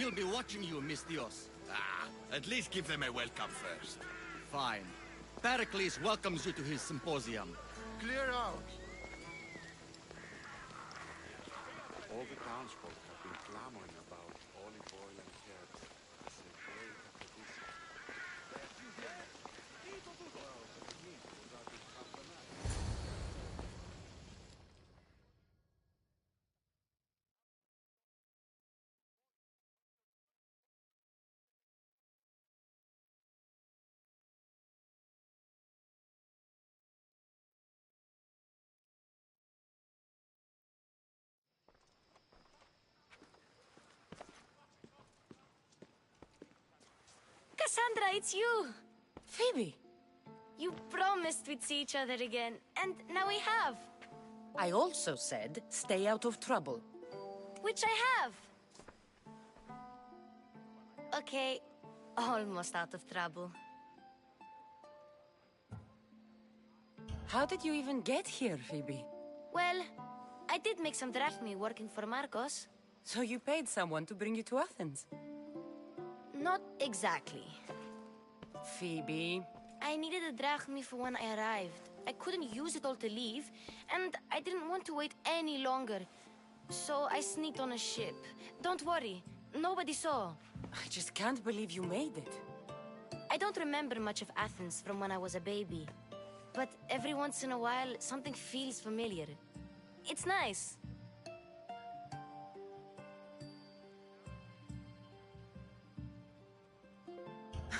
We'll be watching you, Misthios. At least give them a welcome first. Fine. Pericles welcomes you to his symposium. Clear out. All the townsfolk have been clamoring about olive oil and herbs. It's a great aphrodisiac. Cassandra, it's you! Phoebe! You promised we'd see each other again, and now we have. I also said, stay out of trouble. Which I have. Okay, almost out of trouble. How did you even get here, Phoebe? Well, I did make some drachmae working for Markos. So you paid someone to bring you to Athens? Not exactly. Phoebe... I needed a drachmae for when I arrived. I couldn't use it all to leave, and I didn't want to wait any longer. So I sneaked on a ship. Don't worry, nobody saw. I just can't believe you made it. I don't remember much of Athens from when I was a baby. But every once in a while, something feels familiar. It's nice.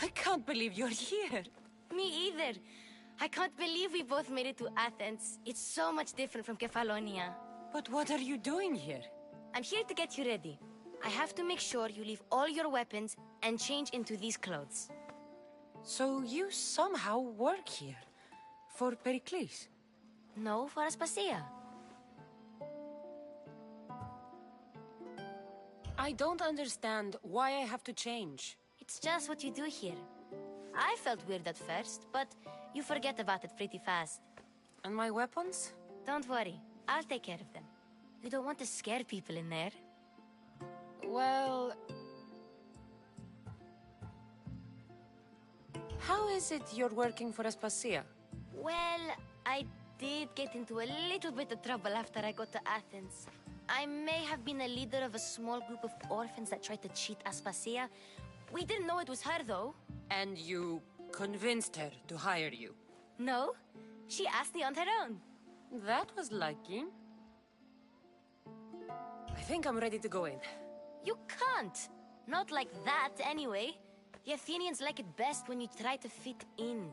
I can't believe you're here. Me either. I can't believe we both made it to Athens. It's so much different from Kefalonia. But what are you doing here? I'm here to get you ready. I have to make sure you leave all your weapons and change into these clothes. So you somehow work here? For Pericles? No, for Aspasia. I don't understand why I have to change. It's just what you do here. I felt weird at first, but you forget about it pretty fast. And my weapons? Don't worry, I'll take care of them. You don't want to scare people in there. Well... How is it you're working for Aspasia? Well, I did get into a little bit of trouble after I got to Athens. I may have been a leader of a small group of orphans that tried to cheat Aspasia. We didn't know it was her, though. And you convinced her to hire you? No, she asked me on her own. That was lucky. I think I'm ready to go in. You can't. Not like that, anyway. The Athenians like it best when you try to fit in.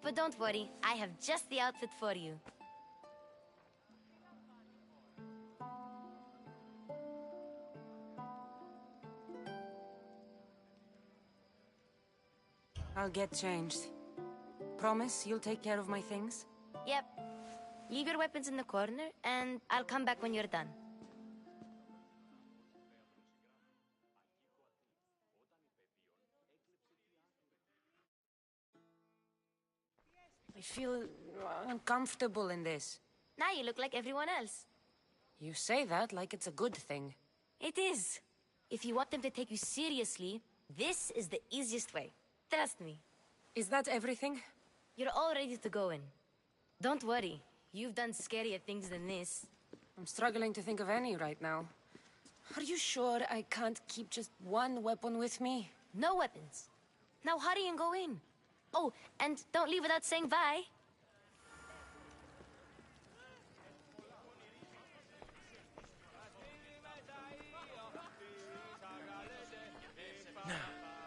But don't worry, I have just the outfit for you. I'll get changed. Promise you'll take care of my things? Yep. Leave your weapons in the corner, and I'll come back when you're done. I feel uncomfortable in this. Now you look like everyone else. You say that like it's a good thing. It is. If you want them to take you seriously, this is the easiest way. Trust me. Is that everything? You're all ready to go in. Don't worry. You've done scarier things than this. I'm struggling to think of any right now. Are you sure I can't keep just one weapon with me? No weapons. Now hurry and go in. Oh, and don't leave without saying bye.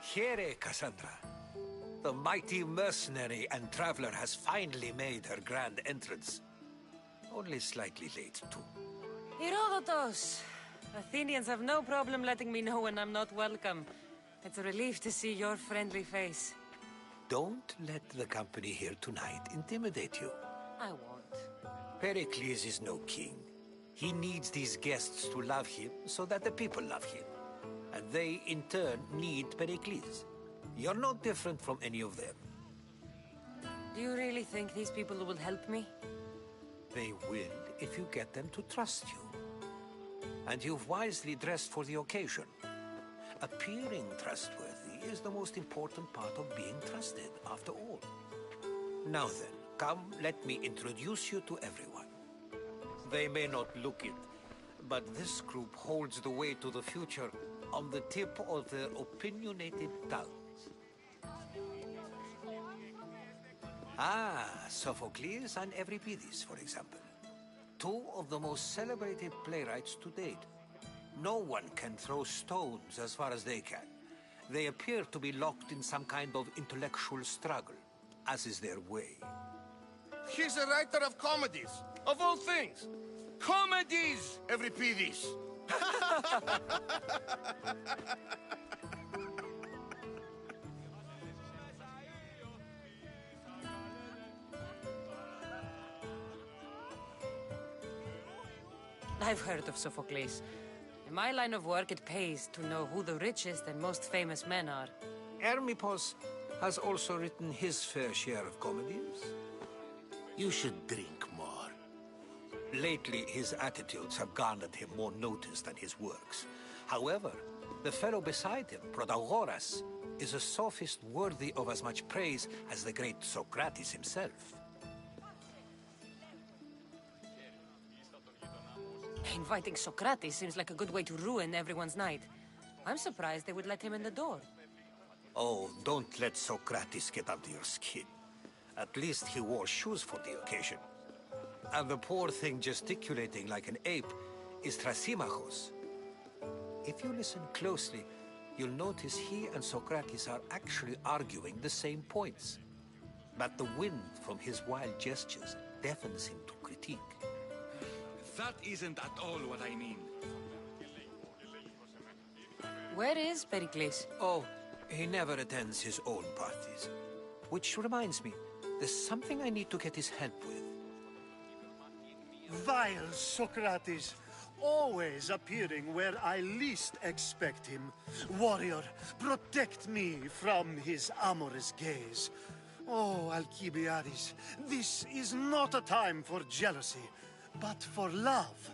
Here, Cassandra. The mighty mercenary and traveler has finally made her grand entrance. Only slightly late, too. Herodotus! Athenians have no problem letting me know when I'm not welcome. It's a relief to see your friendly face. Don't let the company here tonight intimidate you. I won't. Pericles is no king. He needs these guests to love him so that the people love him. And they, in turn, need Pericles. You're no different from any of them. Do you really think these people will help me? They will if you get them to trust you. And you've wisely dressed for the occasion. appearing trustworthy is the most important part of being trusted, after all. Now then, come, let me introduce you to everyone. They may not look it, but this group holds the way to the future on the tip of their opinionated tongues. Ah, Sophocles and Euripides, for example. Two of the most celebrated playwrights to date. No one can throw stones as far as they can. They appear to be locked in some kind of intellectual struggle, as is their way. He's a writer of comedies, of all things. Comedies, Euripides. I've heard of Sophocles. In my line of work, it pays to know who the richest and most famous men are. Hermippos has also written his fair share of comedies. You should drink more. Lately, his attitudes have garnered him more notice than his works. However, the fellow beside him, Protagoras, is a sophist worthy of as much praise as the great Socrates himself. Inviting Socrates seems like a good way to ruin everyone's night. I'm surprised they would let him in the door. Oh, don't let Socrates get under your skin. At least he wore shoes for the occasion. And the poor thing gesticulating like an ape is Thrasymachos. If you listen closely, you'll notice he and Socrates are actually arguing the same points. But the wind from his wild gestures deafens him to critique. That isn't at all what I mean. Where is Pericles? Oh, he never attends his own parties. Which reminds me, there's something I need to get his help with. Vile Socrates, always appearing where I least expect him. Warrior, protect me from his amorous gaze. Oh, Alcibiades, this is not a time for jealousy, but for love.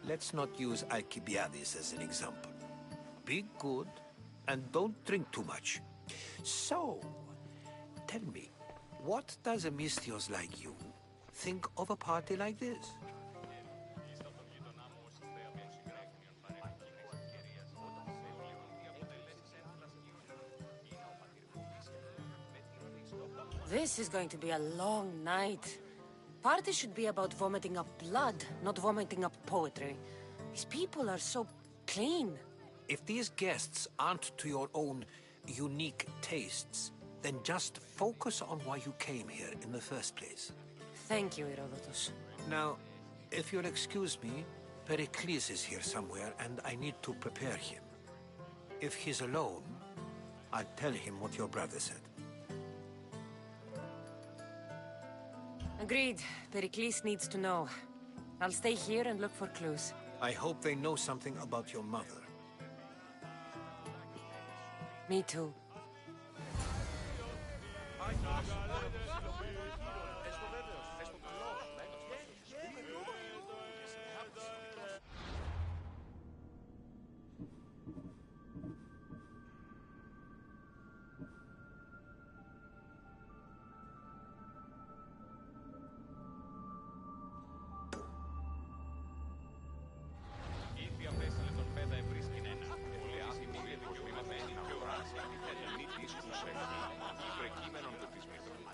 Let's not use Alcibiades as an example. Be good, and don't drink too much. So, tell me, what does a Misthios like you think of a party like this? This is going to be a long night. Party should be about vomiting up blood, not vomiting up poetry. These people are so clean. If these guests aren't to your own unique tastes, then just focus on why you came here in the first place. Thank you, Herodotus. Now, if you'll excuse me, Pericles is here somewhere, and I need to prepare him. If he's alone, I'll tell him what your brother said. Agreed. Pericles needs to know. I'll stay here and look for clues. I hope they know something about your mother. Me too.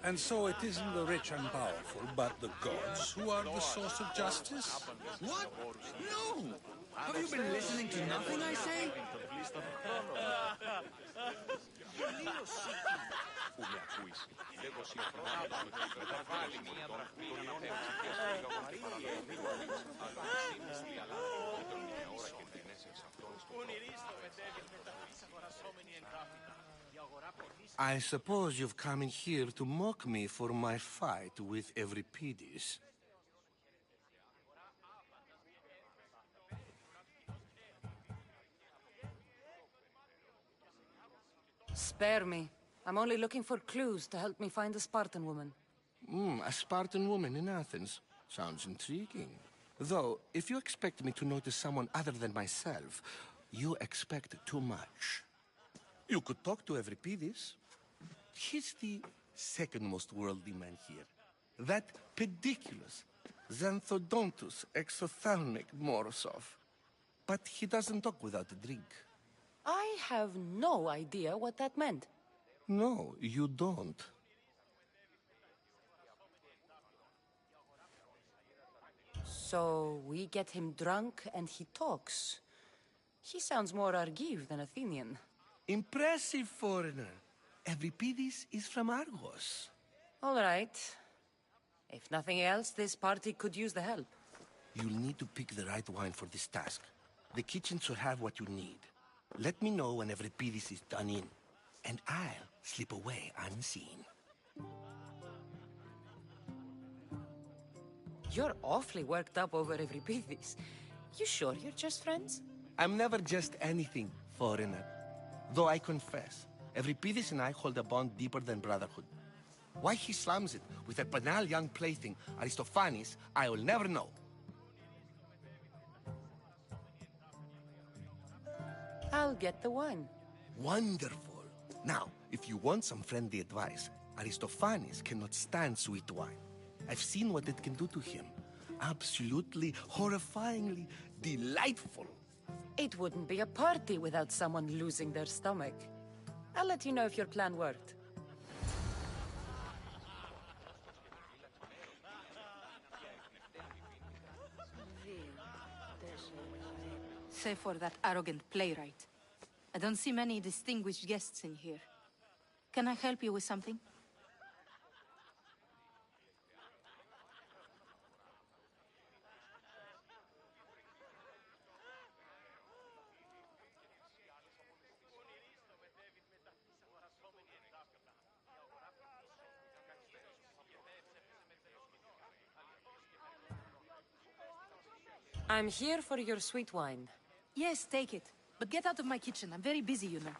And so it isn't the rich and powerful, but the gods who are the source of justice? What? No! Have you been listening to nothing I say? I suppose you've come in here to mock me for my fight with Euripides. Spare me. I'm only looking for clues to help me find a Spartan woman. A Spartan woman in Athens. Sounds intriguing. Though, if you expect me to notice someone other than myself, you expect too much. You could talk to Euripides. He's the second most worldly man here. That pediculous Xanthodontus exophthalmic Morosov. But he doesn't talk without a drink. I have no idea what that meant. No, you don't. So we get him drunk and he talks. He sounds more Argiv than Athenian. Impressive, foreigner. Euripides is from Argos. All right. If nothing else, this party could use the help. You'll need to pick the right wine for this task. The kitchen should have what you need. Let me know when Euripides is done in, and I'll slip away unseen. You're awfully worked up over Euripides. You sure you're just friends? I'm never just anything, foreigner. Though I confess, Euripides and I hold a bond deeper than brotherhood. Why he slams it with a banal young plaything, Aristophanes, I will never know. I'll get the wine. Wonderful. Now, if you want some friendly advice, Aristophanes cannot stand sweet wine. I've seen what it can do to him. Absolutely, horrifyingly delightful. It wouldn't be a party without someone losing their stomach. I'll let you know if your plan worked. Save for that arrogant playwright. I don't see many distinguished guests in here. Can I help you with something? I'm here for your sweet wine. Yes, take it. But get out of my kitchen. I'm very busy, you know.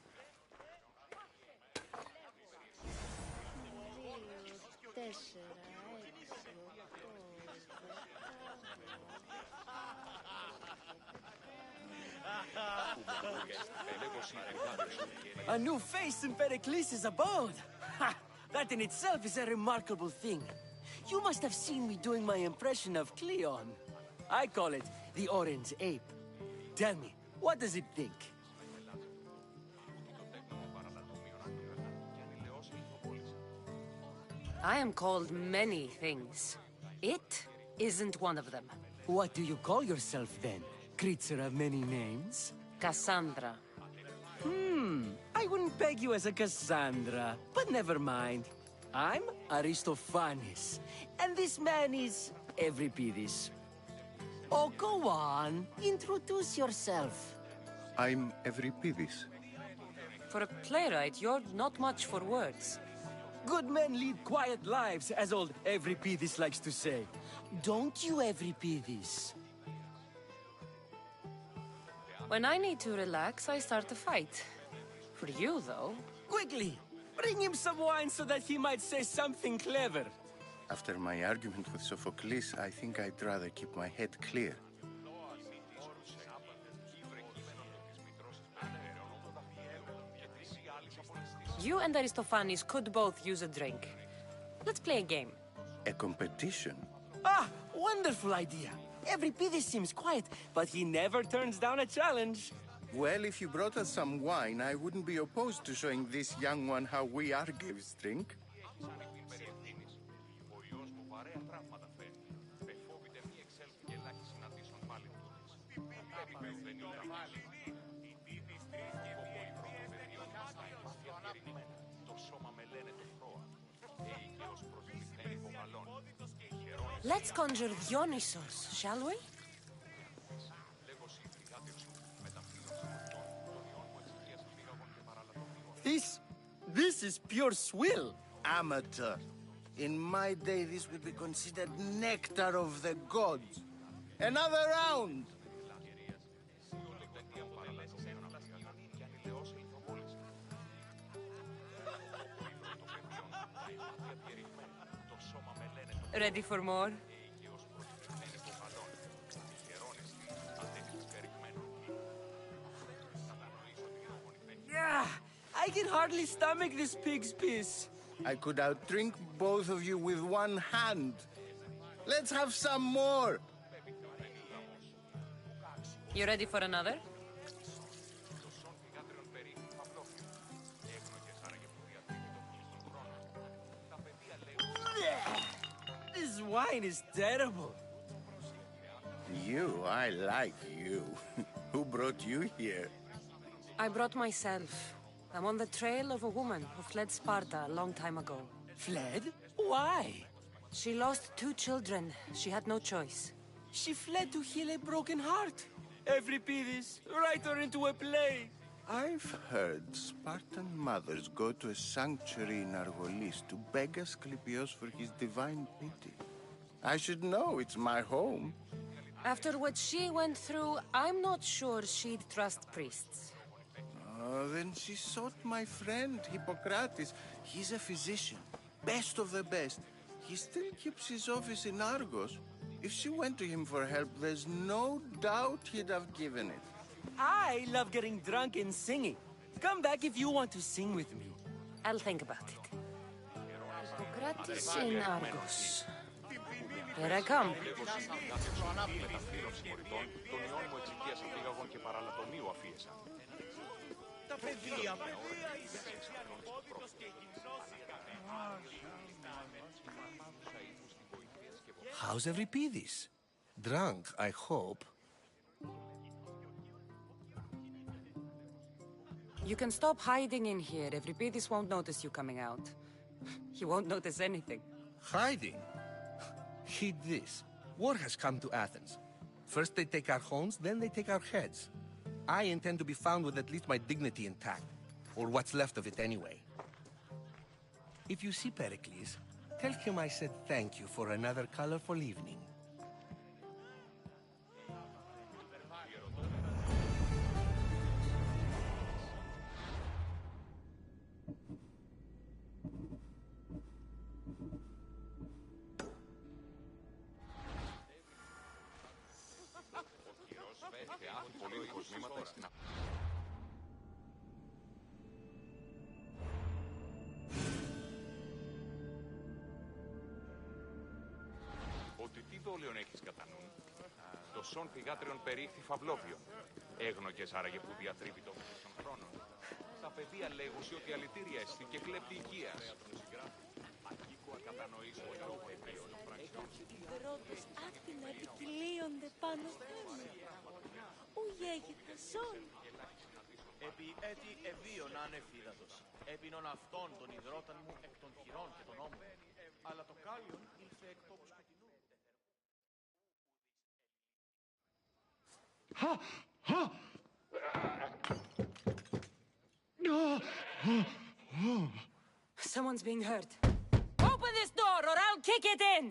A new face in Pericles' abode! Ha! That in itself is a remarkable thing. You must have seen me doing my impression of Cleon. I call it the Orange Ape. Tell me, what does it think? I am called many things. It isn't one of them. What do you call yourself then? Creature of many names? Cassandra. I wouldn't peg you as a Cassandra, but never mind. I'm Aristophanes, and this man is Euripides. Oh, go on. Introduce yourself. I'm Euripides. For a playwright, you're not much for words. Good men lead quiet lives, as old Euripides likes to say. Don't you, Euripides? When I need to relax, I start a fight. For you, though... Quickly! Bring him some wine so that he might say something clever. After my argument with Sophocles, I think I'd rather keep my head clear. You and Aristophanes could both use a drink. Let's play a game. A competition? Ah, wonderful idea. Euripides seems quiet, but he never turns down a challenge. Well, if you brought us some wine, I wouldn't be opposed to showing this young one how we Argives drink. Let's conjure Dionysos, shall we? This is pure swill. Amateur. In my day, this would be considered nectar of the gods. Another round! Ready for more? Yeah, I can hardly stomach this pig's piss. I could outdrink both of you with one hand. Let's have some more. You ready for another? This wine is terrible. You, I like you. Who brought you here? I brought myself. I'm on the trail of a woman who fled Sparta a long time ago. Fled? Why? She lost 2 children. She had no choice. She fled to heal a broken heart. Euripides, write her into a play. I've heard Spartan mothers go to a sanctuary in Argolis to beg Asclepios for his divine pity. I should know, it's my home. After what she went through, I'm not sure she'd trust priests. Oh, then she sought my friend, Hippocrates. He's a physician, best of the best. He still keeps his office in Argos. If she went to him for help, there's no doubt he'd have given it. I love getting drunk and singing. Come back if you want to sing with me. I'll think about it. Hippocrates in Argos. Here I come. How's Euripides? Drunk, I hope. You can stop hiding in here. Euripides won't notice you coming out. He won't notice anything. Hiding? Heed this. War has come to Athens. First they take our homes, then they take our heads. I intend to be found with at least my dignity intact. Or what's left of it anyway. If you see Pericles, tell him I said thank you for another colorful evening. Ότι τι δόλιον έχεις κατά νου. Το σον θυγάτριον περίχθη φαυλόβιον. Έγνωκες άραγε που διατρίβει το μέσο των χρόνων. Τα παιδεία λέγουσι ότι αλητήρια εστί και κλέπτη οικίας. Ακίκου ακατανοήσω το πεδίο των πραξιών. Οι δρόντες άκτινα επικυλίονται πάνω θέμα. Ου γέγεται ζών. Επί έτη ευίων άνευ-ύδατος. Έπινον αυτών των υδρόταν μου εκ των χειρών και των ώμων. Αλλά το κάλιον ήλθε εκ τόπου σκοτεινού. Someone's being hurt. Open this door or I'll kick it in!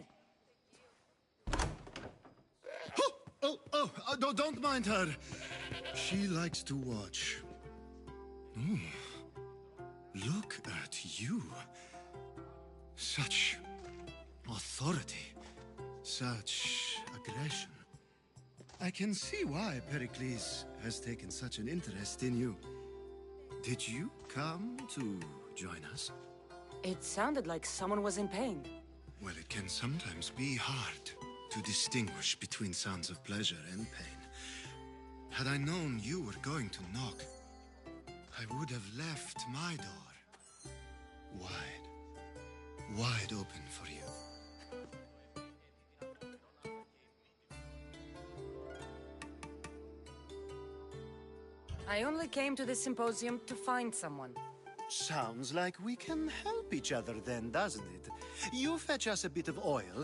Don't mind her. She likes to watch. Look at you. Such authority. Such aggression. I can see why Pericles has taken such an interest in you. Did you come to join us? It sounded like someone was in pain. Well, it can sometimes be hard to distinguish between sounds of pleasure and pain. Had I known you were going to knock, I would have left my door wide open for you. I only came to the symposium to find someone. Sounds like we can help each other then, doesn't it? You fetch us a bit of oil,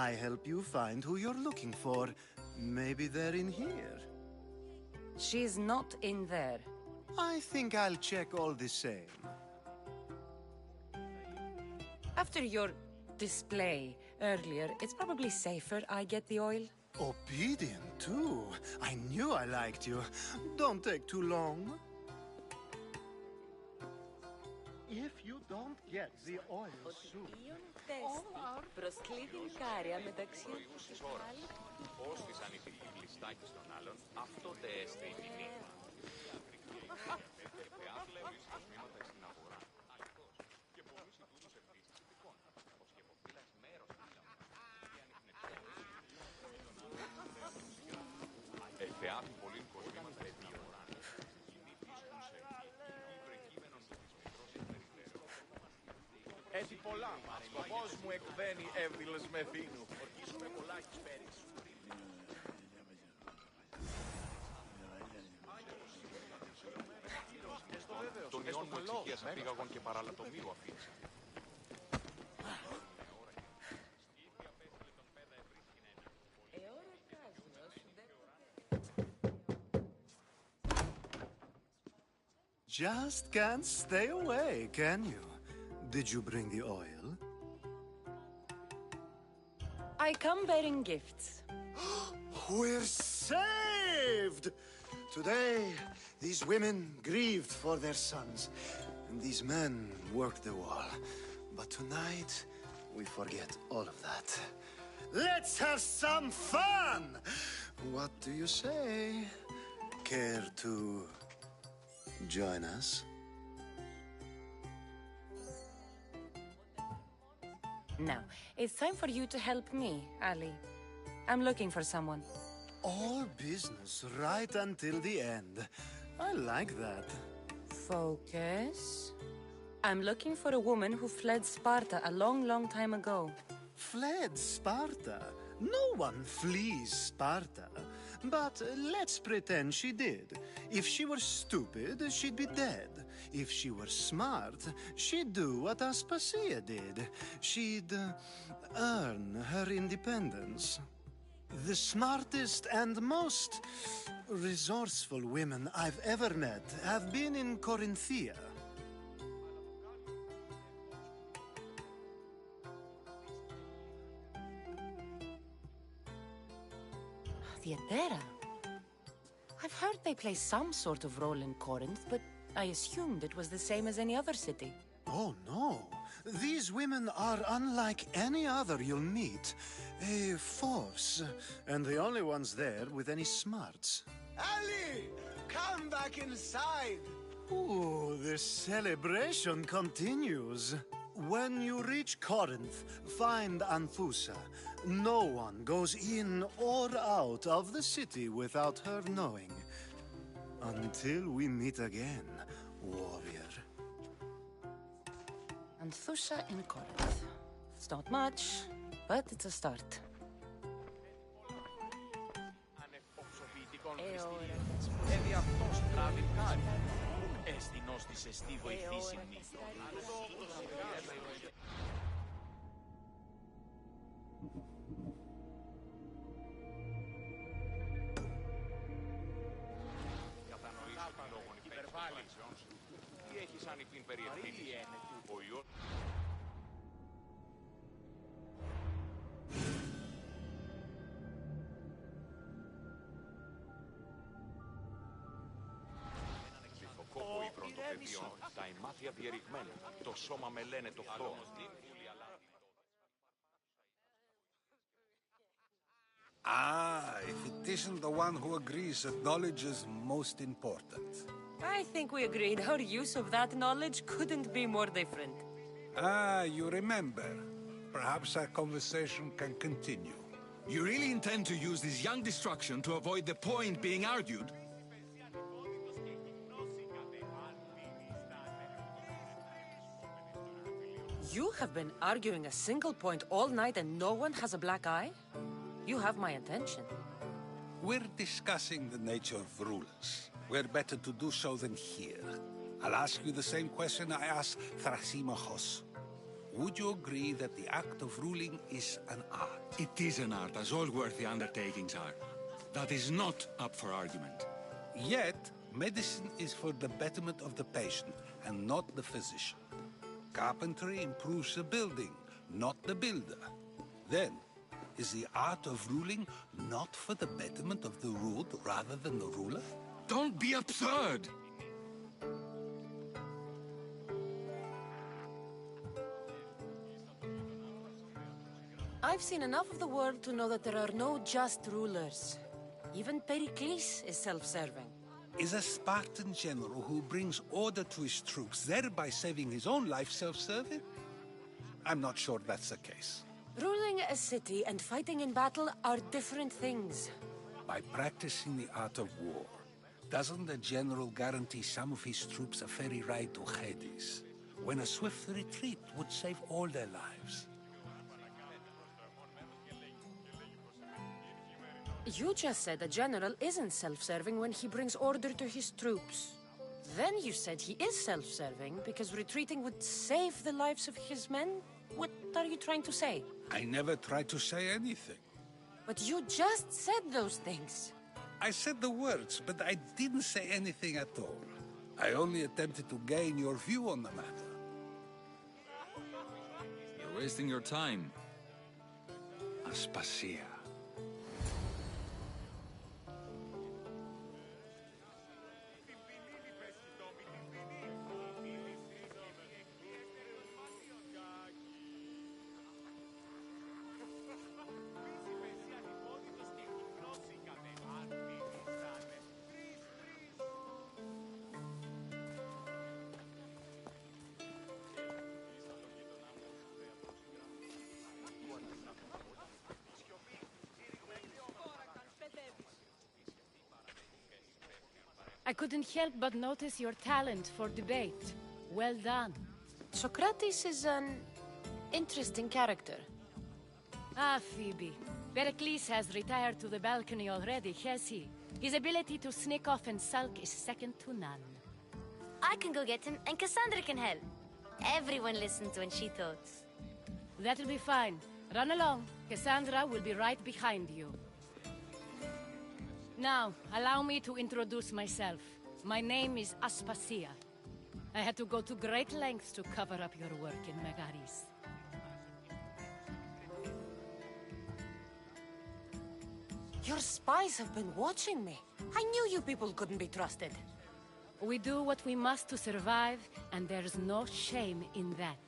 I help you find who you're looking for. Maybe they're in here. She's not in there. I think I'll check all the same. After your display earlier, it's probably safer I get the oil. Obedient, too. I knew I liked you. Don't take too long. If you don't get the oil soon, προσκλεί χάρια μεταξύ Προηγούσης ώρας, πώς της ανηθική κλειστάκι στον άλλον, αυτό τε έστε η ποινή. Εάν βλέπεις κοσμήματα στην αγορά, αληθώς, και πολλούς ιτούτους ευθύς τυπικών, ως και υποφύλαξ μέρος της Εφεάπη πολλήν κοσμήματα επίωραν, κινήθισκουν σε ή πρεκείμενον του της μικρός υπερηφέρον. Έτσι πολλά, σκοπός μου εκβαίνει εύδηλες μεθύνου. Ορκίσουμε πολλάκις πέρις. Τον ιόν μου εξηγίας απήγαγον και παραλατομίου αφήνσα. Just can't stay away, can you? Did you bring the oil? I come bearing gifts. We're saved! Today, these women grieved for their sons, and these men worked the wall. But tonight, we forget all of that. Let's have some fun! What do you say? Care to join us? Now, it's time for you to help me, Ali. I'm looking for someone. All business right until the end. I like that. Focus. I'm looking for a woman who fled Sparta a long, long time ago. Fled Sparta? No one flees Sparta. But let's pretend she did. If she were stupid, she'd be dead. If she were smart, she'd do what Aspasia did. She'd earn her independence. The smartest and most resourceful women I've ever met have been in Corinthia. Theatera. I've heard they play some sort of role in Corinth, but I assumed it was the same as any other city. Oh, no. These women are unlike any other you'll meet. A force, and the only ones there with any smarts. Ali! Come back inside! Ooh, the celebration continues. When you reach Corinth, find Anthusa. No one goes in or out of the city without her knowing. Until we meet again, warrior. Anthusa in Corinth. It's not much, but it's a start. Ανεποξοποιητικών χριστιανών. Έδι αυτός τράβει χάρη. Εστινός της εστί βοηθήσει μη. Κατανοήσω τα λόγων υπερβάλλησεων σου. Τι έχεις αν υπήν περί ευθύνης. Ο ιός... Κόπο ύπρον το πεδίο, τα αιμάτια διερριγμένα, το σώμα με λένε το χθό. Ah, if it isn't the one who agrees that knowledge is most important. I think we agreed our use of that knowledge couldn't be more different. Ah, you remember. Perhaps our conversation can continue. You really intend to use this young destruction to avoid the point being argued? You have been arguing a single point all night and no one has a black eye? You have my attention. We're discussing the nature of rulers. We're better to do so than here. I'll ask you the same question I asked Thrasymachos. Would you agree that the act of ruling is an art? It is an art, as all worthy undertakings are. That is not up for argument. Yet, medicine is for the betterment of the patient and not the physician. Carpentry improves the building, not the builder. Then, is the art of ruling not for the betterment of the ruled rather than the ruler? Don't be absurd! I've seen enough of the world to know that there are no just rulers. Even Pericles is self-serving. Is a Spartan general who brings order to his troops, thereby saving his own life, self-serving? I'm not sure that's the case. Ruling a city and fighting in battle are different things. By practicing the art of war, doesn't the general guarantee some of his troops a ferry ride to Hades, when a swift retreat would save all their lives? You just said a general isn't self-serving when he brings order to his troops. Then you said he is self-serving because retreating would save the lives of his men? What are you trying to say? I never tried to say anything. But you just said those things. I said the words, but I didn't say anything at all. I only attempted to gain your view on the matter. You're wasting your time. Aspasia. I couldn't help but notice your talent for debate. Well done. Socrates is an interesting character. Ah, Phoebe. Pericles has retired to the balcony already, has he? His ability to sneak off and sulk is second to none. I can go get him, and Cassandra can help. Everyone listens when she talks. That'll be fine. Run along. Cassandra will be right behind you. Now, allow me to introduce myself. My name is Aspasia. I had to go to great lengths to cover up your work in Megaris. Your spies have been watching me. I knew you people couldn't be trusted. We do what we must to survive, and there's no shame in that.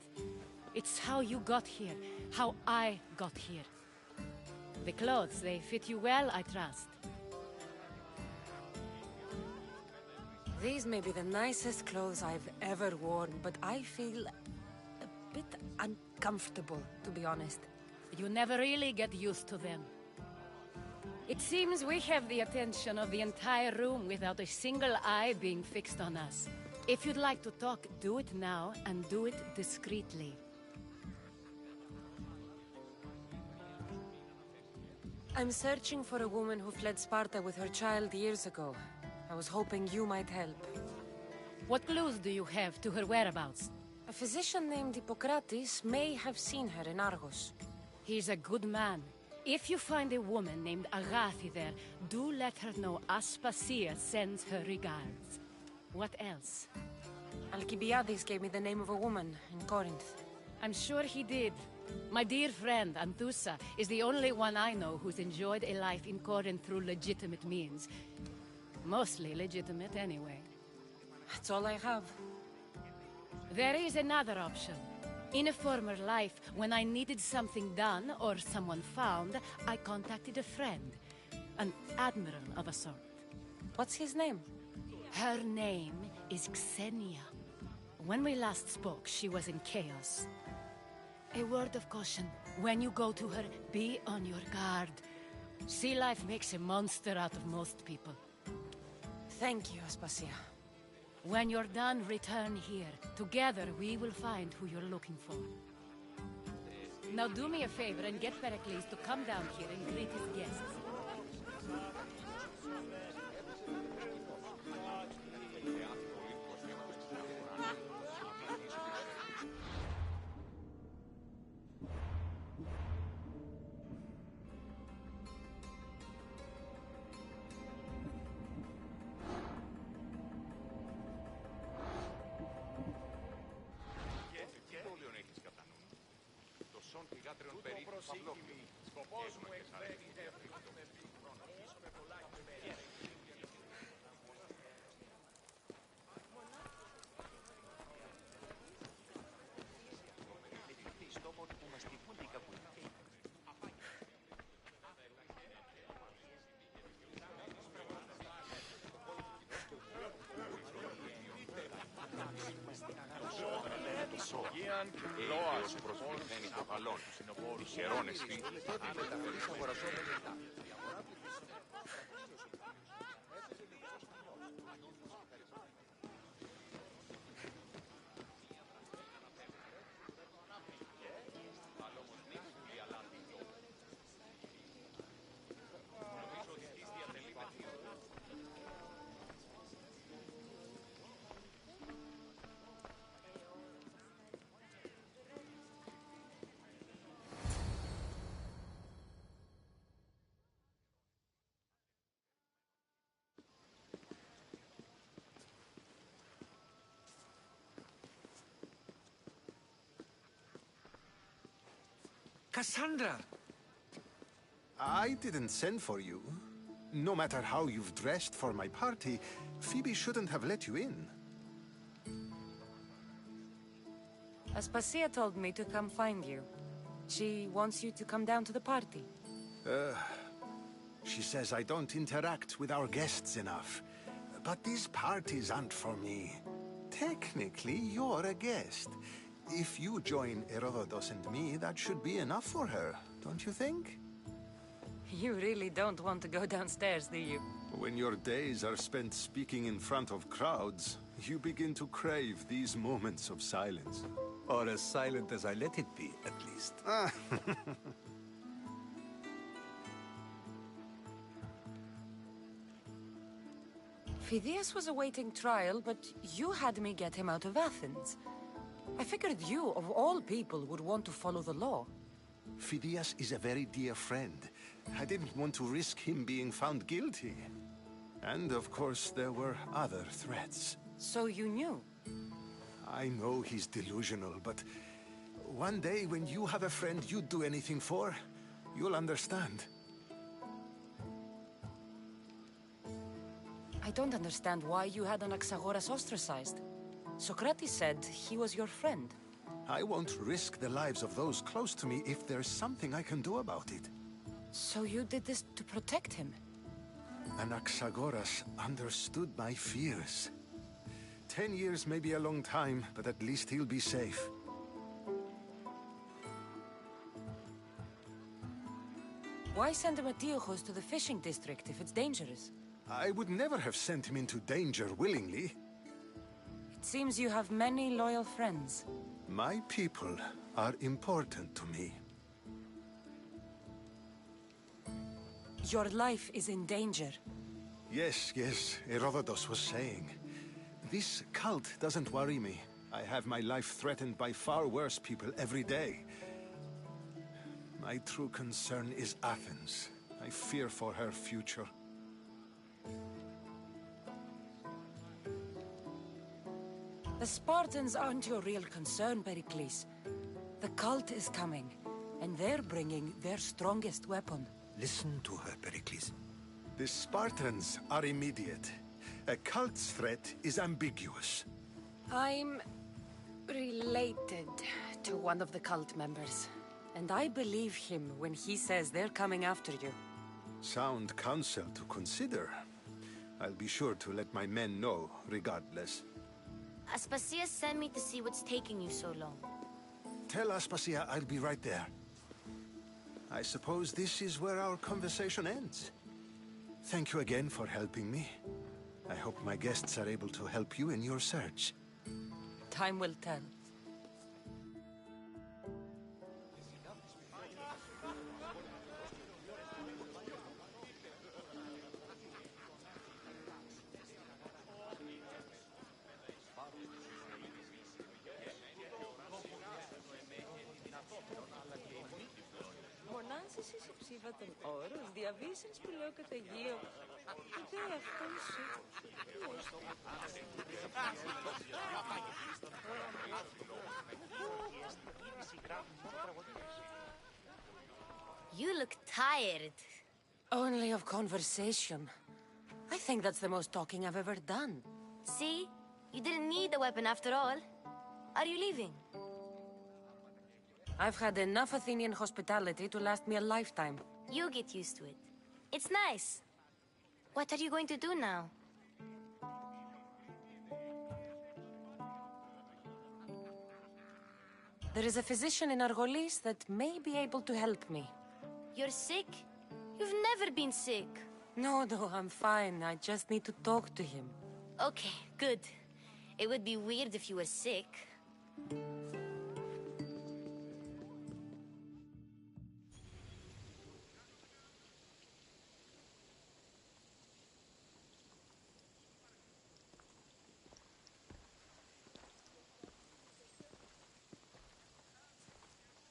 It's how you got here, how I got here. The clothes, they fit you well, I trust. These may be the nicest clothes I've ever worn, but I feel a bit uncomfortable, to be honest. You never really get used to them. It seems we have the attention of the entire room without a single eye being fixed on us. If you'd like to talk, do it now, and do it discreetly. I'm searching for a woman who fled Sparta with her child years ago. I was hoping you might help. What clues do you have to her whereabouts? A physician named Hippocrates may have seen her in Argos. He's a good man. If you find a woman named Agathi there, do let her know Aspasia sends her regards. What else? Alcibiades gave me the name of a woman in Corinth. I'm sure he did. My dear friend, Anthusa, is the only one I know who's enjoyed a life in Corinth through legitimate means. Mostly legitimate, anyway. That's all I have. There is another option. In a former life, when I needed something done or someone found, I contacted a friend. An admiral of a sort. What's his name? Her name is Xenia. When we last spoke, she was in chaos. A word of caution. When you go to her, be on your guard. Sea life makes a monster out of most people. Thank you, Aspasia. When you're done, return here. Together, we will find who you're looking for. Now do me a favor and get Pericles to come down here and greet his guests. έναν και Αίγιος προσποιημένη το χαλόν. Τυχερόν εστί. Cassandra! I didn't send for you. No matter how you've dressed for my party, Phoebe shouldn't have let you in. Aspasia told me to come find you. She wants you to come down to the party. She says I don't interact with our guests enough. But these parties aren't for me. Technically, you're a guest. If you join Herodotus and me, that should be enough for her, don't you think? You really don't want to go downstairs, do you? When your days are spent speaking in front of crowds, you begin to crave these moments of silence. Or as silent as I let it be, at least. Phidias was awaiting trial, but you had me get him out of Athens. I figured you, of all people, would want to follow the law. Phidias is a very dear friend. I didn't want to risk him being found guilty. And, of course, there were other threats. So you knew? I know he's delusional, but one day when you have a friend you'd do anything for, you'll understand. I don't understand why you had Anaxagoras ostracized. Socrates said he was your friend. I won't risk the lives of those close to me if there's something I can do about it. So you did this to protect him? Anaxagoras understood my fears. 10 years may be a long time, but at least he'll be safe. Why send Antiochos to the fishing district if it's dangerous? I would never have sent him into danger willingly. It seems you have many loyal friends. My people are important to me. Your life is in danger. Yes, Herodotus was saying. This cult doesn't worry me. I have my life threatened by far worse people every day. My true concern is Athens. I fear for her future. The Spartans aren't your real concern, Pericles. The cult is coming, and they're bringing their strongest weapon. Listen to her, Pericles. The Spartans are immediate. A cult's threat is ambiguous. I'm related to one of the cult members, and I believe him when he says they're coming after you. Sound counsel to consider. I'll be sure to let my men know, regardless. Aspasia sent me to see what's taking you so long. Tell Aspasia I'll be right there. I suppose this is where our conversation ends. Thank you again for helping me. I hope my guests are able to help you in your search. Time will tell. Μονάνθησης υψίβα των όρους, διαβήσενς που λέω καταγείο. Ιδέα αυτόν σου. You look tired. Only of conversation. I think that's the most talking I've ever done. See? You didn't need the weapon after all. Are you leaving? I've had enough Athenian hospitality to last me a lifetime. You get used to it. It's nice. What are you going to do now? There is a physician in Argolis that may be able to help me. You're sick? You've never been sick. No, I'm fine. I just need to talk to him. Okay, good. It would be weird if you were sick.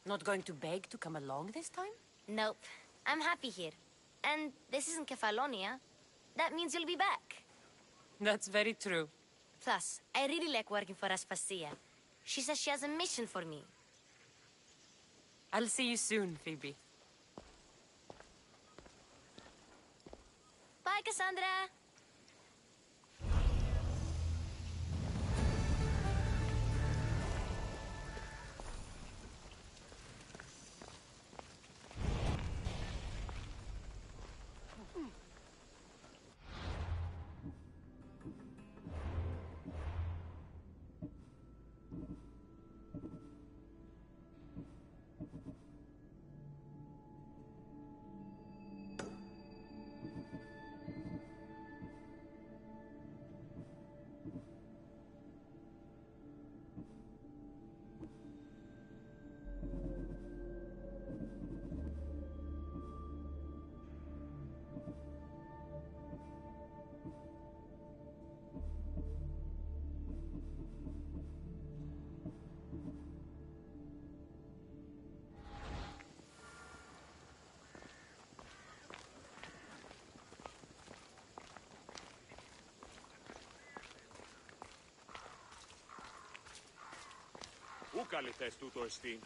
Not going to beg to come along this time? Nope. I'm happy here. And this isn't Kefalonia. That means you'll be back. That's very true. Plus, I really like working for Aspasia. She says she has a mission for me. I'll see you soon, Phoebe. Bye, Cassandra! Πού καλυθές τούτο εστί?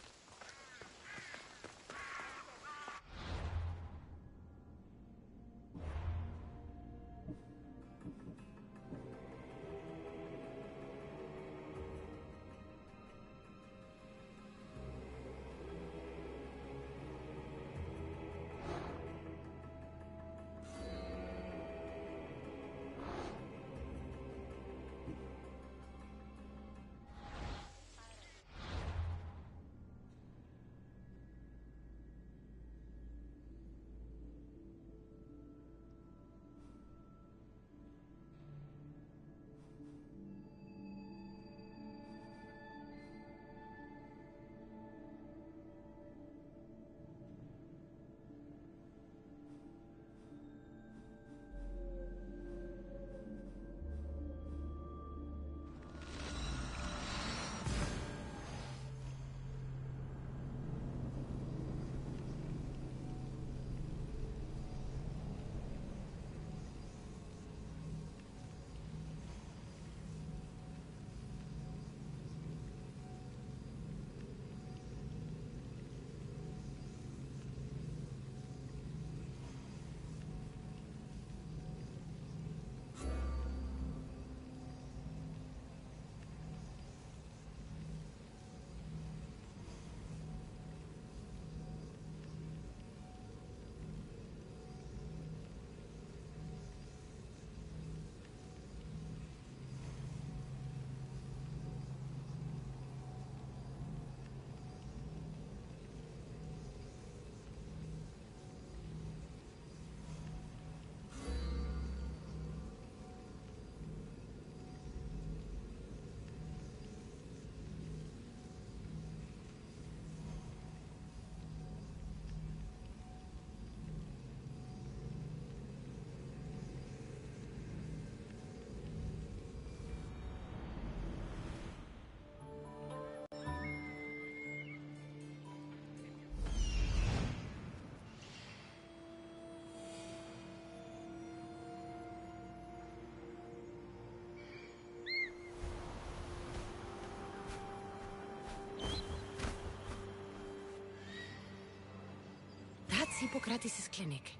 That's Hippocrates' clinic.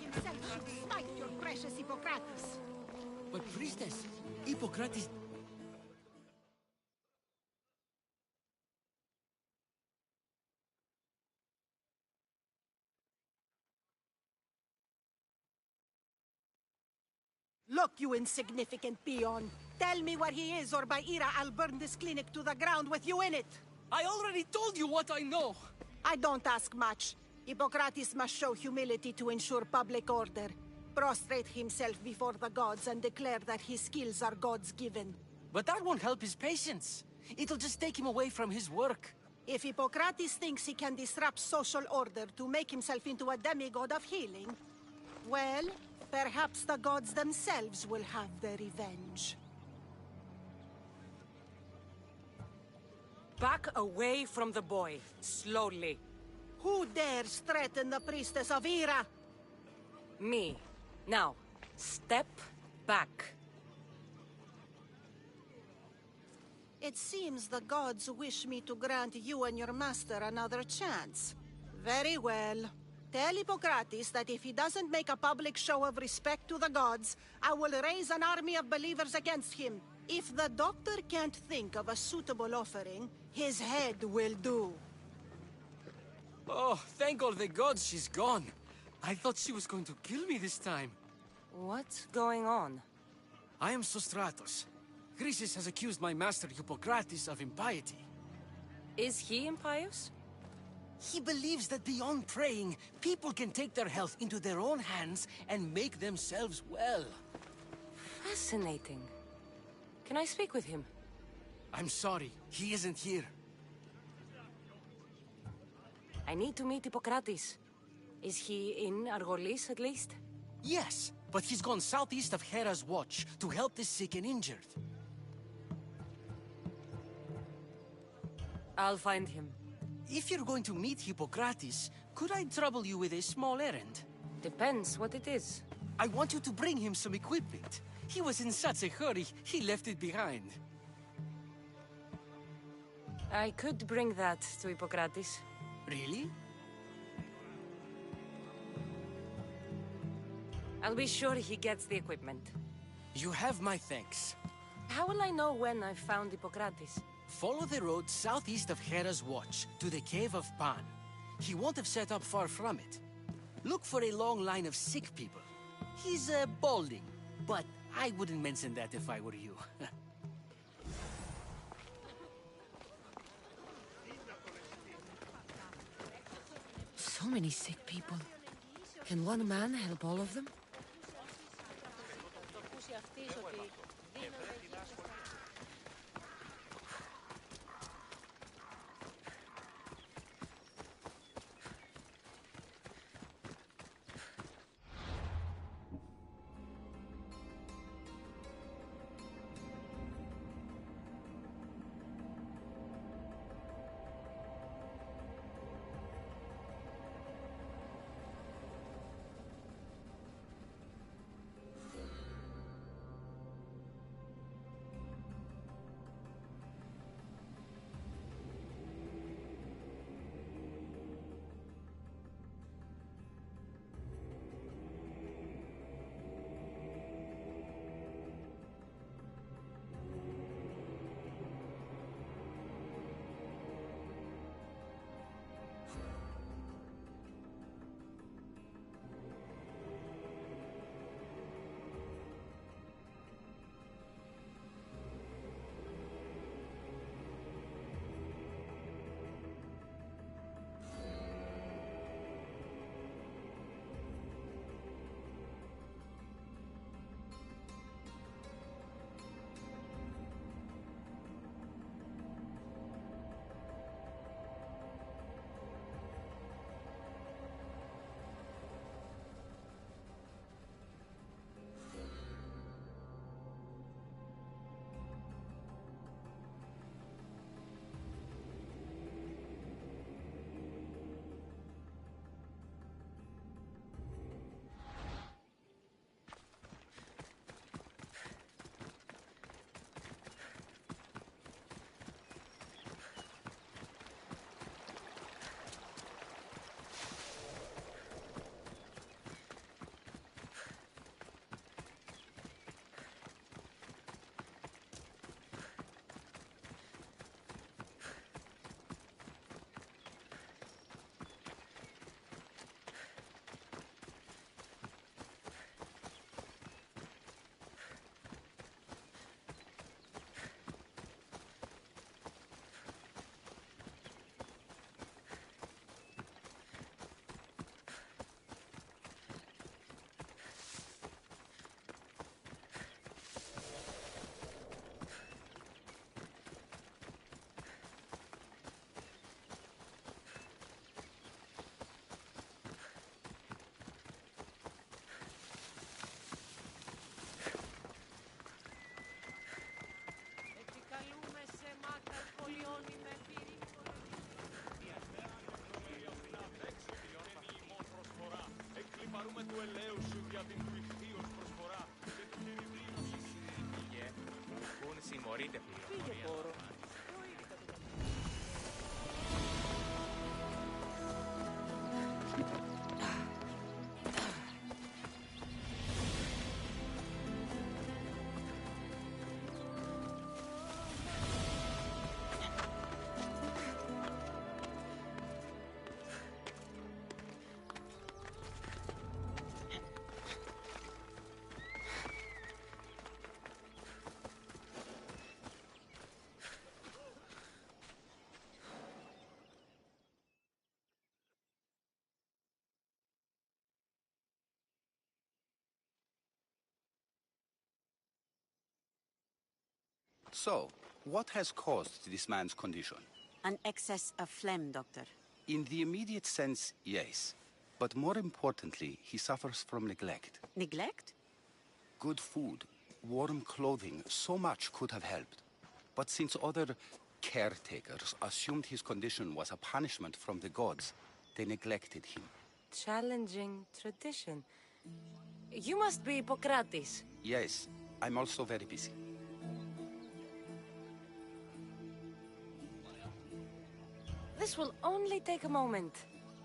himself should smite your precious Hippocrates. But priestess, Hippocrates... Look, you insignificant peon. Tell me where he is, or by Ira, I'll burn this clinic to the ground with you in it. I already told you what I know. I don't ask much. Hippocrates must show humility to ensure public order. Prostrate himself before the gods and declare that his skills are gods given. But that won't help his patients. It'll just take him away from his work. If Hippocrates thinks he can disrupt social order to make himself into a demigod of healing, well, perhaps the gods themselves will have their revenge. Back away from the boy, slowly. Who dares threaten the priestess of Ira? Me. Now, step back. It seems the gods wish me to grant you and your master another chance. Very well. Tell Hippocrates that if he doesn't make a public show of respect to the gods, I will raise an army of believers against him. If the doctor can't think of a suitable offering, his head will do. Oh, thank all the gods she's gone. I thought she was going to kill me this time. What's going on? I am Sostratos. Chrysis has accused my master Hippocrates of impiety. Is he impious? He believes that beyond praying, people can take their health into their own hands and make themselves well. Fascinating. Can I speak with him? I'm sorry, he isn't here. I need to meet Hippocrates. Is he in Argolis, at least? Yes, but he's gone southeast of Hera's Watch to help the sick and injured. I'll find him. If you're going to meet Hippocrates, could I trouble you with a small errand? Depends what it is. I want you to bring him some equipment. He was in such a hurry, he left it behind. I could bring that to Hippocrates. Really? I'll be sure he gets the equipment. You have my thanks. How will I know when I've found Hippocrates? Follow the road southeast of Hera's Watch to the Cave of Pan. He won't have set up far from it. Look for a long line of sick people. He's balding, but I wouldn't mention that if I were you. So many sick people. Can one man help all of them? του ελέους σου για την πληκτίος προσφορά και του κεριδίου σου. Πήγε. Πουν συμμορείτε πληροφορία. So, what has caused this man's condition? An excess of phlegm, Doctor. In the immediate sense, yes. But more importantly, he suffers from neglect. Neglect? Good food, warm clothing, so much could have helped. But since other caretakers assumed his condition was a punishment from the gods, they neglected him. Challenging tradition. You must be Hippocrates. Yes, I'm also very busy. This will only take a moment.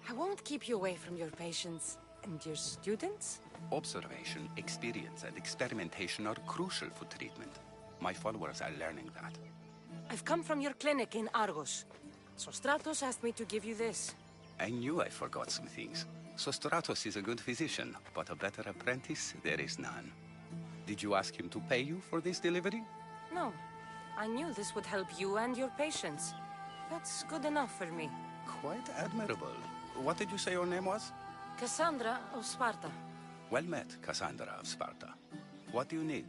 I won't keep you away from your patients. And your students? Observation, experience, and experimentation are crucial for treatment. My followers are learning that. I've come from your clinic in Argos. Sostratos asked me to give you this. I knew I forgot some things. Sostratos is a good physician, but a better apprentice there is none. Did you ask him to pay you for this delivery? No. I knew this would help you and your patients. That's good enough for me. Quite admirable. What did you say your name was? Cassandra of Sparta. Well met, Cassandra of Sparta. What do you need?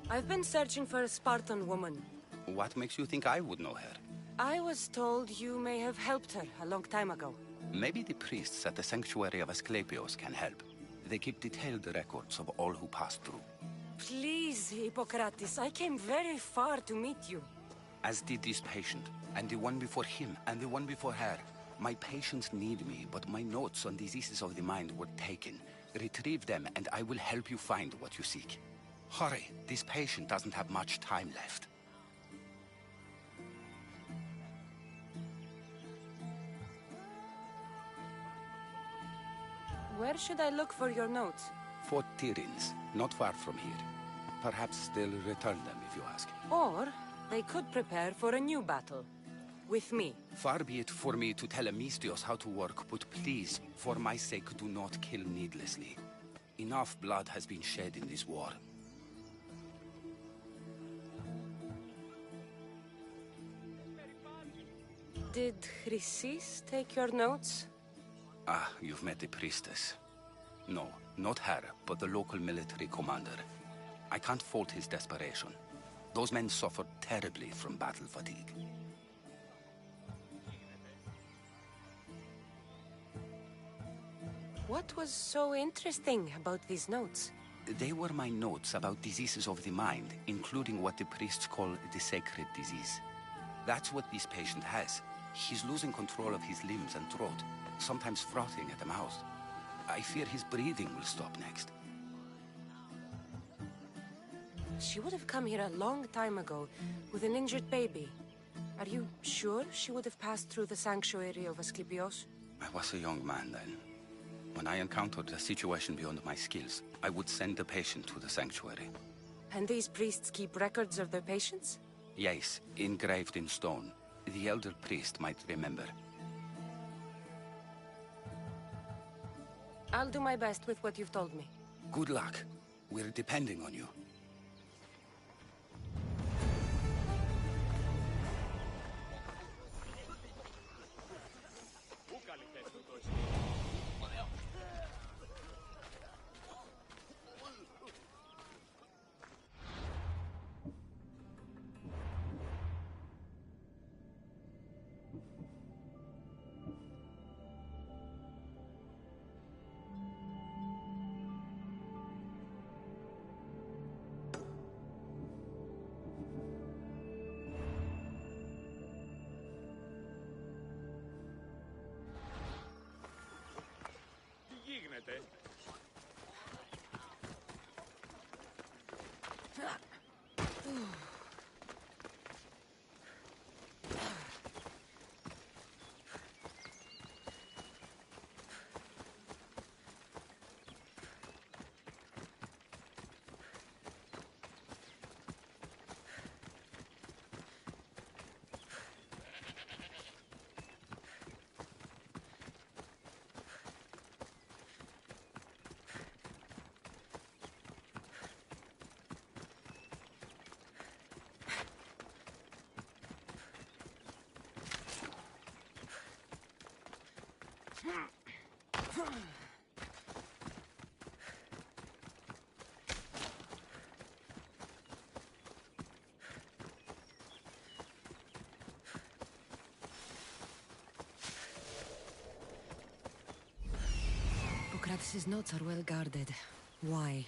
I've been searching for a Spartan woman. What makes you think I would know her? I was told you may have helped her a long time ago. Maybe the priests at the sanctuary of Asclepios can help. They keep detailed records of all who passed through. Please, Hippocrates, I came very far to meet you. As did this patient, and the one before him, and the one before her. My patients need me, but my notes on diseases of the mind were taken. Retrieve them, and I will help you find what you seek. Hurry, this patient doesn't have much time left. Where should I look for your notes? Fort Tyrins, not far from here. Perhaps they'll return them if you ask. Or they could prepare for a new battle. With me. Far be it for me to tell Amistios how to work, but please, for my sake, do not kill needlessly. Enough blood has been shed in this war. Did Chrysis take your notes? Ah, you've met the priestess. No, not her, but the local military commander. I can't fault his desperation. Those men suffered terribly from battle fatigue. What was so interesting about these notes? They were my notes about diseases of the mind, including what the priests call the sacred disease. That's what this patient has. He's losing control of his limbs and throat, sometimes frothing at the mouth. I fear his breathing will stop next. She would have come here a long time ago with an injured baby. Are you sure she would have passed through the sanctuary of Asclepios? I was a young man then. When I encountered a situation beyond my skills, I would send the patient to the sanctuary. And these priests keep records of their patients? Yes, engraved in stone. The elder priest might remember. I'll do my best with what you've told me. Good luck. We're depending on you. γίνεται? Hippocrates' notes are well guarded. Why?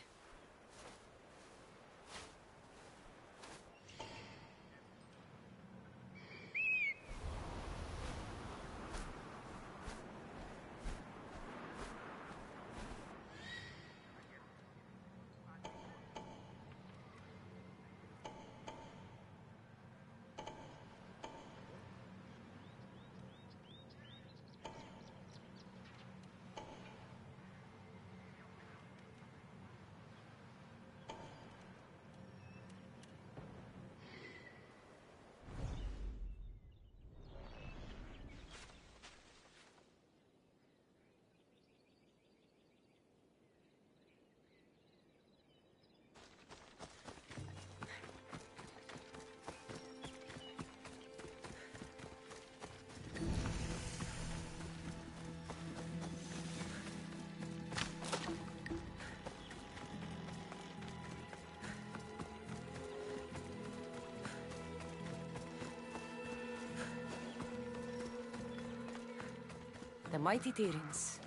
The mighty Tyrins.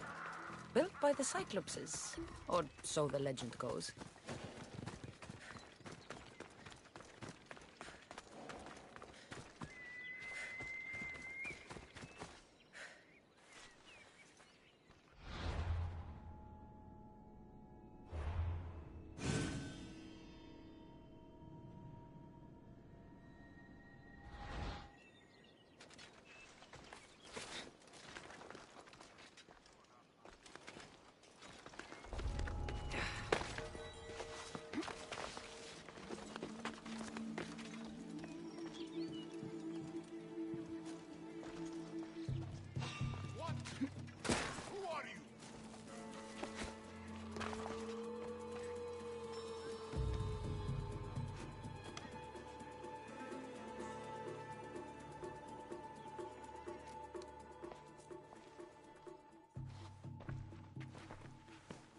Built by the Cyclopses. Or so the legend goes.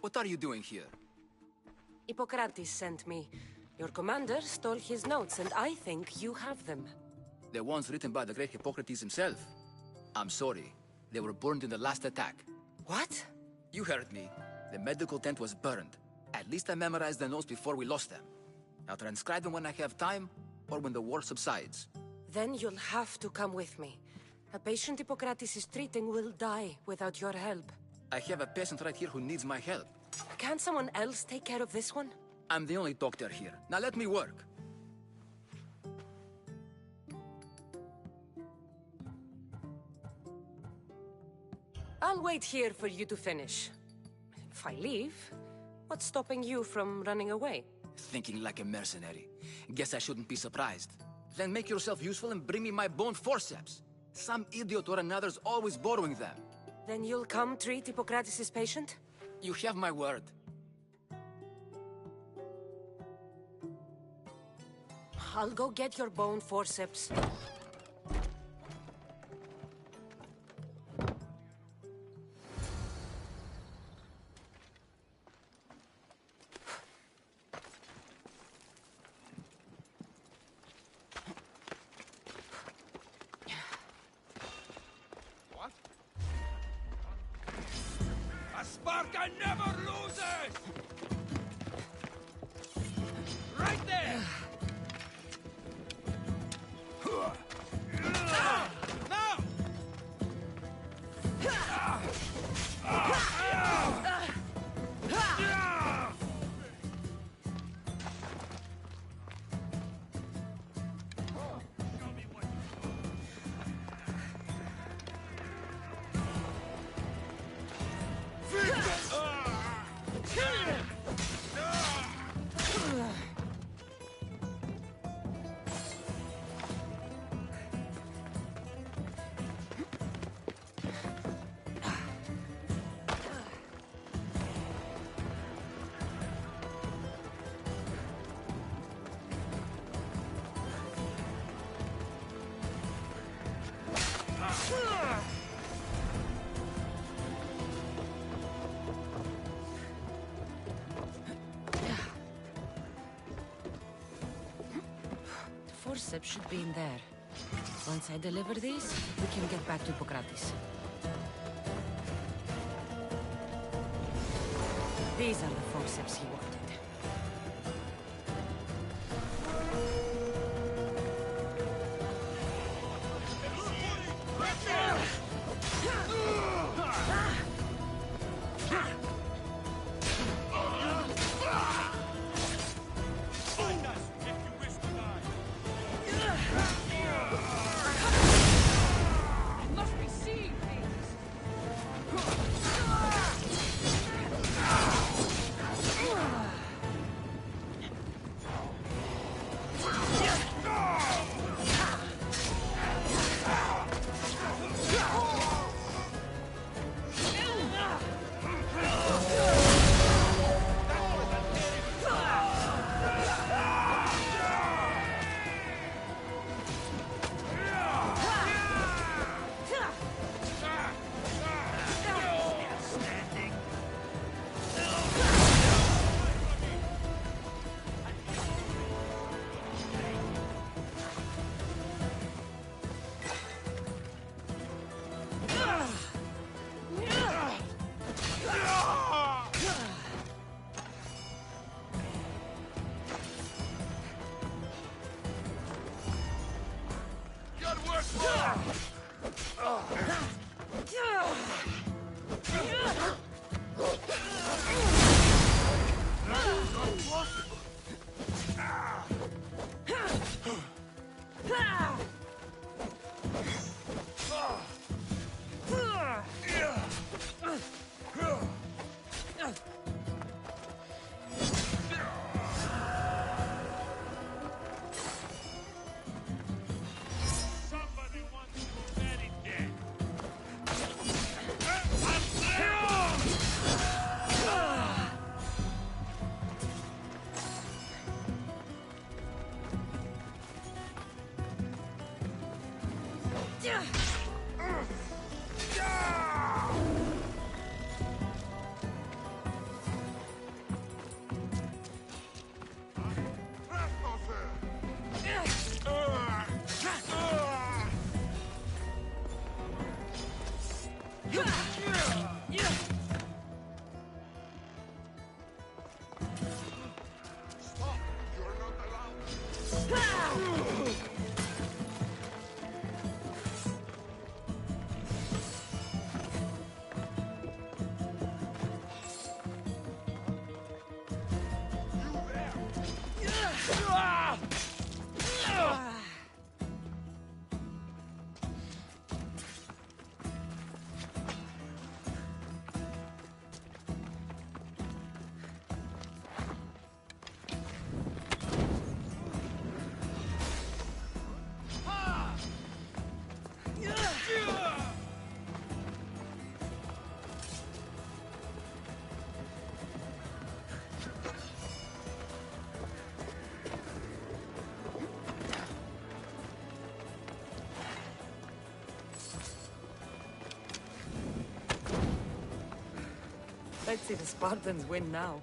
What are you doing here? Hippocrates sent me. Your commander stole his notes, and I think you have them. The ones written by the great Hippocrates himself. I'm sorry. They were burned in the last attack. What? You heard me. The medical tent was burned. At least I memorized the notes before we lost them. I'll transcribe them when I have time, or when the war subsides. Then you'll have to come with me. A patient Hippocrates is treating will die without your help. I have a patient right here who needs my help. Can't someone else take care of this one? I'm the only doctor here. Now let me work. I'll wait here for you to finish. If I leave, what's stopping you from running away? Thinking like a mercenary. Guess I shouldn't be surprised. Then make yourself useful and bring me my bone forceps. Some idiot or another's always borrowing them. Then you'll come treat Hippocrates' patient? You have my word. I'll go get your bone forceps. Sparta never loses! Right there! Now! forceps should be in there. Once I deliver these, we can get back to Hippocrates. These are the forceps he wanted. Let's see the Spartans win now.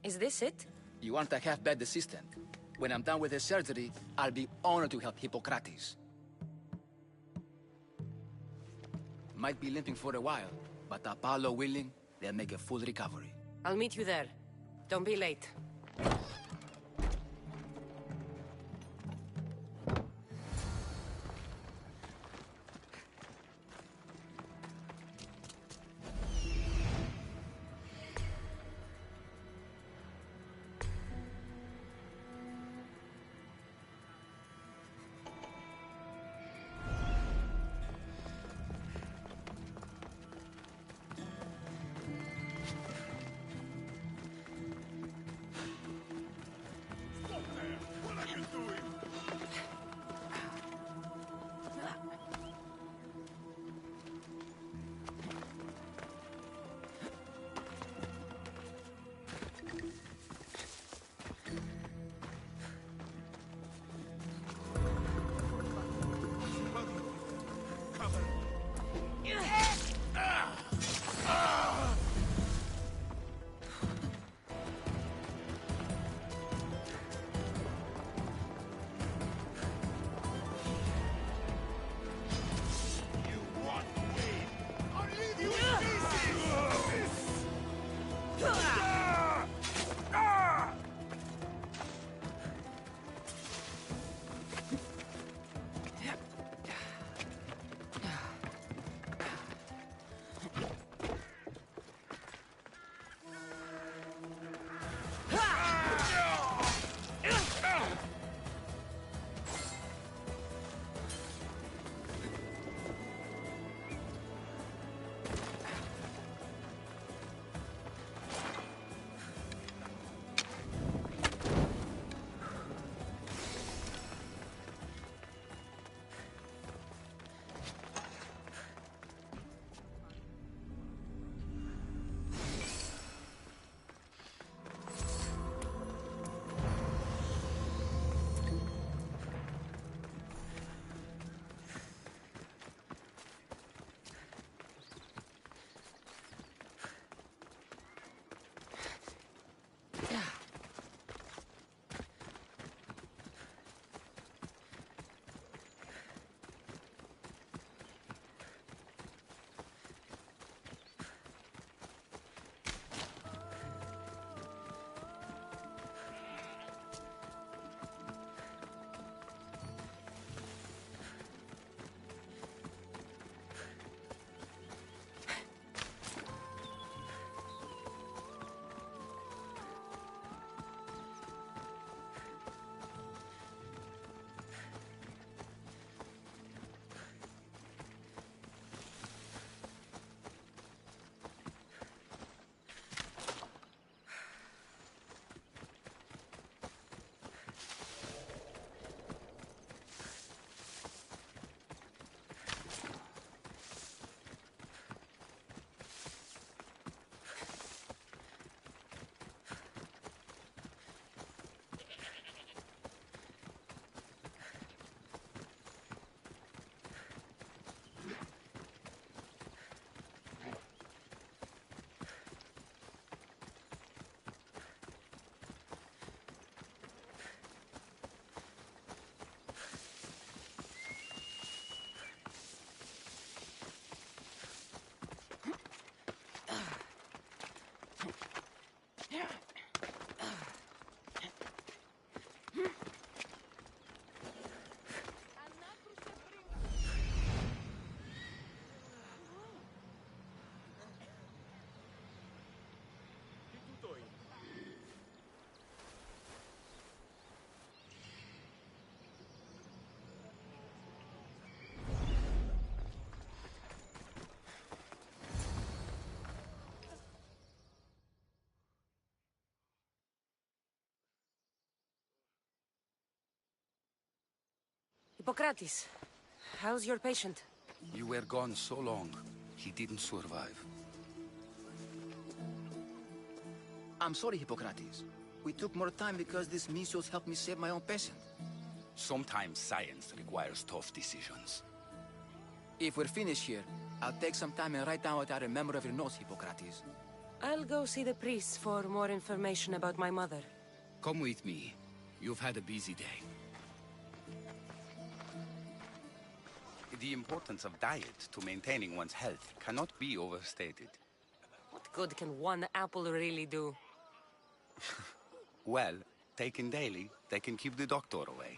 Is this it? You want a half-bad assistant? When I'm done with the surgery, I'll be honored to help Hippocrates. Might be limping for a while, but Apollo willing, they'll make a full recovery. I'll meet you there. Don't be late. Hippocrates, how's your patient? You were gone so long, he didn't survive. I'm sorry, Hippocrates. We took more time because this measles helped me save my own patient. Sometimes science requires tough decisions. If we're finished here, I'll take some time and write down what I remember of your notes, Hippocrates. I'll go see the priest for more information about my mother. Come with me. You've had a busy day. The importance of diet to maintaining one's health cannot be overstated. What good can one apple really do? Well, taken daily, they can keep the doctor away.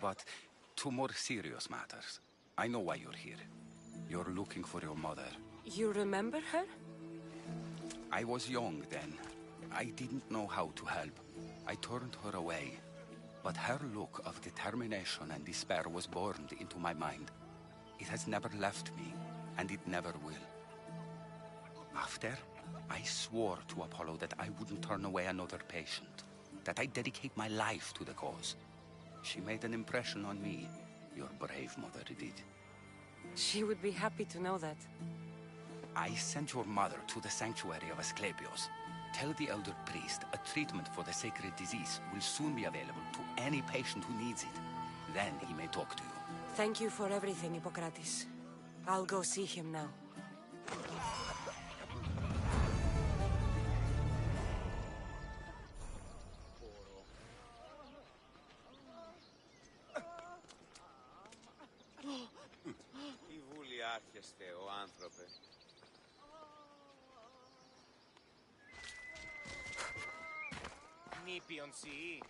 But to more serious matters, I know why you're here. You're looking for your mother. You remember her? I was young then. I didn't know how to help. I turned her away. But her look of determination and despair was burned into my mind. It has never left me, and it never will. After, I swore to Apollo that I wouldn't turn away another patient, that I'd dedicate my life to the cause. She made an impression on me. Your brave mother did. She would be happy to know that. I sent your mother to the sanctuary of Asclepios. Tell the elder priest a treatment for the sacred disease will soon be available to any patient who needs it. Then he may talk to you. Thank you for everything, Hippocrates. I'll go see him now. Τι βουλιάρχεστε, ο άνθρωπε. Νήπιον σιή.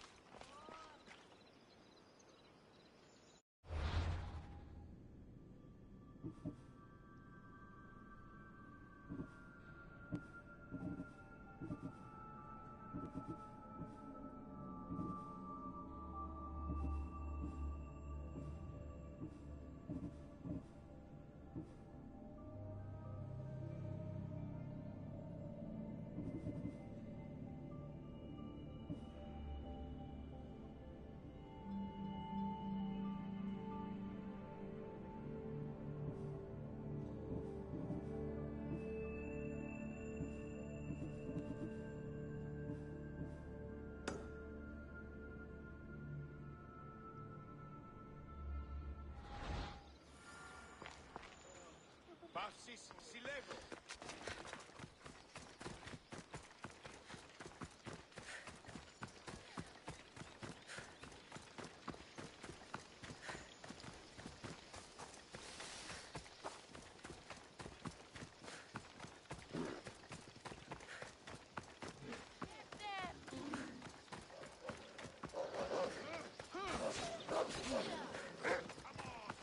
Παύσεις, συλλέγω.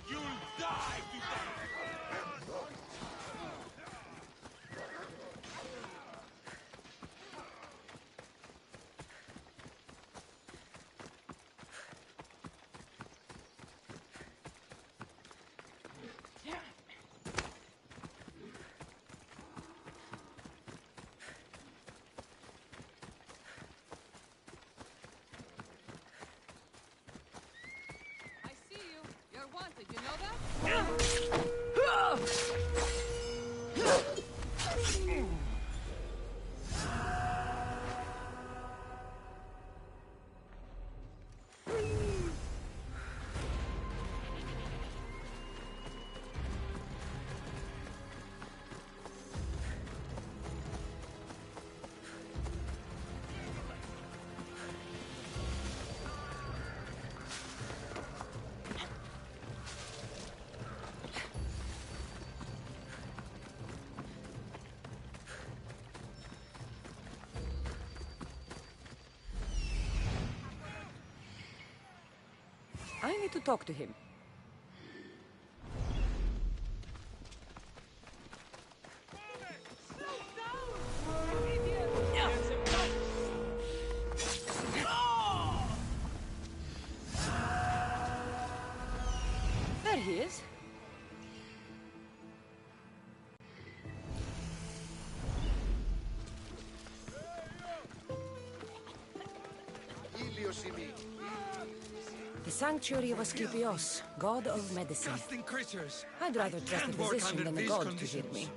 You'll die today! I see you. You're wanted, you know that? I need to talk to him. There he is. sanctuary of Asclepios, god of medicine. Disgusting creatures. I'd rather trust a Can't work physician under than a these god conditions. to heal me.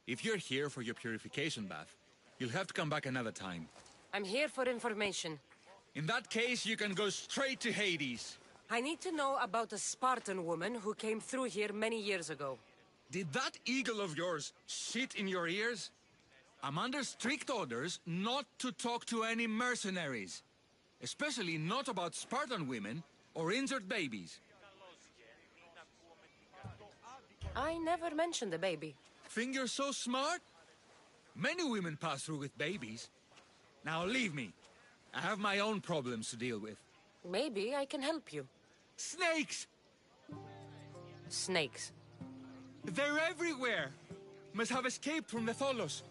If you're here for your purification bath, you'll have to come back another time. I'm here for information. In that case, you can go straight to Hades. I need to know about a Spartan woman who came through here many years ago. Did that eagle of yours shit in your ears? I'm under strict orders not to talk to any mercenaries. Especially not about Spartan women or injured babies. I never mentioned a baby. Think you're so smart? Many women pass through with babies. Now leave me. I have my own problems to deal with. Maybe I can help you. Snakes! Snakes. They're everywhere! Must have escaped from the Tholos.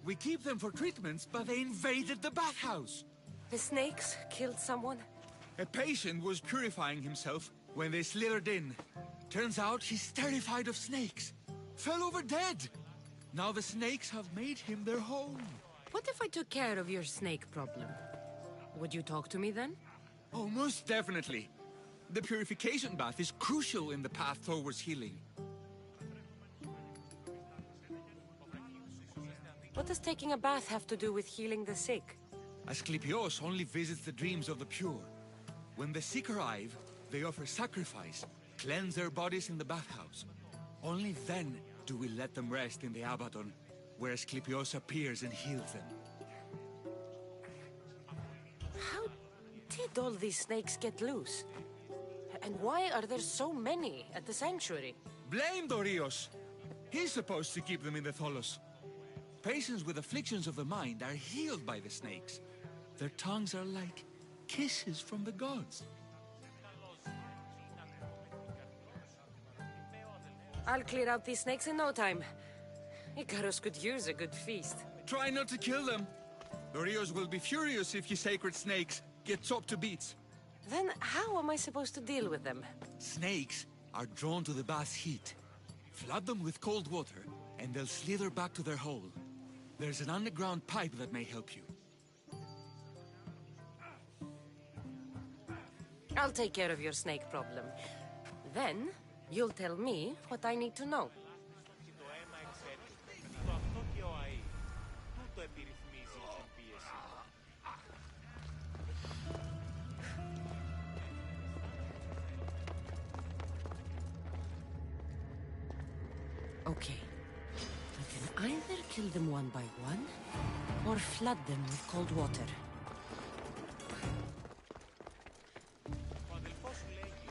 We keep them for treatments, but they invaded the bathhouse. The snakes killed someone? A patient was purifying himself when they slithered in. Turns out he's terrified of snakes. Fell over dead. Now the snakes have made him their home. What if I took care of your snake problem? Would you talk to me then? Oh, most definitely. The purification bath is crucial in the path towards healing. What does taking a bath have to do with healing the sick? Asclepios only visits the dreams of the pure. When the sick arrive, they offer sacrifice, cleanse their bodies in the bathhouse. Only then do we let them rest in the Abaddon, where Asclepios appears and heals them. How did all these snakes get loose? And why are there so many at the sanctuary? Blame Dorios! He's supposed to keep them in the Tholos. Patients with afflictions of the mind are healed by the snakes. Their tongues are like kisses from the gods. I'll clear out these snakes in no time. Icarus could use a good feast. Try not to kill them. Dorios will be furious if you sacred snakes get chopped to bits. Then how am I supposed to deal with them? Snakes are drawn to the bath's heat. Flood them with cold water, and they'll slither back to their hole. There's an underground pipe that may help you. I'll take care of your snake problem. Then, you'll tell me what I need to know. Το αίμα εξέτει. Το αυτό και ο ΑΗ. Τούτο επιρρυθμίζει την πίεση. Okay. I can either kill them one by one, or flood them with cold water. Ο αδελφός σου λέγει.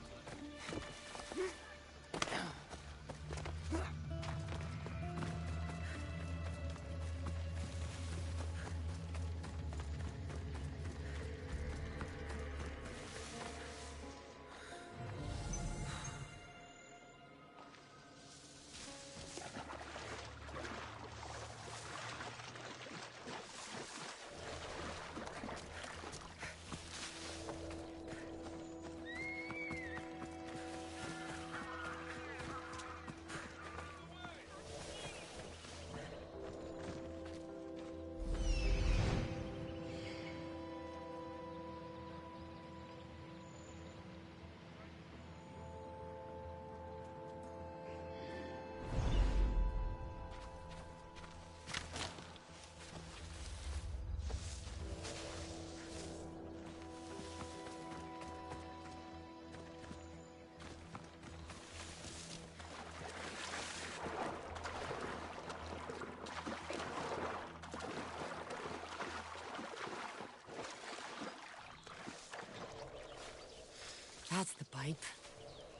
That's the pipe.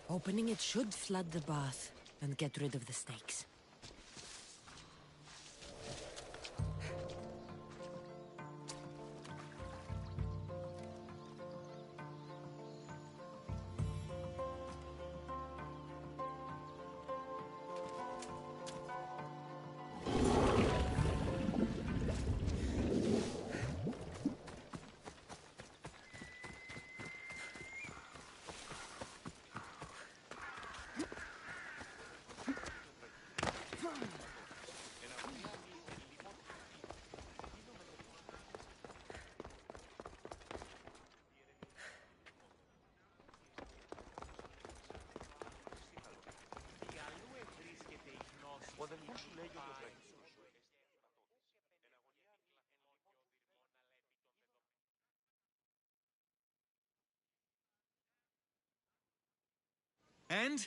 Opening it should flood the bath and get rid of the snakes. Ο αδελφός σου λέγει ότι ο Μπέγκς. And?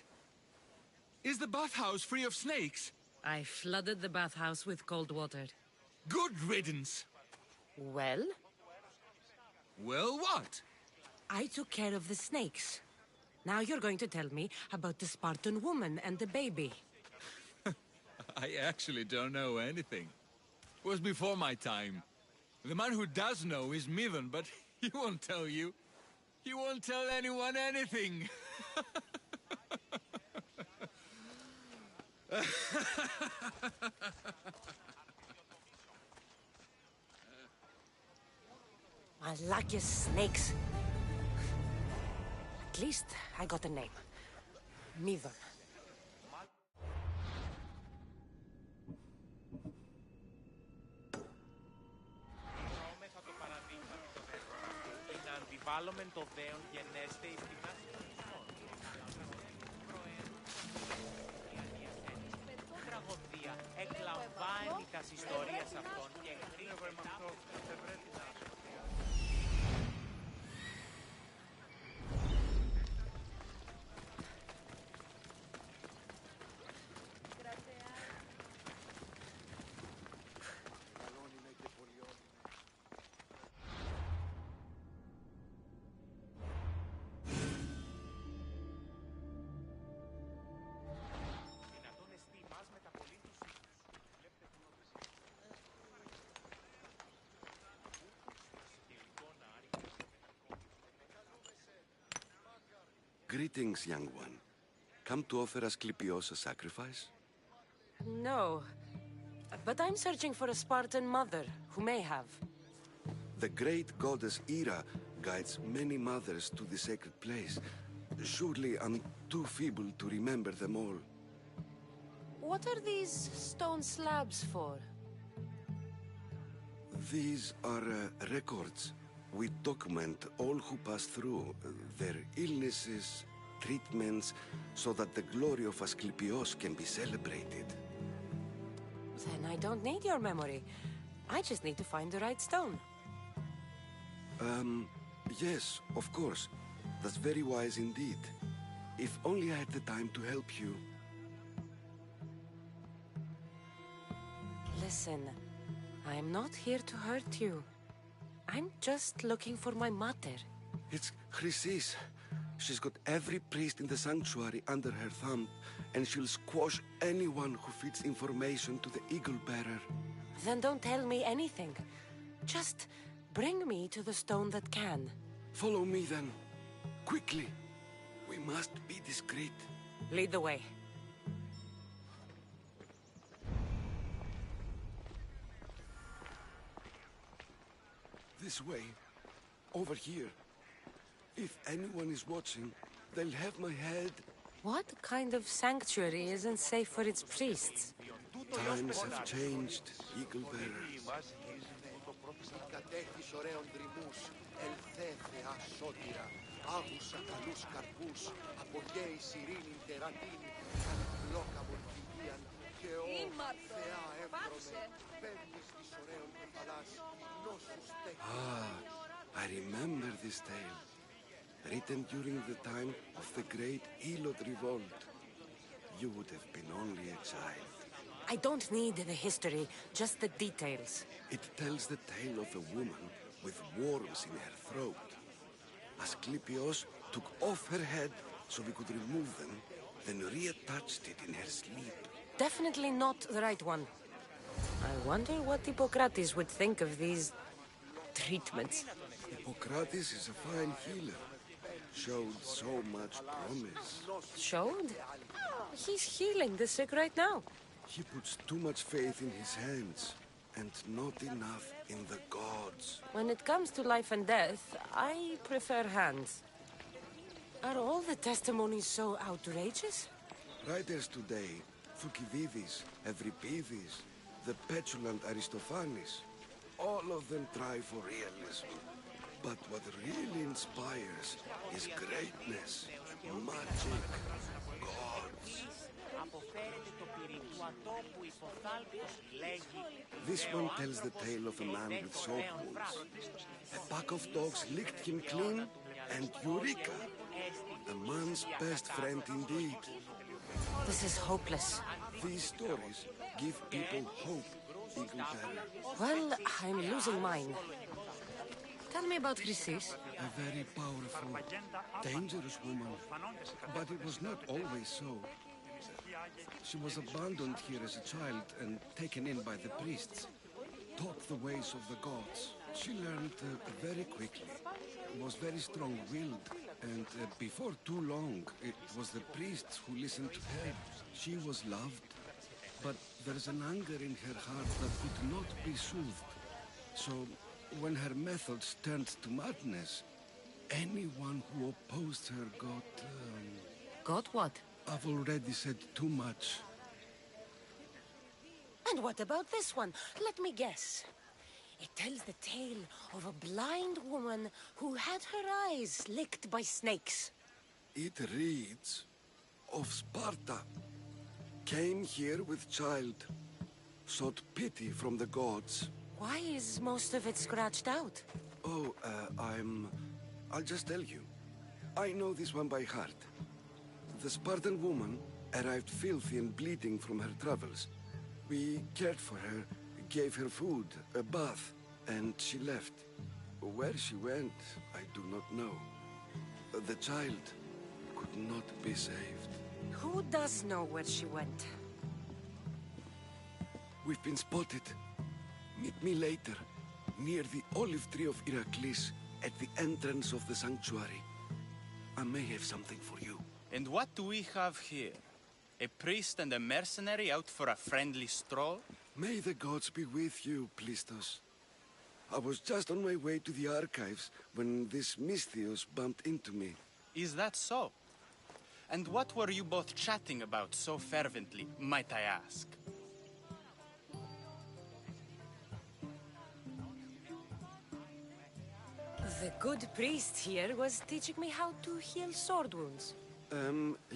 Is the bathhouse free of snakes? I flooded the bathhouse with cold water. Good riddance. Well? Well, what? I took care of the snakes. Now you're going to tell me about the Spartan woman and the baby. I actually don't know anything. It was before my time. The man who does know is Midon, but he won't tell you. He won't tell anyone anything. Malakia's snakes. At least I got a name. Midon. Δρόμεθα το παραδείγματι το δέσμα, ή να αντιβάλλομεν το δέον γενέστε εις την άση των ηθών. Τραγωδία εκλαμβάνει τας ιστορίας αυτών και γρήγορα με αυτό δεν πρέπει να Greetings, young one. Come to offer Asclepios a sacrifice? No. But I'm searching for a Spartan mother who may have. The great goddess Hera guides many mothers to the sacred place. Surely I'm too feeble to remember them all. What are these stone slabs for? These are records. We document all who pass through, their illnesses, treatments, so that the glory of Asclepios can be celebrated. Then I don't need your memory. I just need to find the right stone. Yes, of course. That's very wise indeed. If only I had the time to help you. Listen, I'm not here to hurt you. I'm just looking for my mother. It's Chrysis. She's got every priest in the sanctuary under her thumb, and she'll squash anyone who feeds information to the Eagle Bearer. Then don't tell me anything. Just bring me to the stone that can. Follow me then. Quickly. We must be discreet. Lead the way. This way. Over here. If anyone is watching, they'll have my head. What kind of sanctuary isn't safe for its priests? Times have changed, Eagle Bearer. Άγουσα καλούς καρπούς, απογέεις ειρήνην τερατίνη, λόκα μορφυγίαν και ό, θεά εύρωμε, πέμπτης της ωραίων κεφαλάς, νόσους τέχνης. I remember this tale. Written during the time of the great Elot revolt. You would have been only a child. I don't need the history, just the details. It tells the tale of a woman with worms in her throat. Asclepios took off her head so we could remove them, then reattached it in her sleep. Definitely not the right one. I wonder what Hippocrates would think of these treatments. Hippocrates is a fine healer. Showed so much promise. Showed? He's healing the sick right now. He puts too much faith in his hands, and not enough in the gods. When it comes to life and death, I prefer hands. Are all the testimonies so outrageous? Writers today, Thucydides, Euripides, the petulant Aristophanes, all of them try for realism. But what really inspires is greatness, magic, gods. This one tells the tale of a man with sword wounds. A pack of dogs licked him clean, and Eureka! A man's best friend indeed. This is hopeless. These stories give people hope, Eagle Bearer. Well, I'm losing mine. Tell me about Chrysis. A very powerful, dangerous woman. But it was not always so. She was abandoned here as a child and taken in by the priests. Taught the ways of the gods. She learned very quickly. Was very strong-willed. And before too long, it was the priests who listened to her. She was loved. But there's an anger in her heart that could not be soothed. So, when her methods turned to madness, anyone who opposed her got... Got what? I've already said too much. And what about this one? Let me guess. It tells the tale of a blind woman who had her eyes licked by snakes. It reads of Sparta. Came here with child. Sought pity from the gods. Why is most of it scratched out? Oh, I'll just tell you. I know this one by heart. The Spartan woman arrived filthy and bleeding from her travels. We cared for her, gave her food, a bath, and she left. Where she went, I do not know. The child could not be saved. Who does know where she went? We've been spotted. Meet me later, near the olive tree of Heracles, at the entrance of the sanctuary. I may have something for you. And what do we have here? A priest and a mercenary out for a friendly stroll? May the gods be with you, Plistos. I was just on my way to the archives when this Misthios bumped into me. Is that so? And what were you both chatting about so fervently, might I ask? The good priest here was teaching me how to heal sword wounds.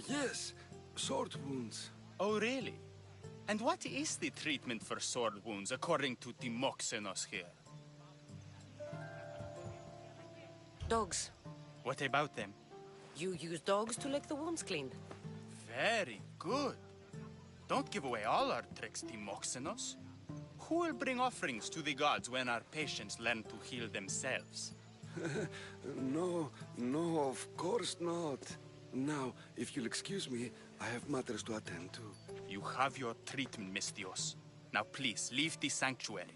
Yes. Sword wounds. Oh, really? And what is the treatment for sword wounds, according to Timoxenos here? Dogs. What about them? You use dogs to lick the wounds clean. Very good. Don't give away all our tricks, Timoxenos. Who will bring offerings to the gods when our patients learn to heal themselves? No, of course not. Now, if you'll excuse me, I have matters to attend to. You have your treatment, Misthios. Now please, leave the sanctuary.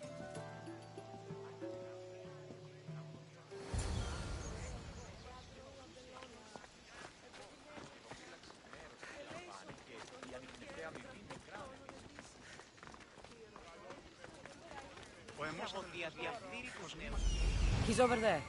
He's over there.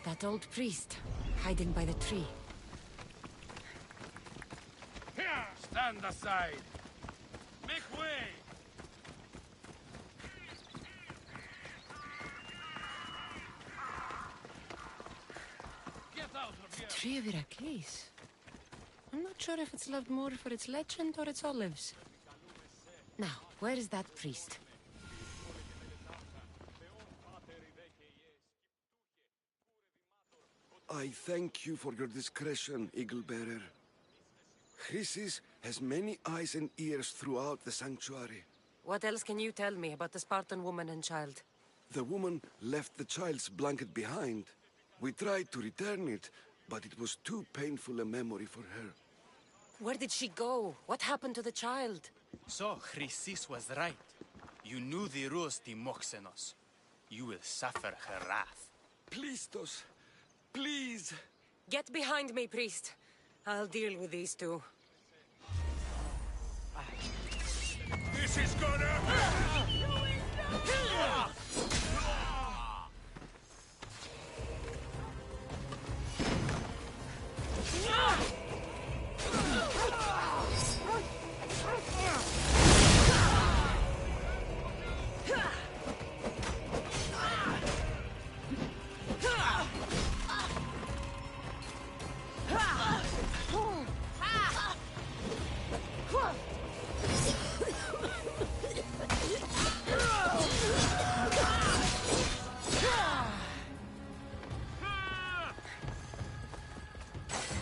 That old priest, hiding by the tree. Here! Stand aside! Make way! Get out of here! The tree of Heracles. I'm not sure if it's loved more for its legend or its olives. Now, where is that priest? I thank you for your discretion, Eagle Bearer. Chrysis has many eyes and ears throughout the sanctuary. What else can you tell me about the Spartan woman and child? The woman left the child's blanket behind. We tried to return it, but it was too painful a memory for her. Where did she go? What happened to the child? So, Chrysis was right. You knew the rules, Timoxenos. You will suffer her wrath. Plistos, please. Get behind me, priest. I'll deal with these two. This is gonna...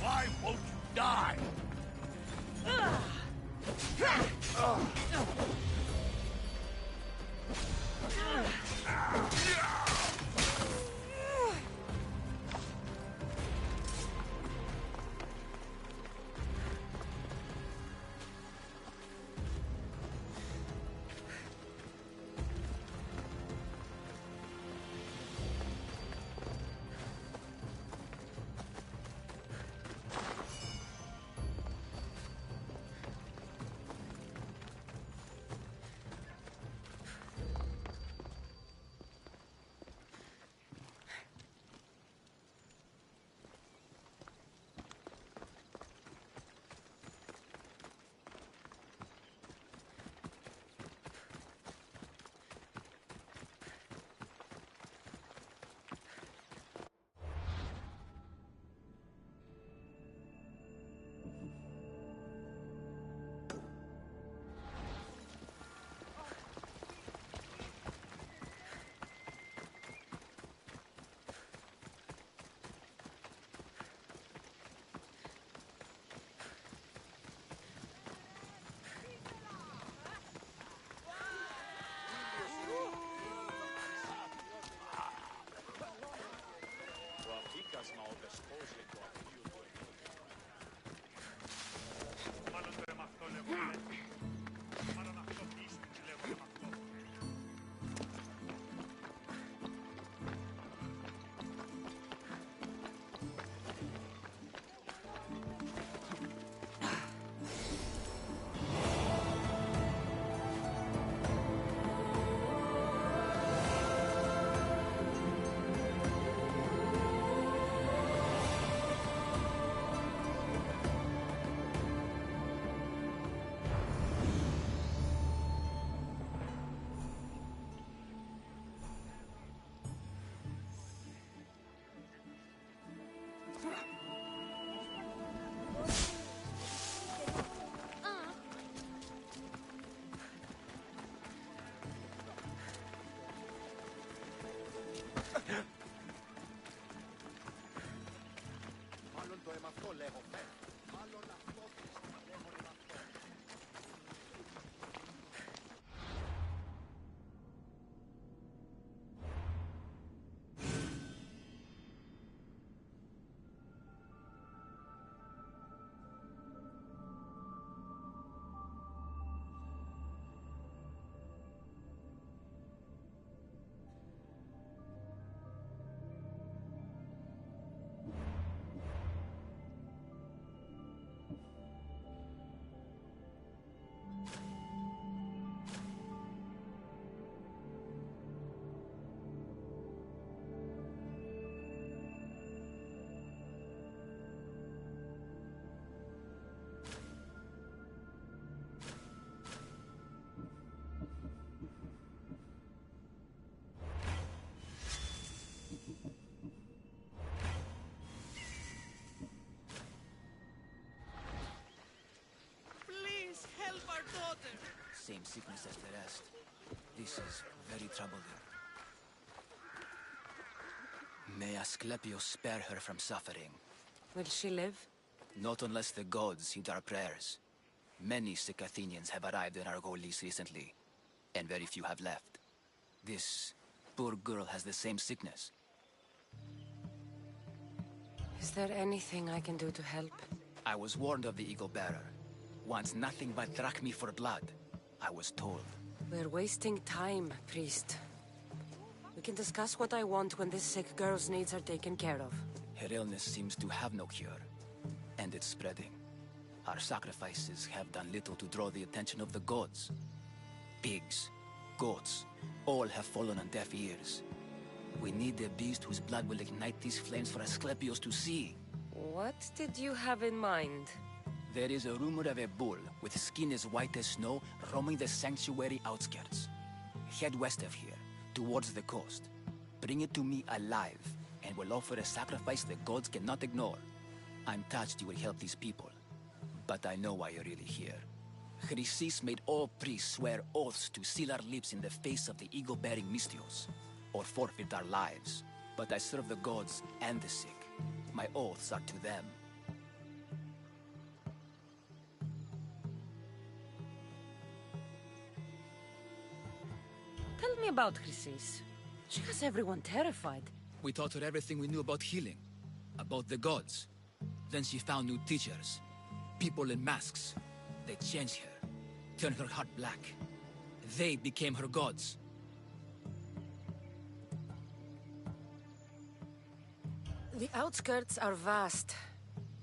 Why won't you die? Same sickness as the rest. This is very troubling. May Asclepius spare her from suffering. Will she live? Not unless the gods heed our prayers. Many sick Athenians have arrived in Argolis recently, and very few have left. This poor girl has the same sickness. Is there anything I can do to help? I was warned of the Eagle Bearer. Wants nothing but drachmi for blood. I was told. We're wasting time, priest. We can discuss what I want when this sick girl's needs are taken care of. Her illness seems to have no cure, and it's spreading. Our sacrifices have done little to draw the attention of the gods. Pigs, goats, all have fallen on deaf ears. We need a beast whose blood will ignite these flames for Asclepios to see. What did you have in mind? There is a rumor of a bull with skin as white as snow roaming the sanctuary outskirts. Head west of here, towards the coast. Bring it to me alive, and we'll offer a sacrifice the gods cannot ignore. I'm touched you will help these people, but I know why you're really here. Chrysis made all priests swear oaths to seal our lips in the face of the eagle-bearing Mystios, or forfeit our lives. But I serve the gods and the sick. My oaths are to them. Tell me about Chrysis. She has everyone terrified. We taught her everything we knew about healing, about the gods. Then she found new teachers, people in masks. They changed her, turned her heart black. They became her gods. The outskirts are vast.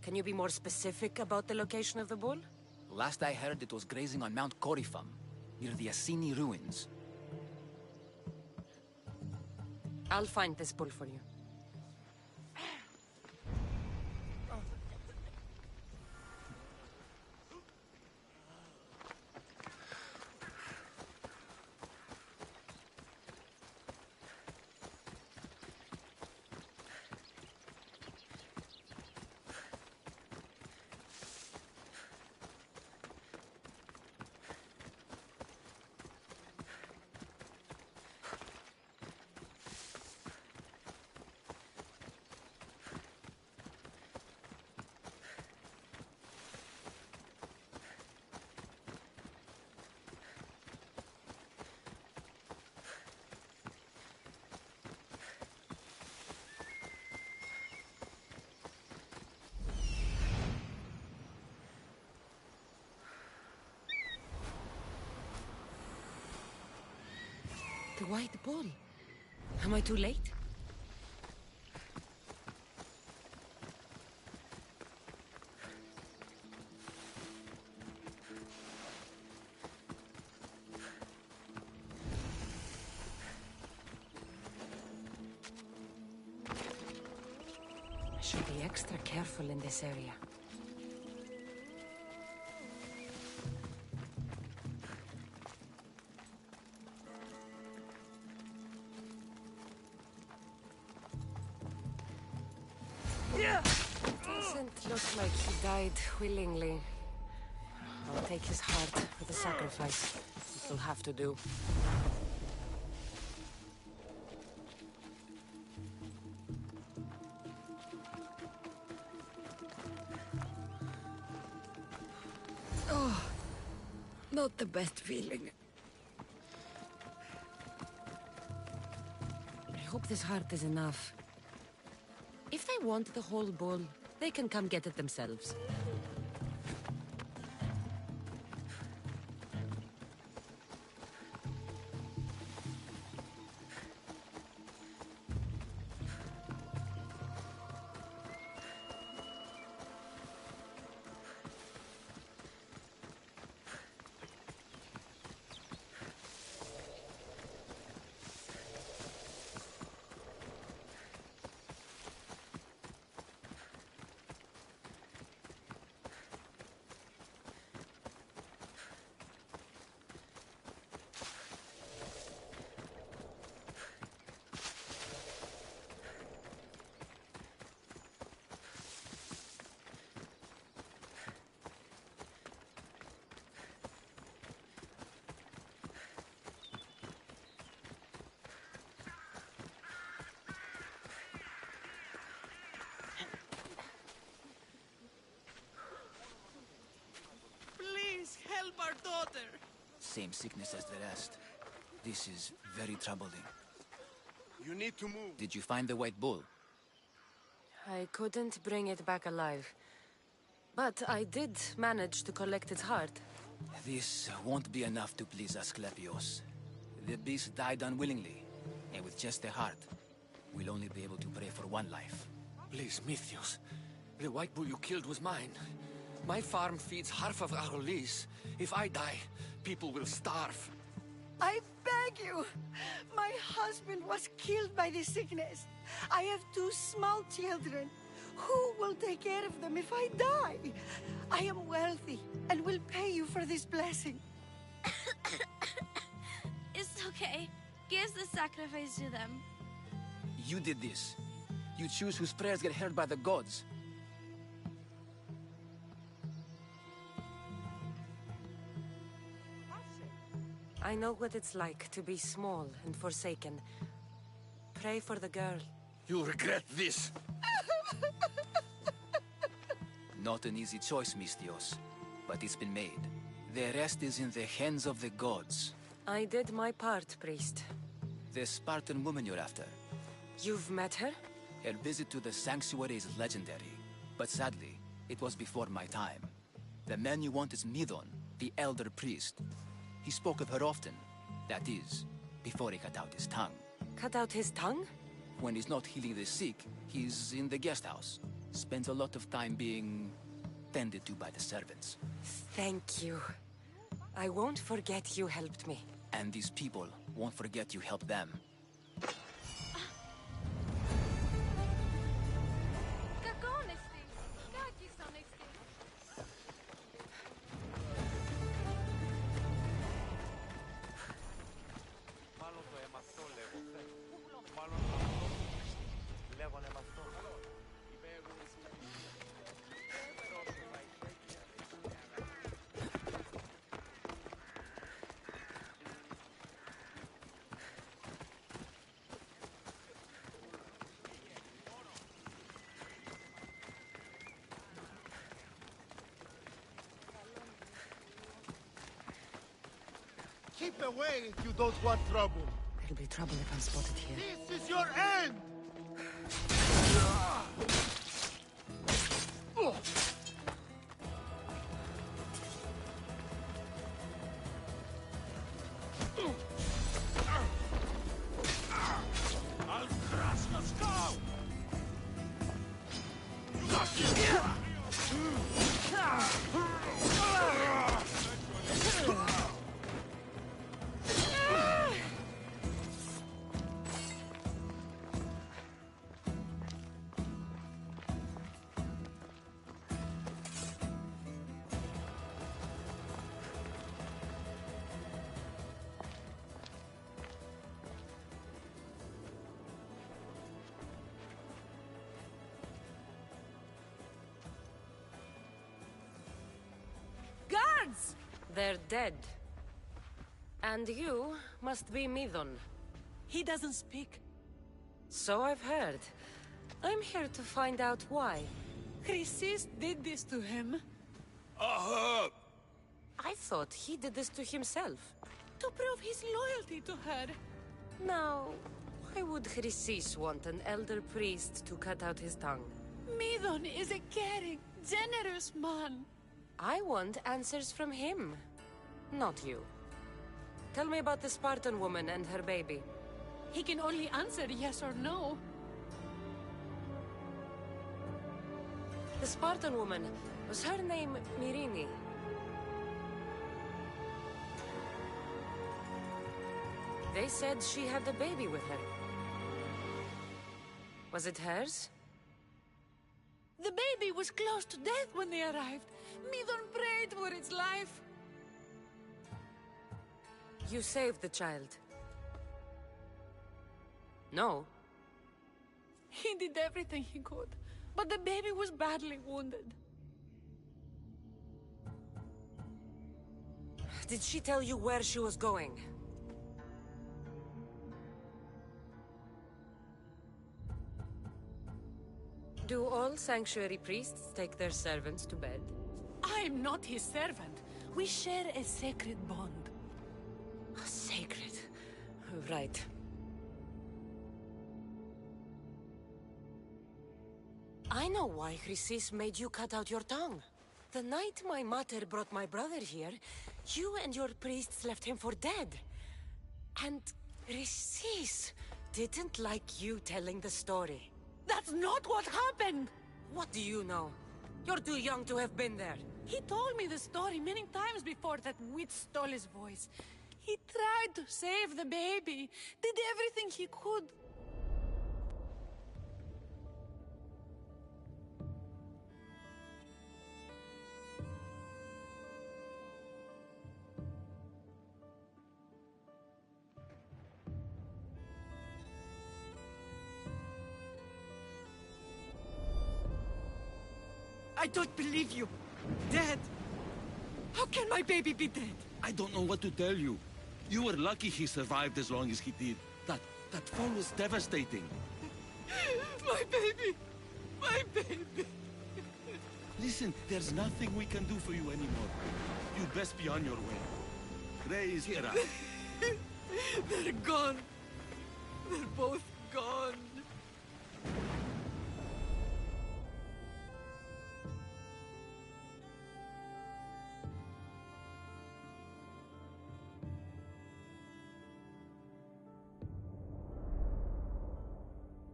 Can you be more specific about the location of the bull? Last I heard, it was grazing on Mount Corifum, near the Assini ruins. I'll find this bull for you. The white bull. Am I too late? I should be extra careful in this area. Doesn't look like he died willingly. I'll take his heart for the sacrifice. It'll have to do. Oh, not the best feeling. I hope this heart is enough. If they want the whole bull, they can come get it themselves. Help our daughter! Same sickness as the rest. This is very troubling. You need to move. Did you find the white bull? I couldn't bring it back alive. But I did manage to collect its heart. This won't be enough to please Asclepios. The beast died unwillingly, and with just a heart, we'll only be able to pray for one life. Please, Mythios. The white bull you killed was mine. My farm feeds half of Arolis. If I die, people will starve. I beg you! My husband was killed by the sickness. I have 2 small children. Who will take care of them if I die? I am wealthy and will pay you for this blessing. It's okay. Give the sacrifice to them. You did this. You choose whose prayers get heard by the gods. I know what it's like to be small and forsaken. Pray for the girl. You'll regret this. Not an easy choice, Mystios, but it's been made. The rest is in the hands of the gods. I did my part, priest. The Spartan woman you're after. You've met her? Her visit to the sanctuary is legendary, but sadly, it was before my time. The man you want is Midon, the elder priest. He spoke of her often. That is, before he cut out his tongue. Cut out his tongue? When he's not healing the sick, he's in the guest house. Spends a lot of time being tended to by the servants. Thank you. I won't forget you helped me. And these people won't forget you helped them. Keep away if you don't want trouble. There'll be trouble if I'm spotted here. This is your end! I'll crush your skull! Guards! They're dead. And you must be Midon. He doesn't speak. So I've heard. I'm here to find out why. Chrysis did this to him. I thought he did this to himself. To prove his loyalty to her. Now, why would Chrysis want an elder priest to cut out his tongue? Midon is a caring, generous man. I want answers from him, not you. Tell me about the Spartan woman and her baby. He can only answer yes or no. The Spartan woman, was her name Myrine? They said she had a baby with her. Was it hers? The baby was close to death when they arrived. Midon prayed for its life. You saved the child. No. He did everything he could, but the baby was badly wounded. Did she tell you where she was going? Do all sanctuary priests take their servants to bed? I am not his servant. We share a sacred bond. Sacred. Right. I know why Chrysis made you cut out your tongue. The night my mater brought my brother here, You and your priests left him for dead. And Chrysis didn't like you telling the story. That's not what happened! What do you know? You're too young to have been there. He told me the story many times before that witch stole his voice. He tried to save the baby, did everything he could. I don't believe you. Dead. How can my baby be dead? I don't know what to tell you. You were lucky he survived as long as he did. That fall was devastating. My baby! My baby! Listen, there's nothing we can do for you anymore. You'd best be on your way. Praise Hera. They're gone. They're both gone.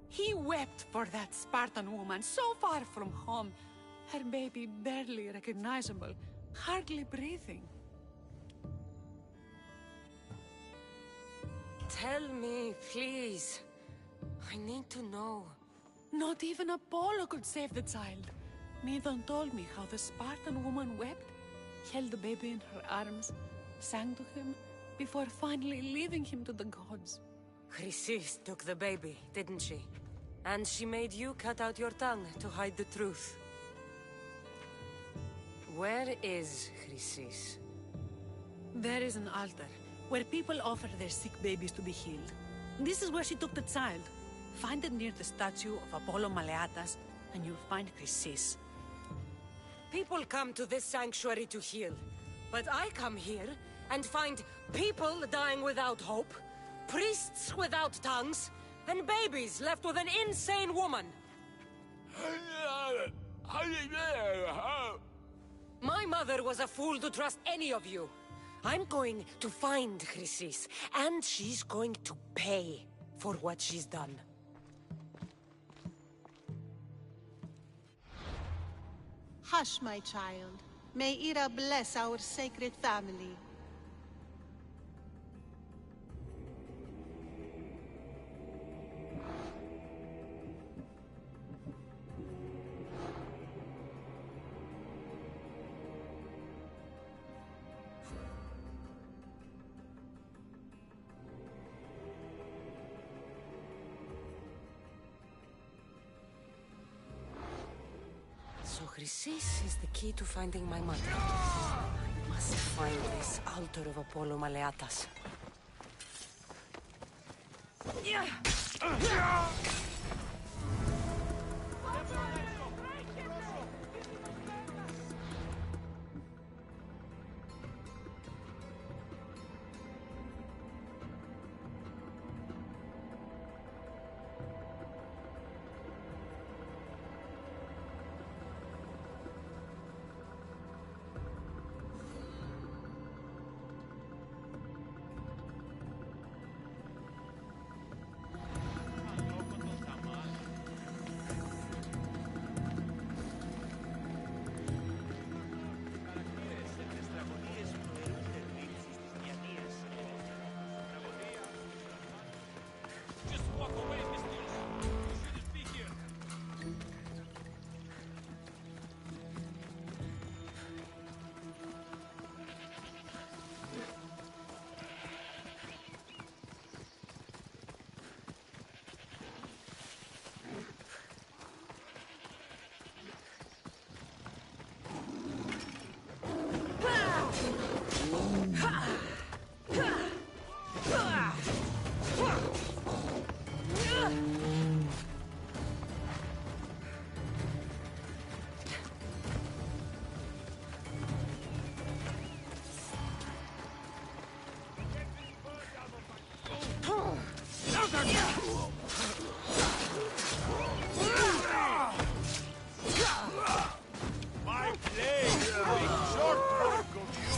He wept for that Spartan woman so far from home. Her baby barely recognizable, hardly breathing. Tell me, please. I need to know. Not even Apollo could save the child. Medon told me how the Spartan woman wept, held the baby in her arms, sang to him, before finally leaving him to the gods. Chrysis took the baby, didn't she? And she made you cut out your tongue to hide the truth. Where is Chrysis? There is an altar, where people offer their sick babies to be healed. This is where she took the child. Find it near the statue of Apollo Maleatas, and you'll find Chrysis. People come to this sanctuary to heal. But I come here and find people dying without hope, priests without tongues, and babies left with an insane woman. My mother was a fool to trust any of you. I'm going to find Chrysis, and she's going to pay for what she's done. Hush, my child. May Hera bless our sacred family. So Chrysis is the key to finding my mother. I must find this altar of Apollo Maleatas. My blade will make short work of you.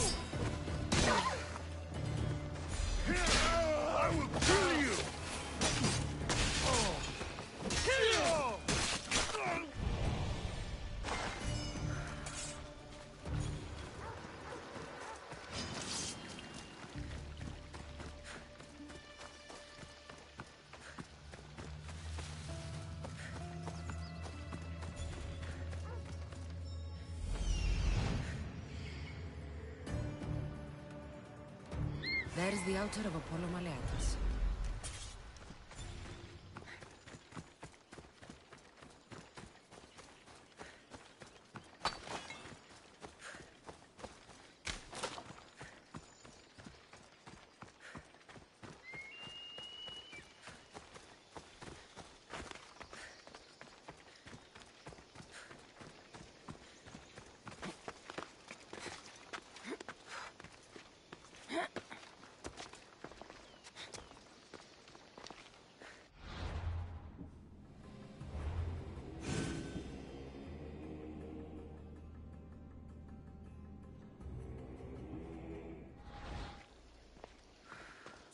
There's the altar of Apollo Maleatus.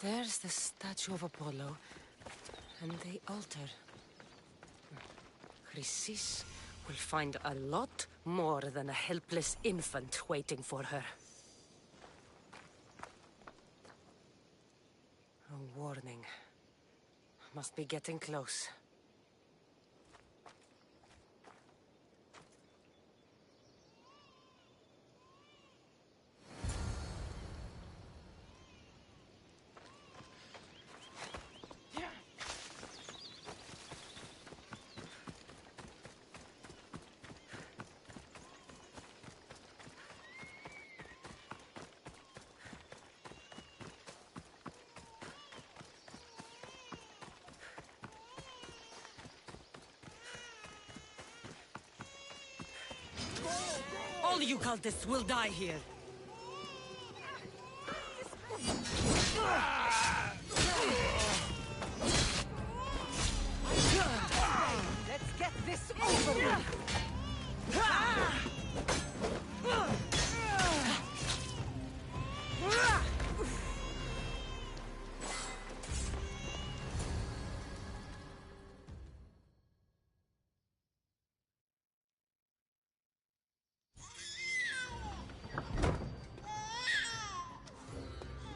There's the statue of Apollo, and the altar. Chrysis will find a lot more than a helpless infant waiting for her. A warning. Must be getting close. All you cultists will die here. Let's get this over with.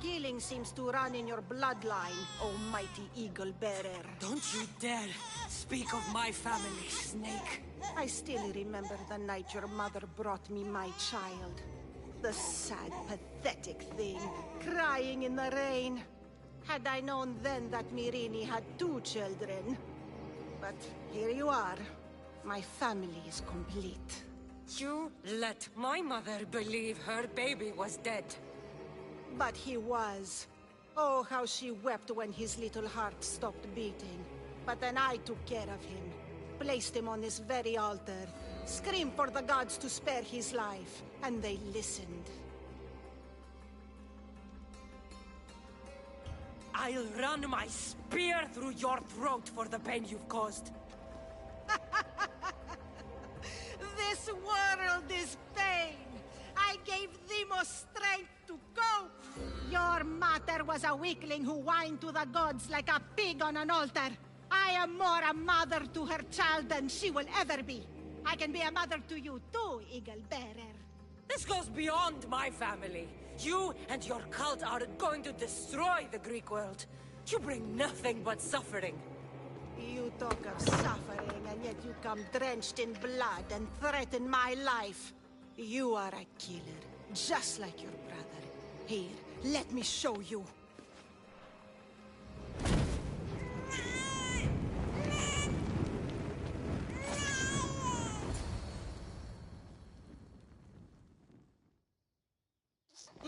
Killing seems to run in your bloodline, oh mighty eagle bearer. Don't you dare speak of my family, Snake. I still remember the night your mother brought me my child. The sad, pathetic thing, crying in the rain. Had I known then that Myrrine had 2 children. But here you are. My family is complete. You let my mother believe her baby was dead. But he was. Oh, how she wept when his little heart stopped beating. But then I took care of him. Placed him on this very altar. Screamed for the gods to spare his life. And they listened. I'll run my spear through your throat for the pain you've caused. This world is pain. I gave Deimos strength to cope. Your mater was a weakling who whined to the gods like a pig on an altar. I am more a mother to her child than she will ever be. I can be a mother to you too, Eagle Bearer. This goes beyond my family. You and your cult are going to destroy the Greek world. You bring nothing but suffering. You talk of suffering, and yet you come drenched in blood and threaten my life. You are a killer, just like your brother. Here, let me show you.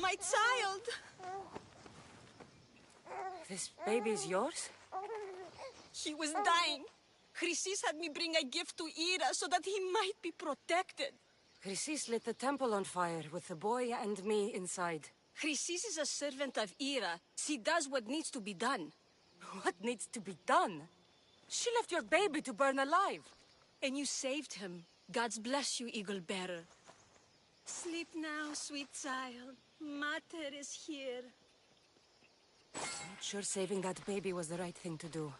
My child! This baby's yours? He was dying. Chrysis had me bring a gift to Ira so that he might be protected. Chrysis lit the temple on fire with the boy and me inside. Chrysis is a servant of Ira. She does what needs to be done. What needs to be done? She left your baby to burn alive. And you saved him. Gods bless you, Eagle Bearer. Sleep now, sweet child. Mater is here. I'm not sure saving that baby was the right thing to do.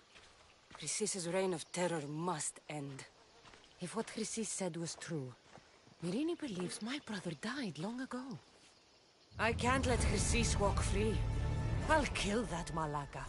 Chrysis' reign of terror must end. If what Chrysis said was true, Myrrine believes my brother died long ago. I can't let Chrysis walk free. I'll kill that Malaka.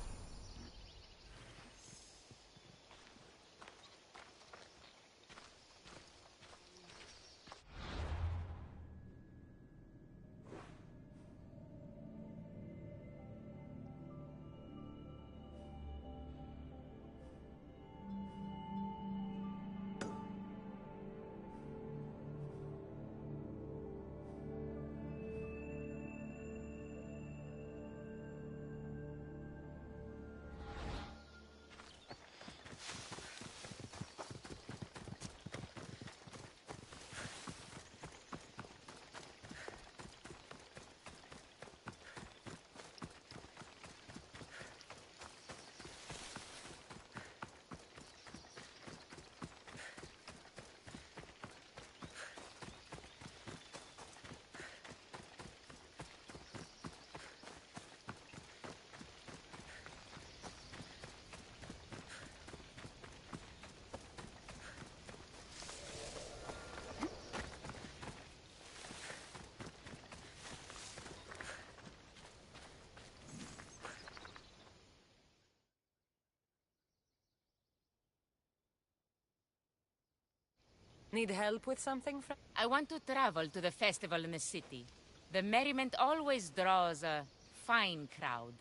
Need help with something, friend? I want to travel to the festival in the city. The merriment always draws a fine crowd.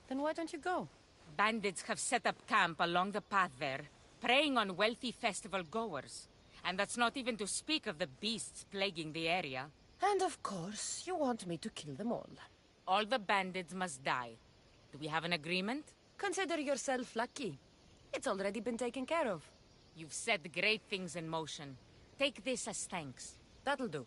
Then why don't you go? Bandits have set up camp along the path there, preying on wealthy festival goers. And that's not even to speak of the beasts plaguing the area. And of course, you want me to kill them all. All the bandits must die. Do we have an agreement? Consider yourself lucky. It's already been taken care of. You've set great things in motion. Take this as thanks. That'll do.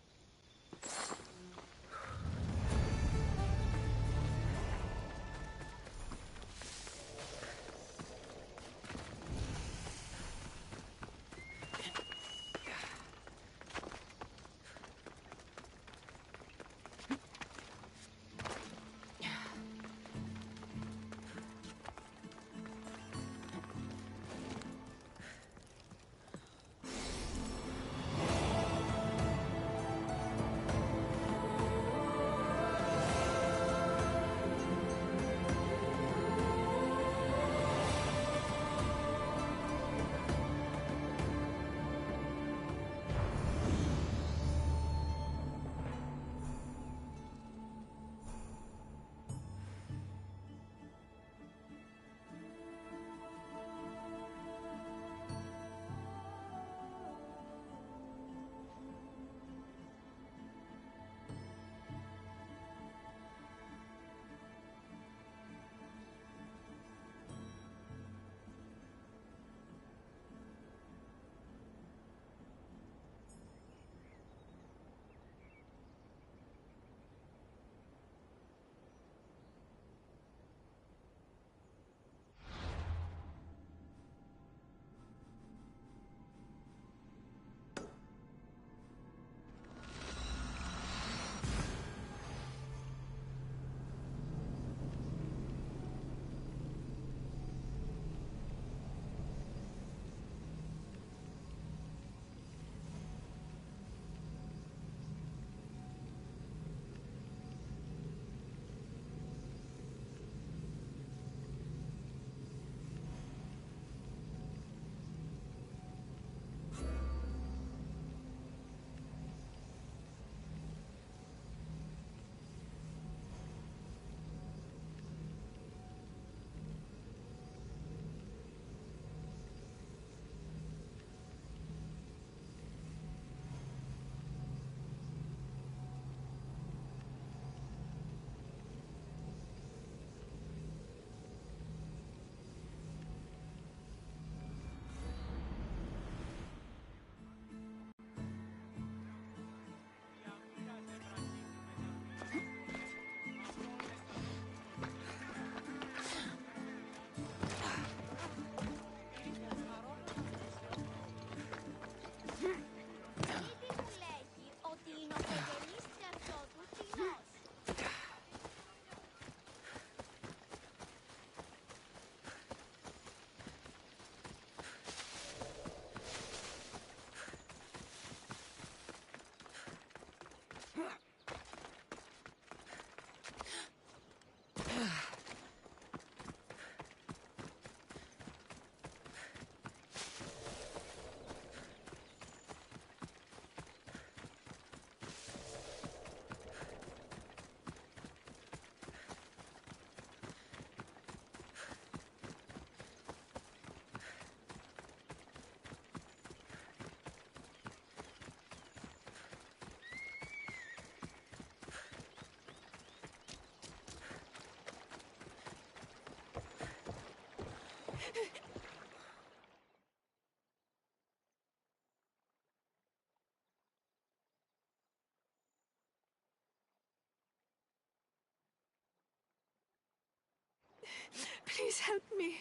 Please help me.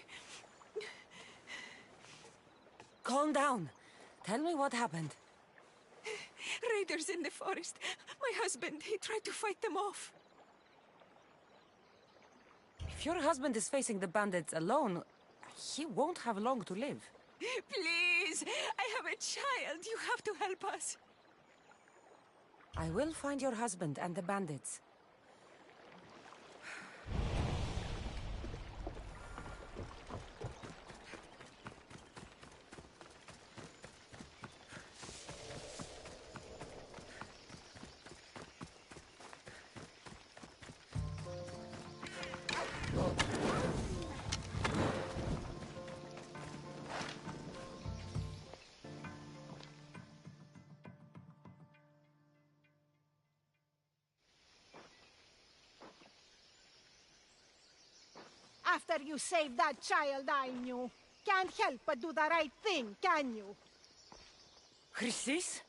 Calm down. Tell me what happened. Raiders in the forest. My husband, he tried to fight them off. If your husband is facing the bandits alone, he won't have long to live. Please, I have a child. You have to help us. I will find your husband and the bandits. After you saved that child I knew. Can't help but do the right thing, can you? Chrysis?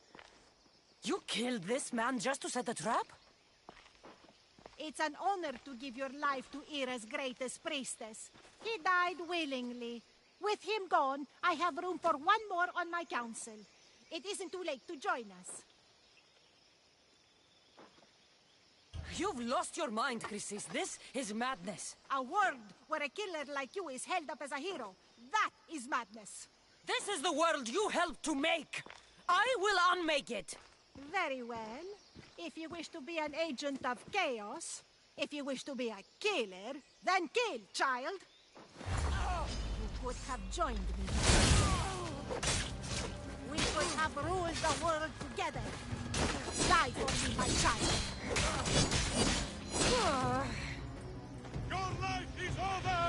You killed this man just to set a trap? It's an honor to give your life to Ira's greatest priestess. He died willingly. With him gone, I have room for one more on my council. It isn't too late to join us. You've lost your mind, Chrysis. This is madness. A world where a killer like you is held up as a hero. That is madness. This is the world you helped to make. I will unmake it. Very well. If you wish to be an agent of chaos, if you wish to be a killer, then kill, child. You could have joined me. We could have ruled the world together. Die for me, my child. Your life is over!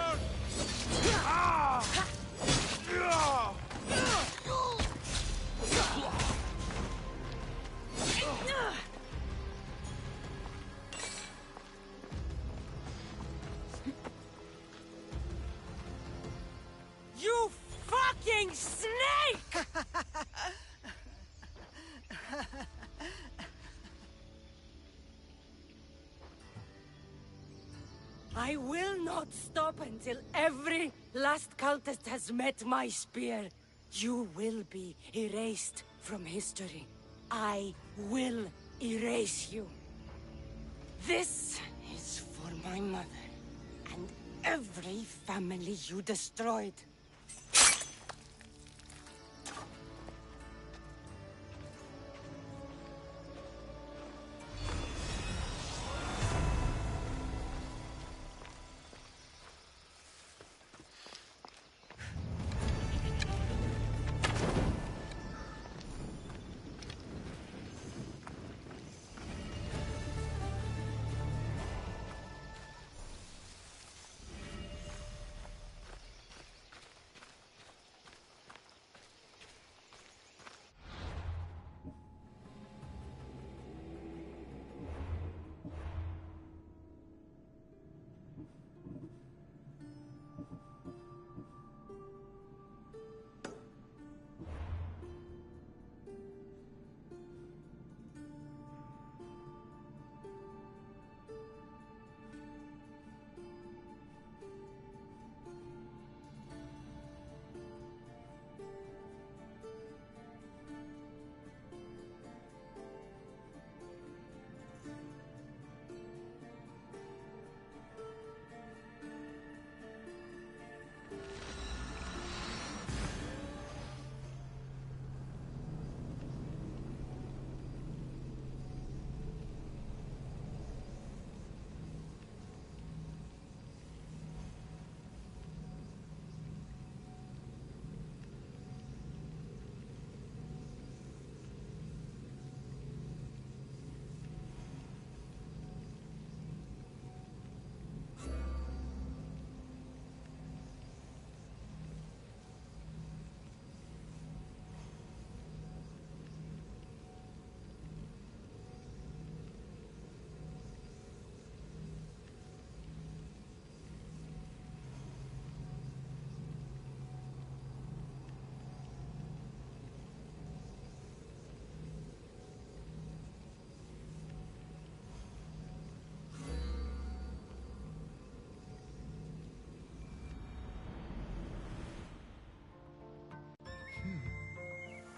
You fucking snake! I will not stop until every last cultist has met my spear. You will be erased from history. I will erase you. This is for my mother and every family you destroyed.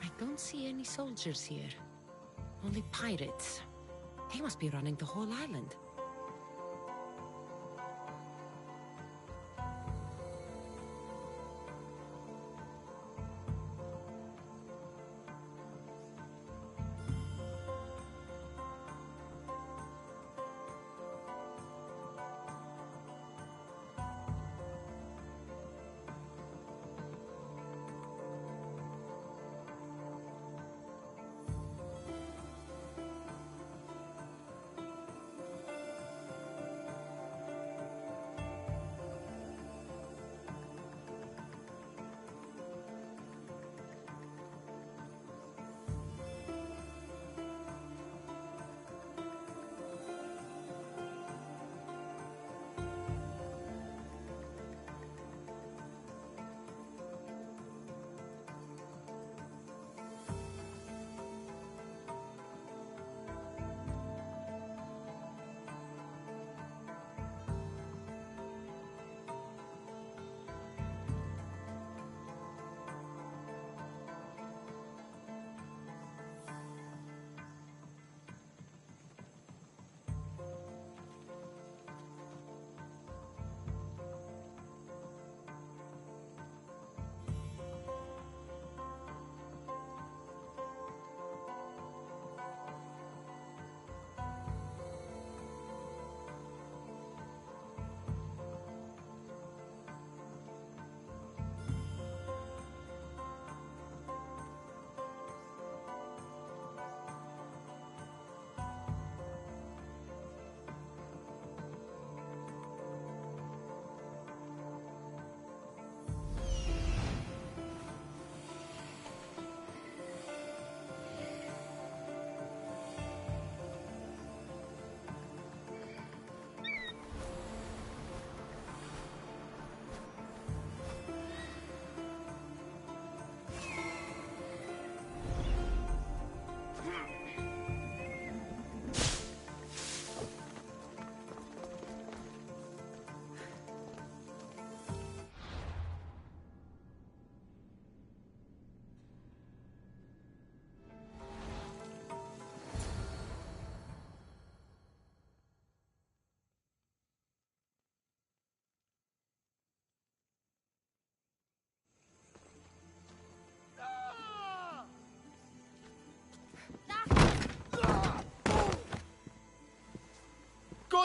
I don't see any soldiers here. Only pirates. They must be running the whole island.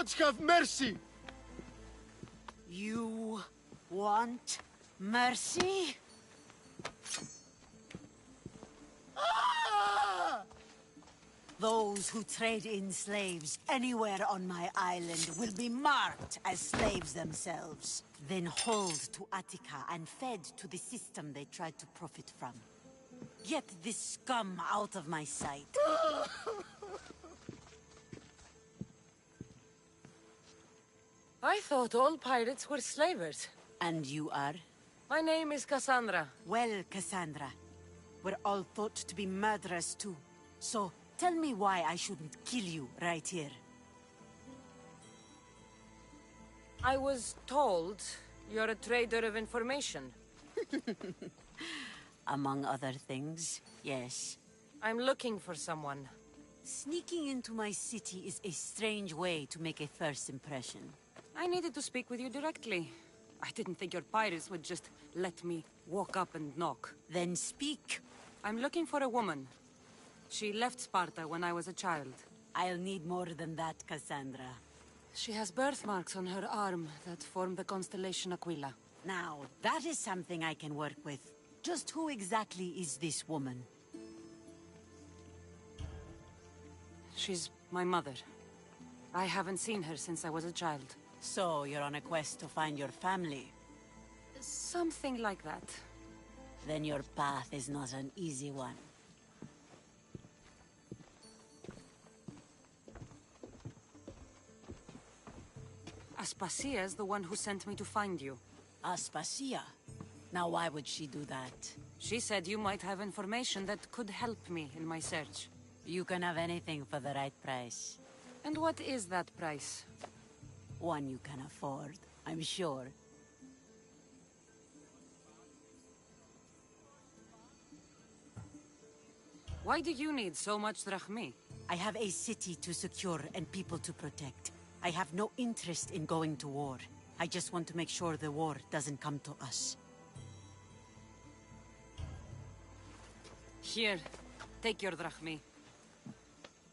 gods have mercy! You want mercy? Ah! Those who trade in slaves anywhere on my island will be marked as slaves themselves, then hauled to Attica and fed to the system they tried to profit from. Get this scum out of my sight. I thought all pirates were slavers. And you are? My name is Cassandra. Well, Cassandra, we're all thought to be murderers too. So, tell me why I shouldn't kill you right here. I was told you're a trader of information. Among other things, yes. I'm looking for someone. Sneaking into my city is a strange way to make a first impression. I needed to speak with you directly. I didn't think your pirates would just let me walk up and knock. Then speak. I'm looking for a woman. She left Sparta when I was a child. I'll need more than that, Cassandra. She has birthmarks on her arm that form the constellation Aquila. Now, that is something I can work with. Just who exactly is this woman? She's my mother. I haven't seen her since I was a child. So, you're on a quest to find your family? Something like that. Then your path is not an easy one. Aspasia is the one who sent me to find you. Aspasia? Now why would she do that? She said you might have information that could help me in my search. You can have anything for the right price. And what is that price? One you can afford, I'm sure. Why do you need so much drachmi? I have a city to secure and people to protect. I have no interest in going to war. I just want to make sure the war doesn't come to us. Here, take your drachmi.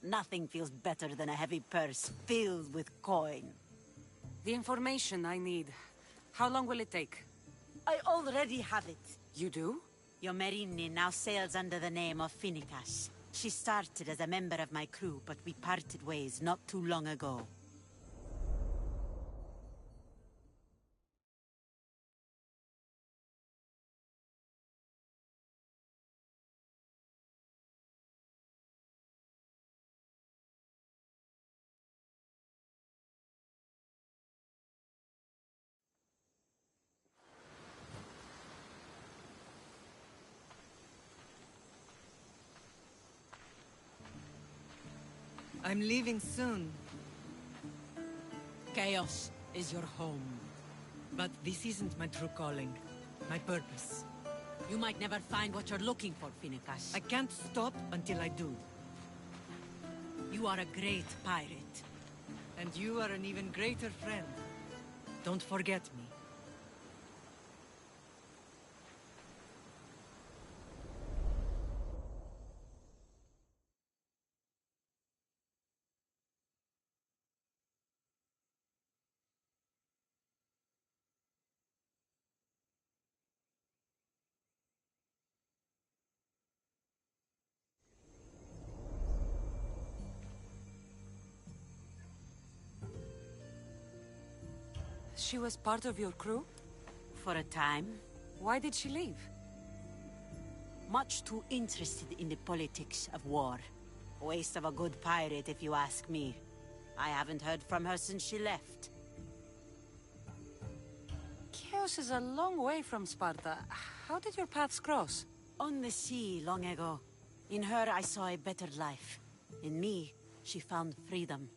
Nothing feels better than a heavy purse filled with coin. The information I need. How long will it take? I already have it. You do? Yomerini now sails under the name of Finicas. She started as a member of my crew, but we parted ways not too long ago. I'm leaving soon. Chaos is your home. But this isn't my true calling. My purpose. You might never find what you're looking for, Finicas. I can't stop until I do. You are a great pirate. And you are an even greater friend. Don't forget me. She was part of your crew? For a time. Why did she leave? Much too interested in the politics of war. Waste of a good pirate, if you ask me. I haven't heard from her since she left. Chaos is a long way from Sparta. How did your paths cross? On the sea, long ago. In her, I saw a better life. In me, she found freedom.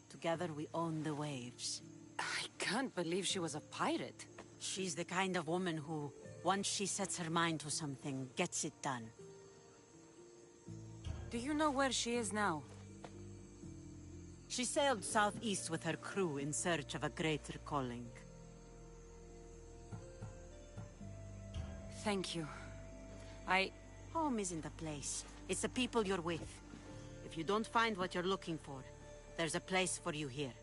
Together, we own the waves. I can't believe she was a pirate. She's the kind of woman who, once she sets her mind to something, gets it done. Do you know where she is now? She sailed southeast with her crew in search of a greater calling. Thank you. Home isn't a place. It's the people you're with. If you don't find what you're looking for, there's a place for you here.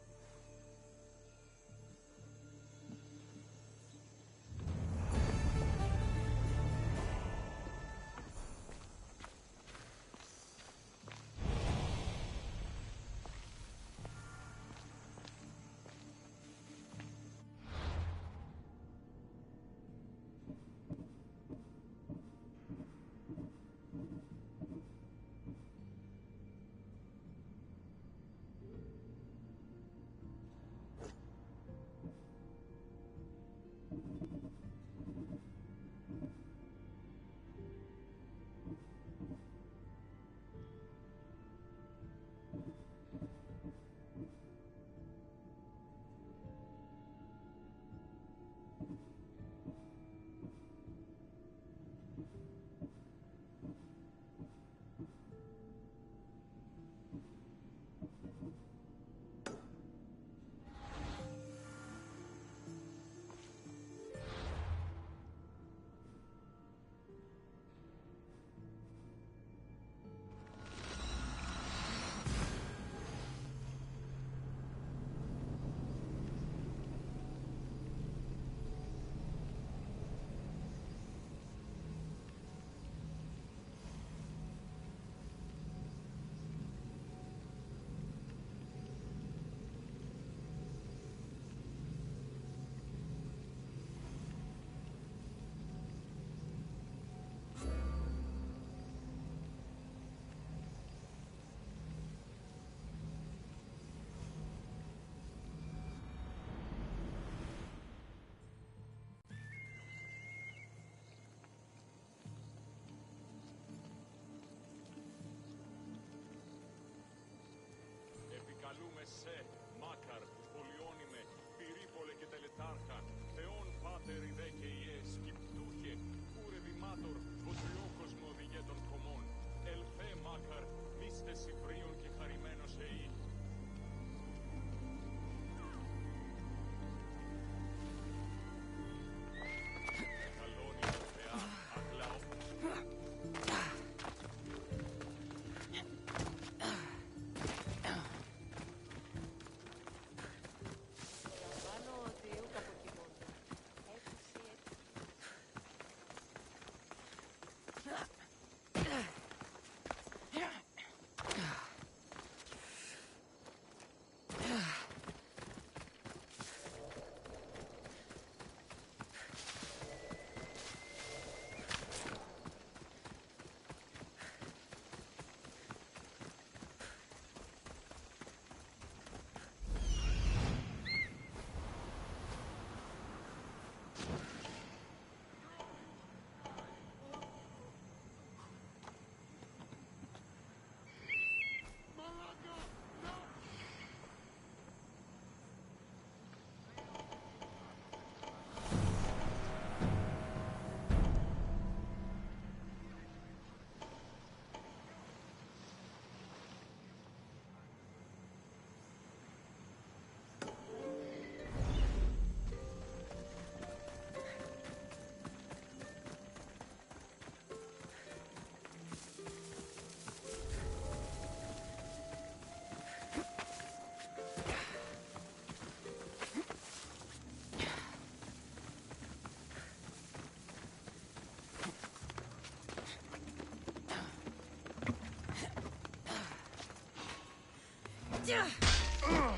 Whoa!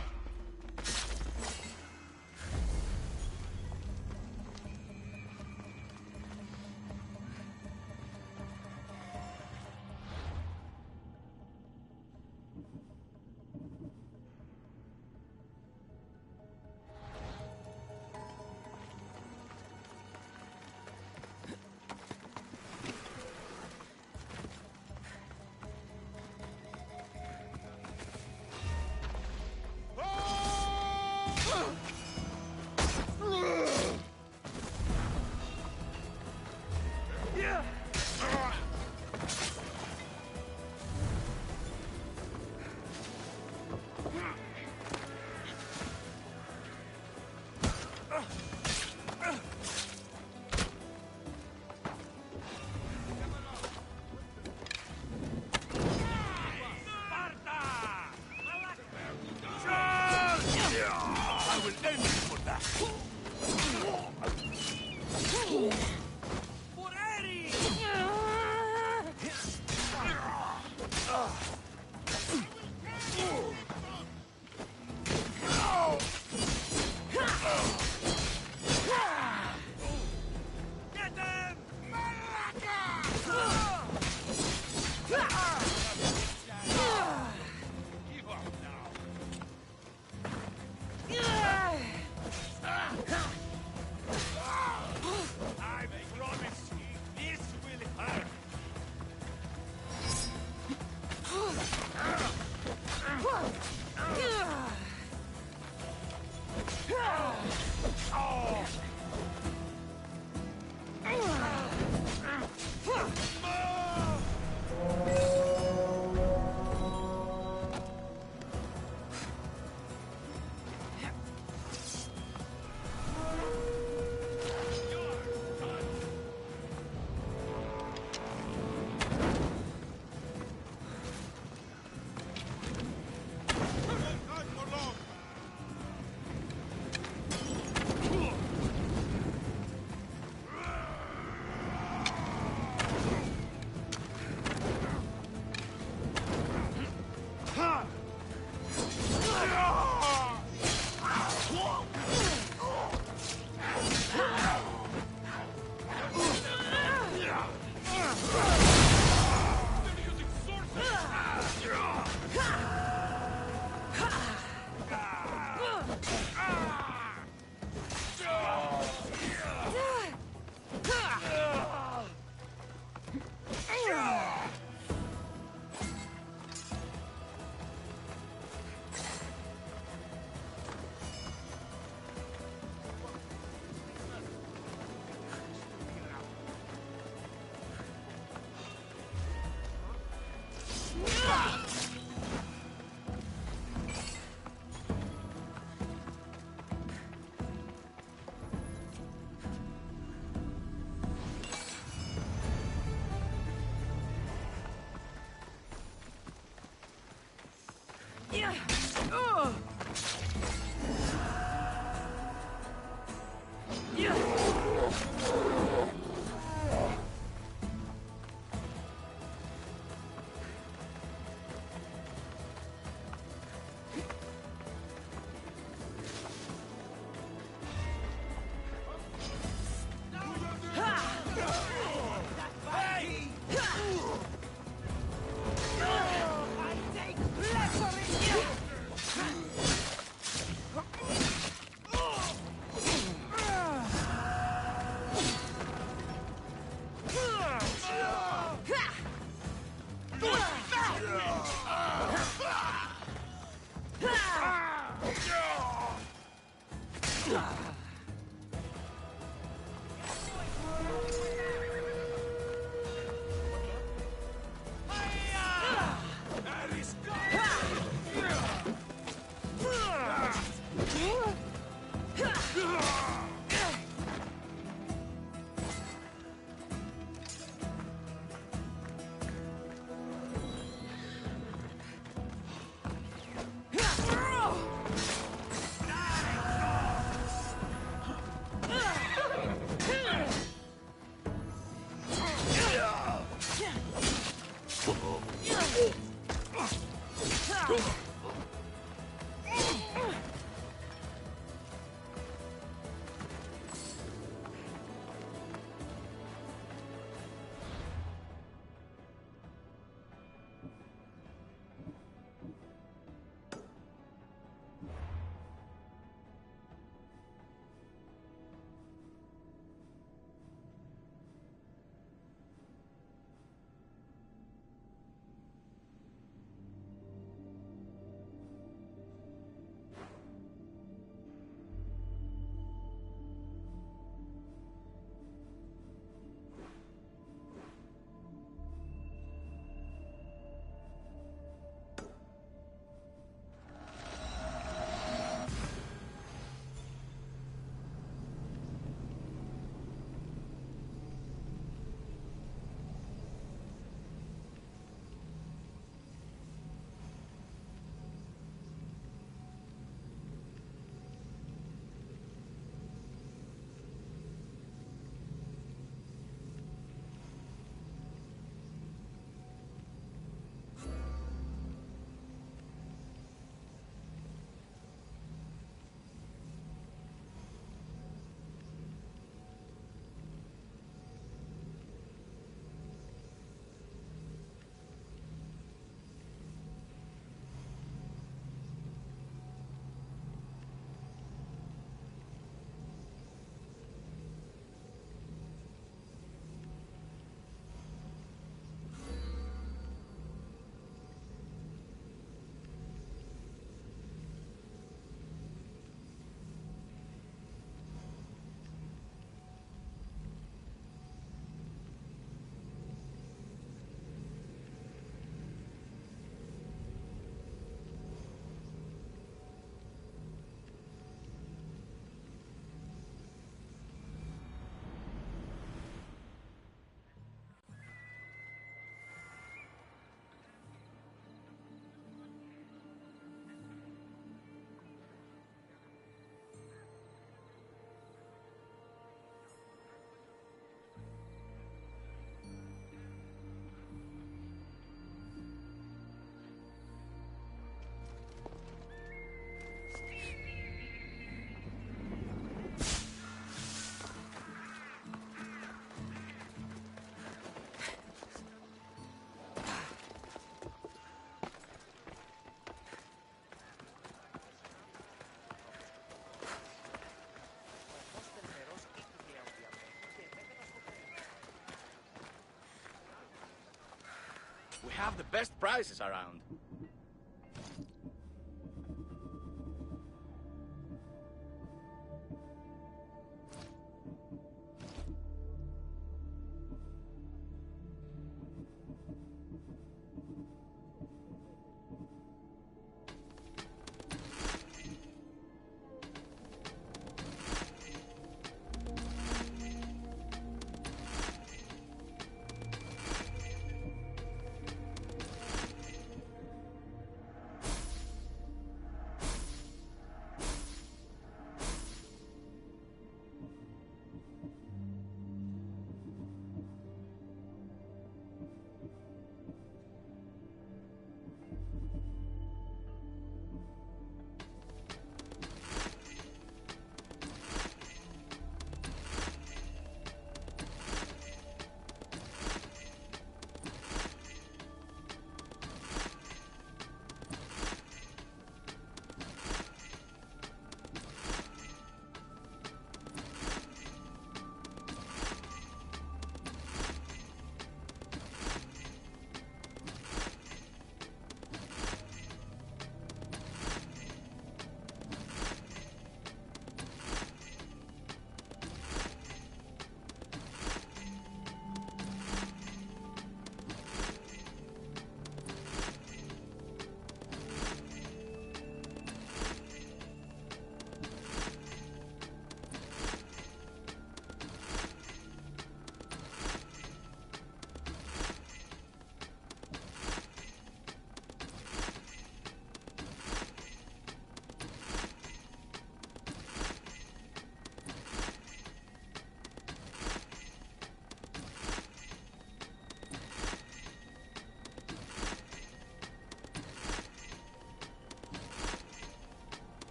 We have the best prices around.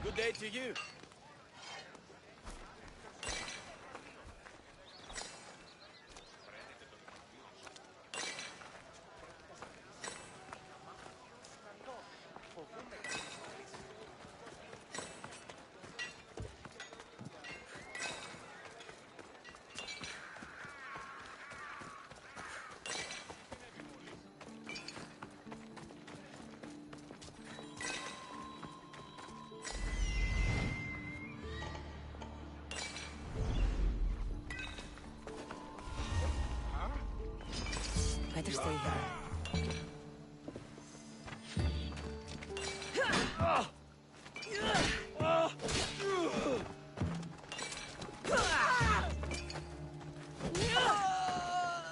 Good day to you. Better stay here.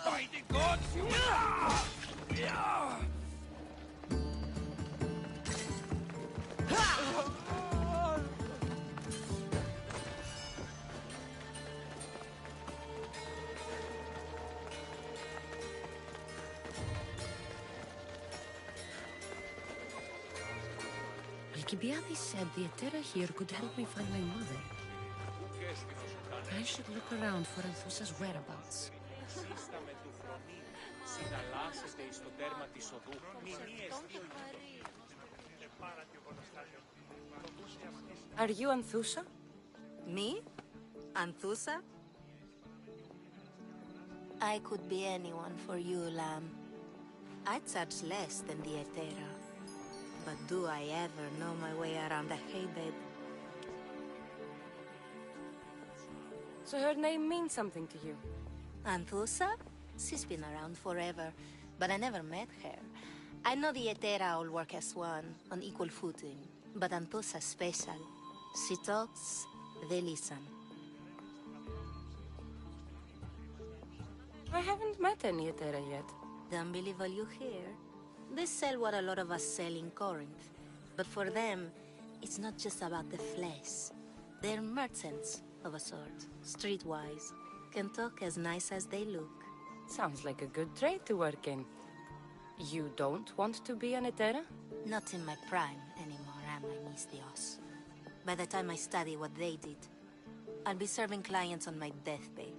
By the gods, you Alcibiades said the Etera here could help me find my mother. I should look around for Anthusa's whereabouts. Are you Anthusa? Me? Anthusa? I could be anyone for you, Lamb. I charge less than the Etera. But do I ever know my way around a haybed? So her name means something to you? Anthusa? She's been around forever, but I never met her. I know the Etera all work as one, on equal footing. But Anthusa's special. She talks, they listen. I haven't met any Etera yet. Don't believe all you hear. They sell what a lot of us sell in Corinth. But for them, it's not just about the flesh. They're merchants of a sort. Streetwise. Can talk as nice as they look. Sounds like a good trade to work in. You don't want to be an Etera? Not in my prime anymore, am I, Misthios? By the time I study what they did, I'll be serving clients on my deathbed.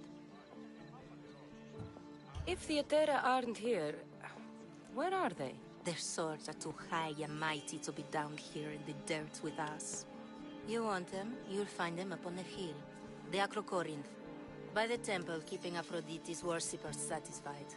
If the Etera aren't here, where are they? Their swords are too high and mighty to be down here in the dirt with us. You want them, you'll find them up on the hill. The Acrocorinth. By the temple, keeping Aphrodite's worshippers satisfied.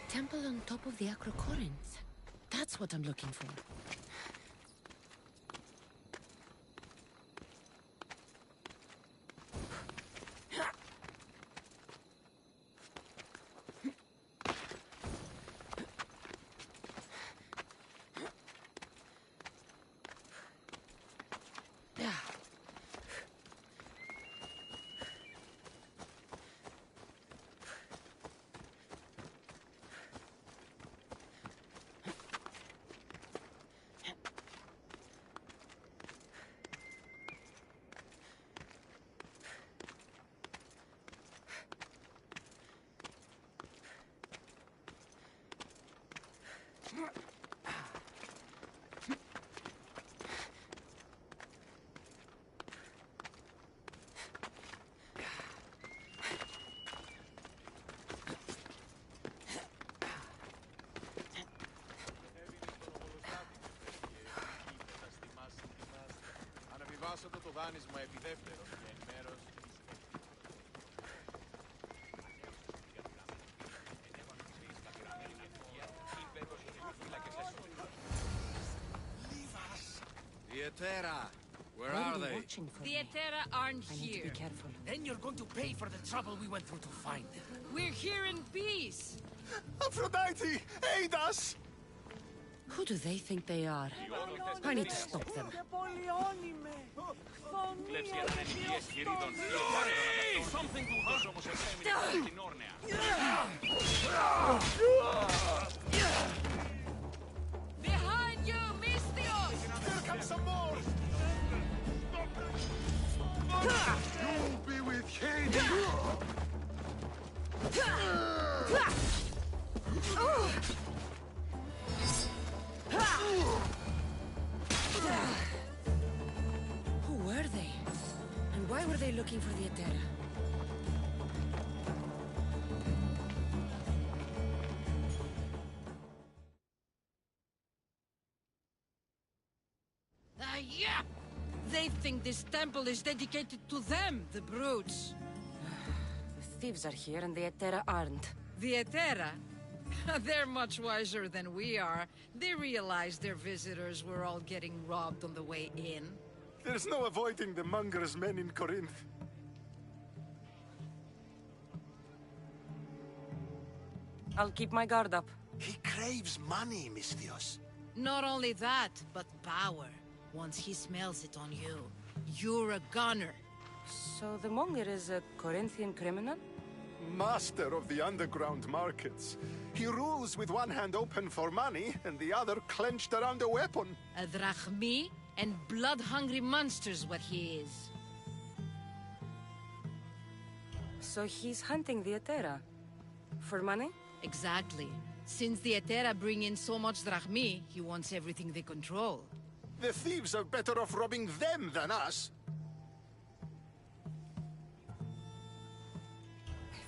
Temple on top of the Acrocorinth. That's what I'm looking for. Αναβιβάσατε το δάνεισμα επί δεύτερον και εν μέρος... The Etera, where are they? The Etera aren't here. Be careful. Then you're going to pay for the trouble we went through to find them. We're here in peace. Aphrodite, aid us! Who do they think they are? I need to stop them. Something to hunt όμως έμεινε στην όρνεα. Behind you, Misthios! Here comes some more! You'll be with Hades! Who were they? And why were they looking for the Etera? Yeah! They think this temple is dedicated to them, the brutes. The thieves are here and the Etera aren't. The Etera? They're much wiser than we are. They realized their visitors were all getting robbed on the way in. There's no avoiding the monger's men in Corinth. I'll keep my guard up. He craves money, Misthios. Not only that, but power. Once he smells it on you, you're a gunner. So the monger is a Corinthian criminal? Master of the underground markets. He rules with one hand open for money and the other clenched around a weapon. A drachmi and blood-hungry monster's what he is. So he's hunting the Etera? For money? Exactly. Since the Etera bring in so much drachmi, he wants everything they control. The thieves are better off robbing them than us.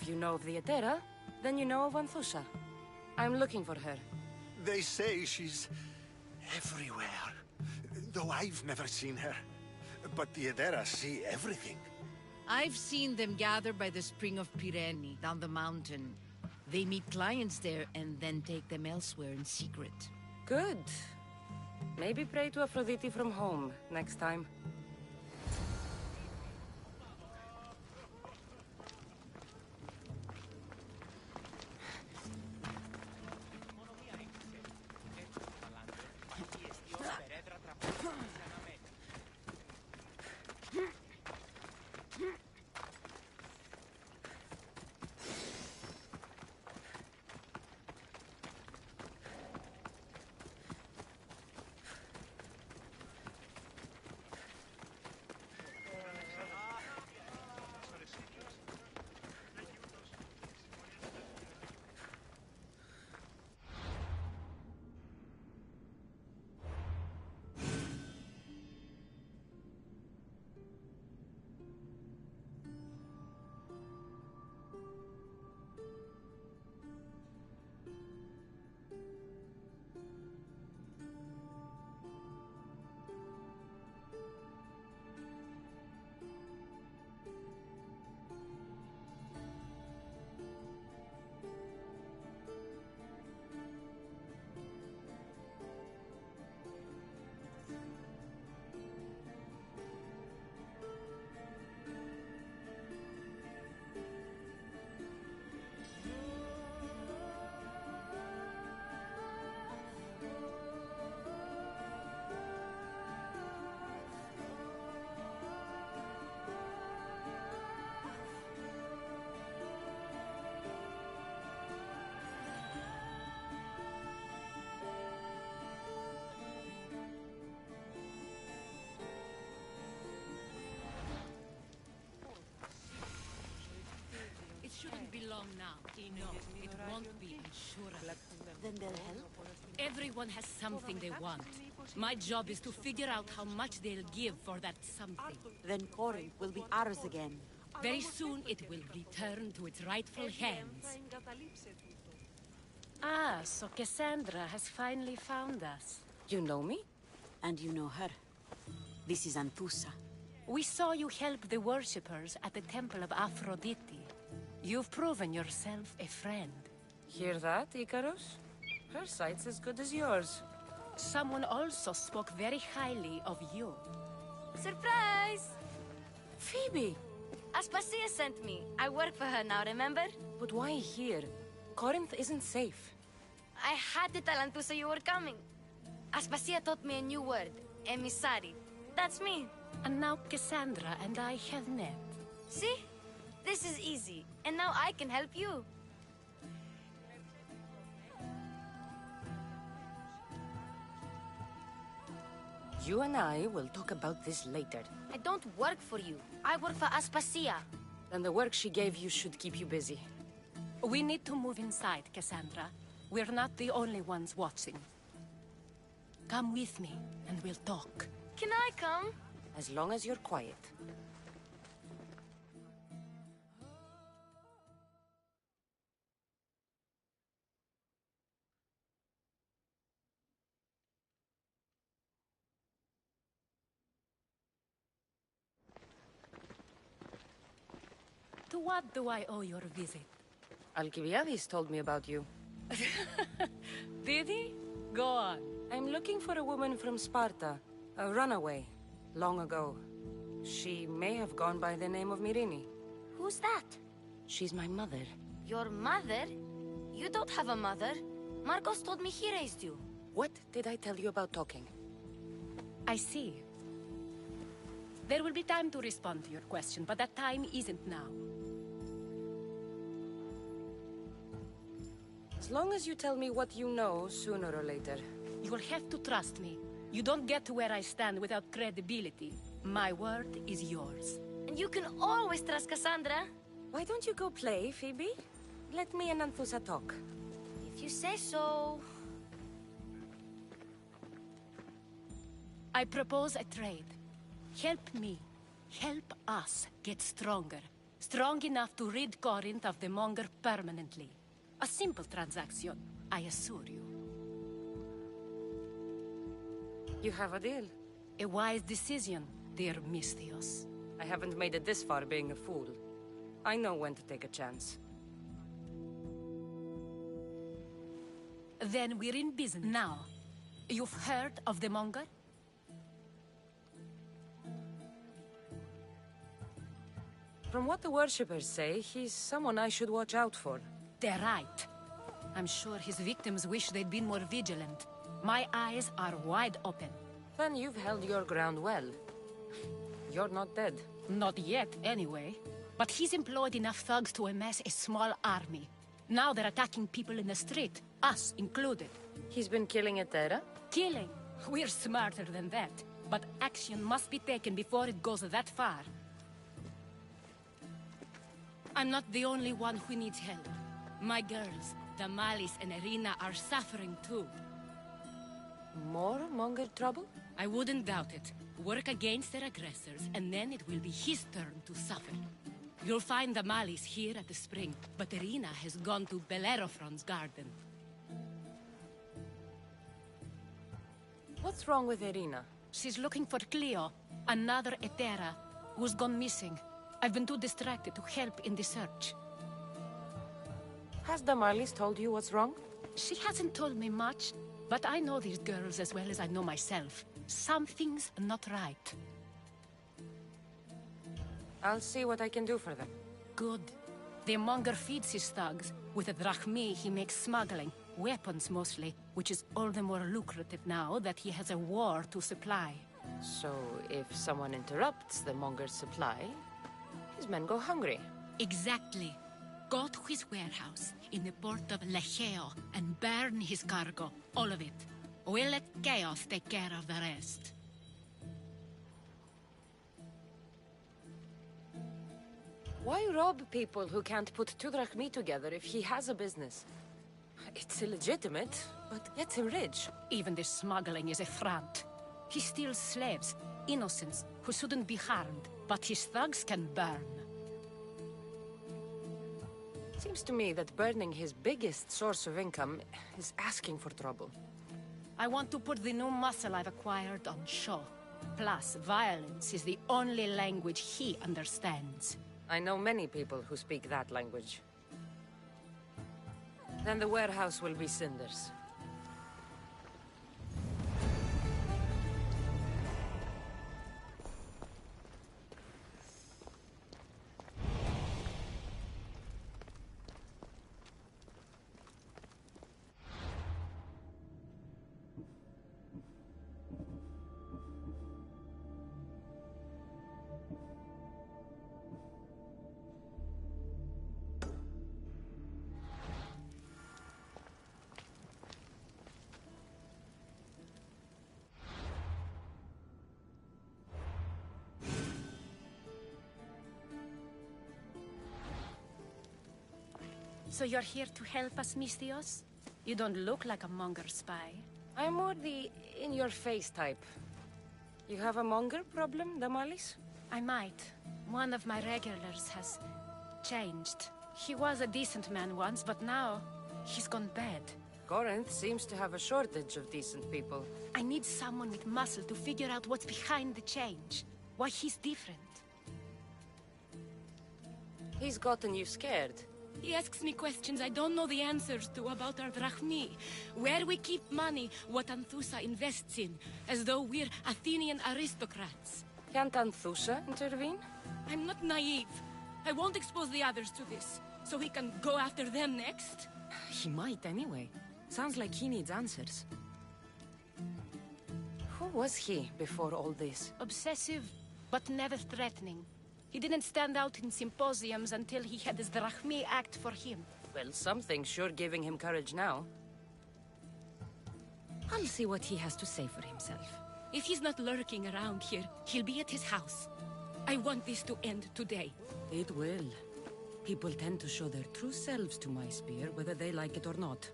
If you know of the Etera, then you know of Anthusha. I'm looking for her. They say she's everywhere. Though I've never seen her. But the Edera see everything. I've seen them gather by the Spring of Pireni, down the mountain. They meet clients there and then take them elsewhere in secret. Good. Maybe pray to Aphrodite from home next time. It shouldn't be long now. No, it won't be, I'm sure of it. Then they'll help? Everyone has something they want. My job is to figure out how much they'll give for that something. Then Corinth will be ours again. Very soon it will return to its rightful hands. Ah, so Cassandra has finally found us. You know me? And you know her. This is Anthusa. We saw you help the worshippers at the Temple of Aphrodite. You've proven yourself a friend. Hear that, Icarus? Her sight's as good as yours. Someone also spoke very highly of you. Surprise! Phoebe! Aspasia sent me. I work for her now, remember? But why here? Corinth isn't safe. I had to tell Anthusa you were coming. Aspasia taught me a new word. Emissary. That's me. And now Cassandra and I have met. See? This is easy. And now I can help you. You and I will talk about this later. I don't work for you. I work for Aspasia. Then the work she gave you should keep you busy. We need to move inside, Cassandra. We're not the only ones watching. Come with me, and we'll talk. Can I come? As long as you're quiet. To what do I owe your visit? Alcibiades told me about you. Did he? Go on. I'm looking for a woman from Sparta. A runaway. Long ago. She may have gone by the name of Myrrine. Who's that? She's my mother. Your mother? You don't have a mother. Marcos told me he raised you. What did I tell you about talking? I see. There will be time to respond to your question, but that time isn't now. As long as you tell me what you know, sooner or later. You will have to trust me. You don't get to where I stand without credibility. My word is yours. And you can always trust Cassandra. Why don't you go play, Phoebe? Let me and Anthusa talk. If you say so. I propose a trade. Help me. Help us get stronger. Strong enough to rid Corinth of the Monger permanently. A simple transaction, I assure you. You have a deal. A wise decision, dear Misthios. I haven't made it this far being a fool. I know when to take a chance. Then we're in business. Now, you've heard of the Monger? From what the worshippers say, he's someone I should watch out for. They're right. I'm sure his victims wish they'd been more vigilant. My eyes are wide open. Then you've held your ground well. You're not dead. Not yet, anyway. But he's employed enough thugs to amass a small army. Now they're attacking people in the street, us included. He's been killing Etera? Killing? We're smarter than that. But action must be taken before it goes that far. I'm not the only one who needs help. My girls, Damalis and Irina, are suffering too. More Monger trouble? I wouldn't doubt it. Work against their aggressors, and then it will be his turn to suffer. You'll find Damalis here at the spring, but Irina has gone to Bellerophon's garden. What's wrong with Irina? She's looking for Cleo, another Etera, who's gone missing. I've been too distracted to help in the search. Has Damalis told you what's wrong? She hasn't told me much, but I know these girls as well as I know myself. Something's not right. I'll see what I can do for them. Good. The Monger feeds his thugs. With the drachmi, he makes smuggling. Weapons, mostly, which is all the more lucrative now that he has a war to supply. So, if someone interrupts the Monger's supply, his men go hungry. Exactly. Go to his warehouse in the port of Lecheo and burn his cargo. All of it. We'll let Chaos take care of the rest. Why rob people who can't put 2 drachmi together if he has a business? It's illegitimate, but gets him rich. Even the smuggling is a front. He steals slaves, innocents, who shouldn't be harmed, but his thugs can burn. Seems to me that burning his biggest source of income is asking for trouble. I want to put the new muscle I've acquired on show. Plus, violence is the only language he understands. I know many people who speak that language. Then the warehouse will be cinders. So you're here to help us, Misthios? You don't look like a Monger spy. I'm more the in-your-face type. You have a Monger problem, Damalis? I might. One of my regulars has changed. He was a decent man once, but now he's gone bad. Corinth seems to have a shortage of decent people. I need someone with muscle to figure out what's behind the change. Why he's different. He's gotten you scared. He asks me questions I don't know the answers to about our drachmi. Where we keep money, what Anthusa invests in. As though we're Athenian aristocrats. Can't Anthusa intervene? I'm not naive. I won't expose the others to this. So he can go after them next? He might anyway. Sounds like he needs answers. Who was he before all this? Obsessive, but never threatening. He didn't stand out in symposiums until he had his drachmi act for him. Well, something's sure giving him courage now. I'll see what he has to say for himself. If he's not lurking around here, he'll be at his house. I want this to end today. It will. People tend to show their true selves to my spear, whether they like it or not.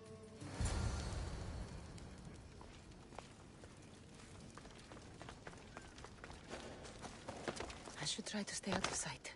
I should try to stay out of sight.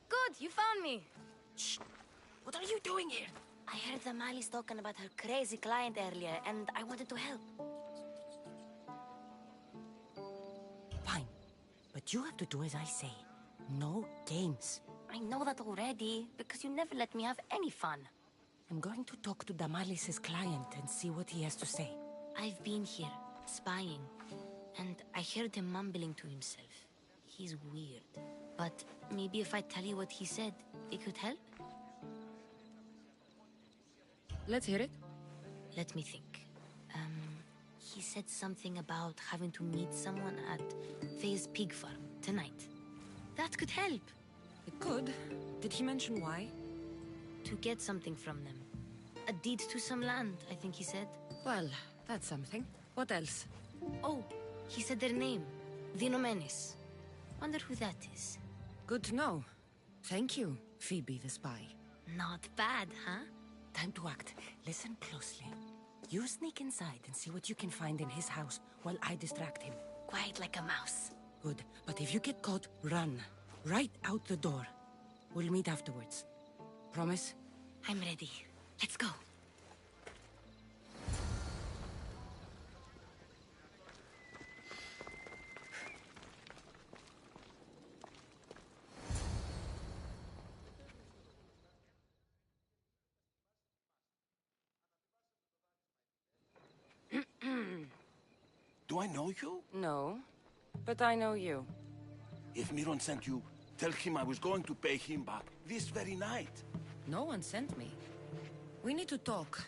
Good, you found me. Shh! What are you doing here? I heard Damalis talking about her crazy client earlier, and I wanted to help. Fine. But you have to do as I say. No games. I know that already, because you never let me have any fun. I'm going to talk to Damalis' client and see what he has to say. I've been here, spying, and I heard him mumbling to himself. He's weird. But maybe if I tell you what he said, it could help? Let's hear it. Let me think. He said something about having to meet someone at Faye's pig farm tonight. That could help. It could. Did he mention why? To get something from them. A deed to some land, I think he said. Well, that's something. What else? Oh, he said their name. The Nomenes. Wonder who that is. Good to know. Thank you, Phoebe the spy. Not bad, huh? Time to act. Listen closely. You sneak inside and see what you can find in his house while I distract him. Quiet like a mouse. Good. But if you get caught, run. Right out the door. We'll meet afterwards. Promise? I'm ready. Let's go. Do I know you? No, but I know you. If Miron sent you, tell him I was going to pay him back this very night. No one sent me. We need to talk.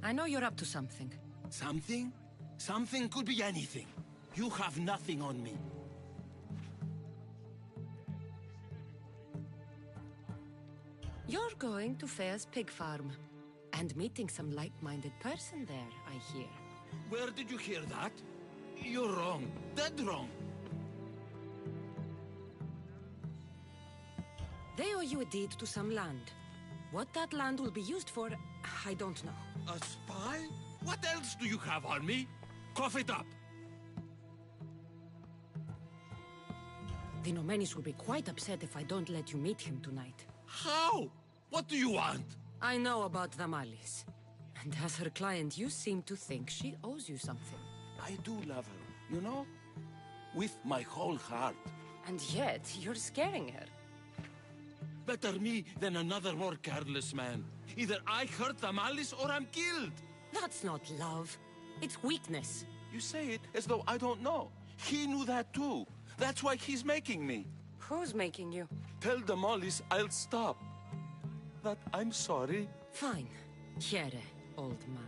I know you're up to something. Something? Something could be anything. You have nothing on me. You're going to Faye's pig farm. And meeting some like-minded person there, I hear. Where did you hear that? You're wrong. Dead wrong. They owe you a deed to some land. What that land will be used for, I don't know. A spy? What else do you have on me? Cough it up. The Nomenis will be quite upset if I don't let you meet him tonight. How? What do you want? I know about Damalis. And as her client, you seem to think she owes you something. I do love her, you know? With my whole heart. And yet, you're scaring her. Better me than another more careless man. Either I hurt Damalis or I'm killed. That's not love. It's weakness. You say it as though I don't know. He knew that too. That's why he's making me. Who's making you? Tell Damalis I'll stop. That I'm sorry. Fine. Here, old man.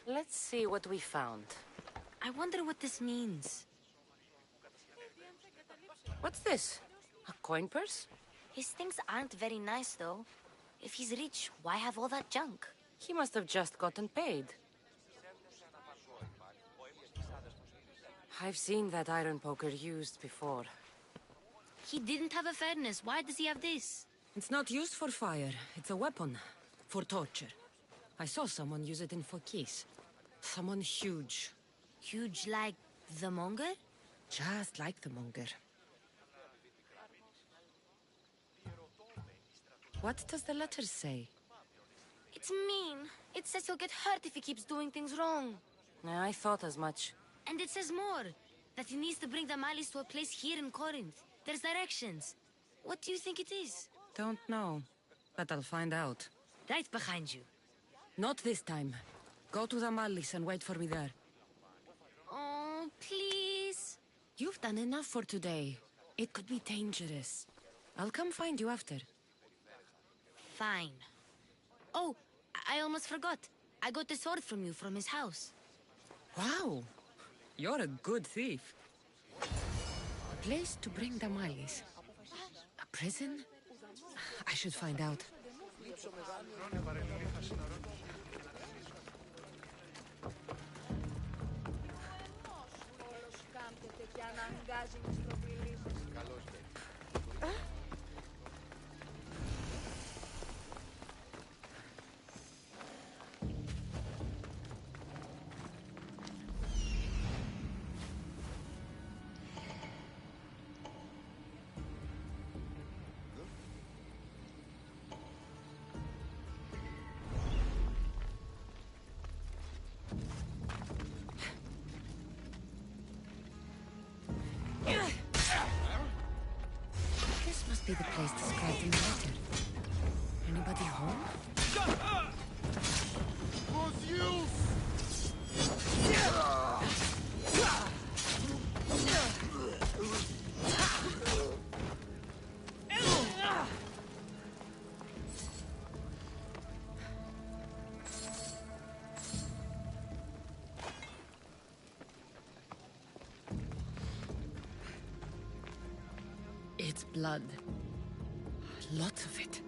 Let's see what we found. I wonder what this means. What's this? A coin purse? His things aren't very nice, though. If he's rich, why have all that junk? He must have just gotten paid. I've seen that iron poker used before. He didn't have a furnace. Why does he have this? It's not used for fire. It's a weapon. For torture. I saw someone use it in Phokis. Someone huge. Huge like the Monger? Just like the Monger. What does the letter say? It's mean. It says he'll get hurt if he keeps doing things wrong. I thought as much. And it says more. That he needs to bring Damalis to a place here in Corinth. There's directions. What do you think it is? Don't know. But I'll find out. Right behind you. Not this time. Go to Damalis and wait for me there. Oh, please. You've done enough for today. It could be dangerous. I'll come find you after. Fine. Oh, I almost forgot. I got the sword from you from his house. Wow. You're a good thief. A place to bring Damalis. A prison? I should find out. This must be the place described in the letter. Anybody home? It's blood. Lots of it.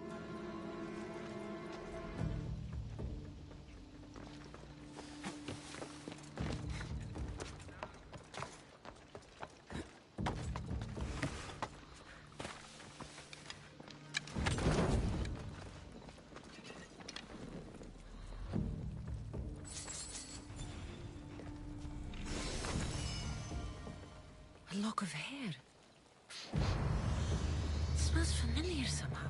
A lock of hair. Smells familiar somehow.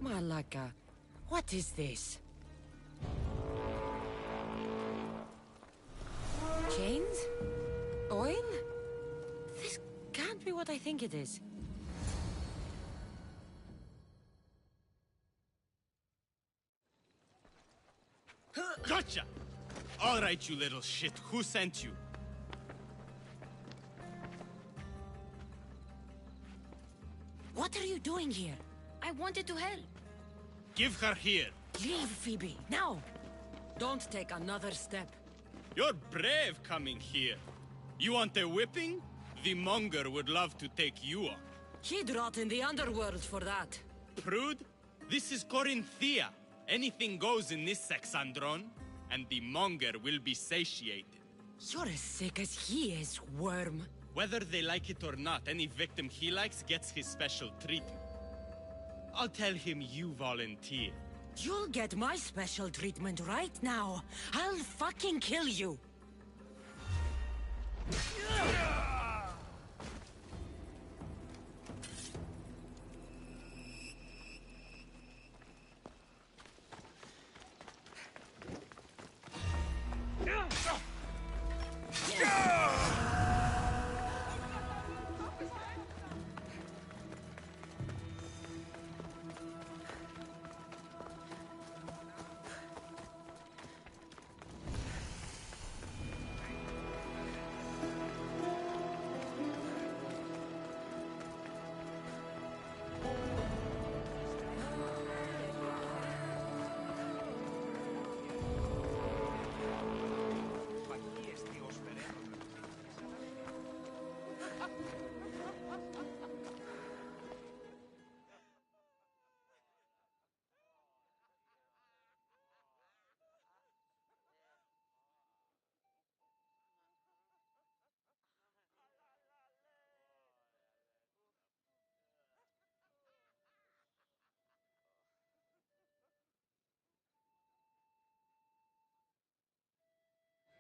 Malaka, what is this? Chains? Oil? This can't be what I think it is. Gotcha! All right, you little shit. Who sent you? What are you doing here? I wanted to help. Give her here. Leave, Phoebe, now! Don't take another step. You're brave coming here. You want a whipping? The Monger would love to take you on. He'd rot in the underworld for that. Prude? This is Corinthia. Anything goes in this Sexandron, and the monger will be satiated. You're as sick as he is, worm. Whether they like it or not, any victim he likes gets his special treatment. I'll tell him you volunteer. You'll get my special treatment right now. I'll fucking kill you.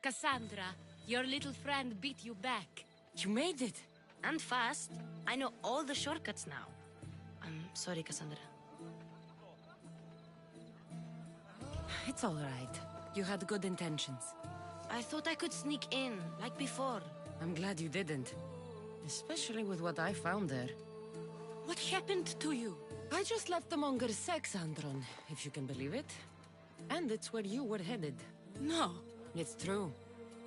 Cassandra, your little friend beat you back. You made it. And fast. I know all the shortcuts now. I'm sorry, Cassandra. It's all right. You had good intentions. I thought I could sneak in, like before. I'm glad you didn't. Especially with what I found there. What happened to you? I just left the monger's Sexandron, if you can believe it. And it's where you were headed. No. It's true.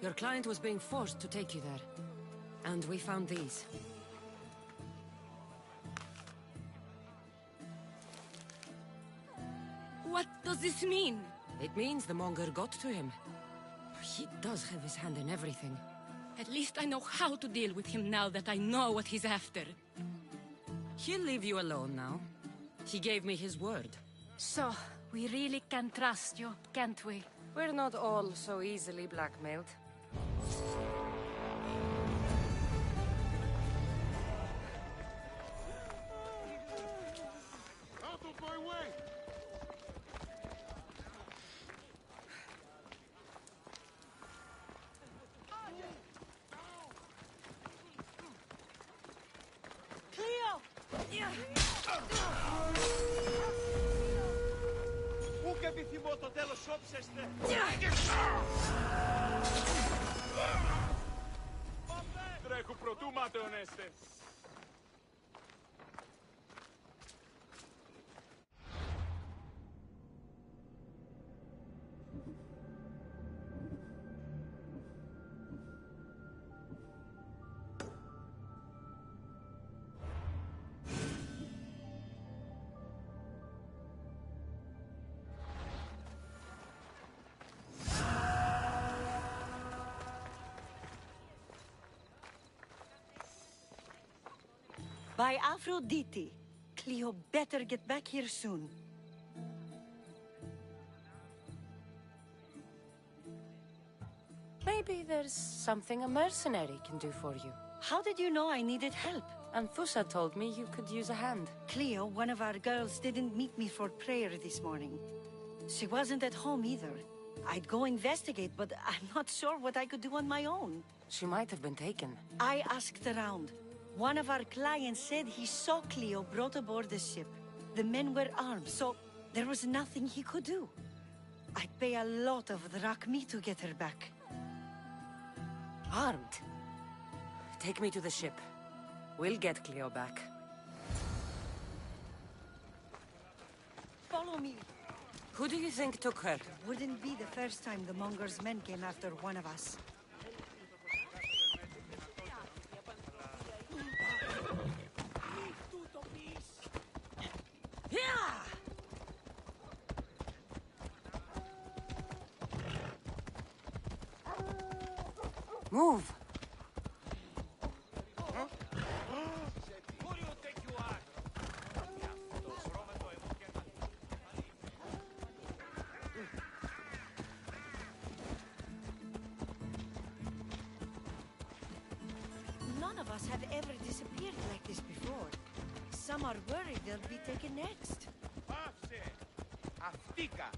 Your client was being forced to take you there. And we found these. What does this mean? It means the monger got to him. He does have his hand in everything. At least I know how to deal with him now that I know what he's after. He'll leave you alone now. He gave me his word. So, we really can trust you, can't we? We're not all so easily blackmailed. Out of my way! Cleo! Πού και επιθυμώ το τέλος όψεστε! Τρέχου προτού ματαιωνέστε! By Aphrodite. Cleo better get back here soon. Maybe there's something a mercenary can do for you. How did you know I needed help? Anthusa told me you could use a hand. Cleo, one of our girls, didn't meet me for prayer this morning. She wasn't at home either. I'd go investigate, but I'm not sure what I could do on my own. She might have been taken. I asked around. One of our clients said he saw Cleo brought aboard the ship. The men were armed, so there was nothing he could do. I'd pay a lot of drachmi to get her back. Armed? Take me to the ship. We'll get Cleo back. Follow me. Who do you think took her? Wouldn't be the first time the Monger's men came after one of us. Move! Some are worried they'll be taken next. Πάψε! Αυτήκα!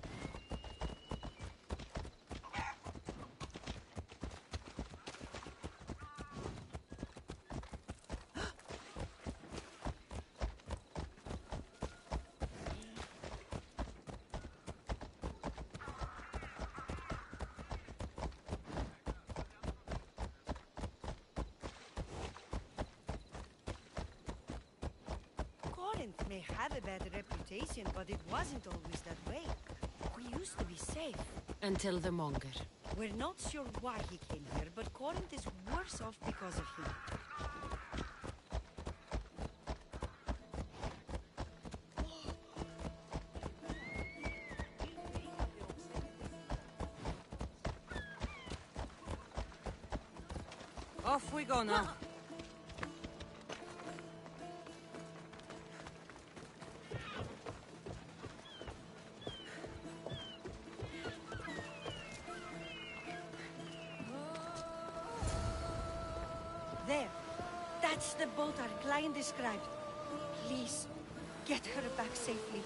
Corinth may have a bad reputation, but it wasn't always that way. We used to be safe. Until the Monger. We're not sure why he came here, but Corinth is worse off because of him. Off we go now. There. That's the boat our client described. Please, get her back safely.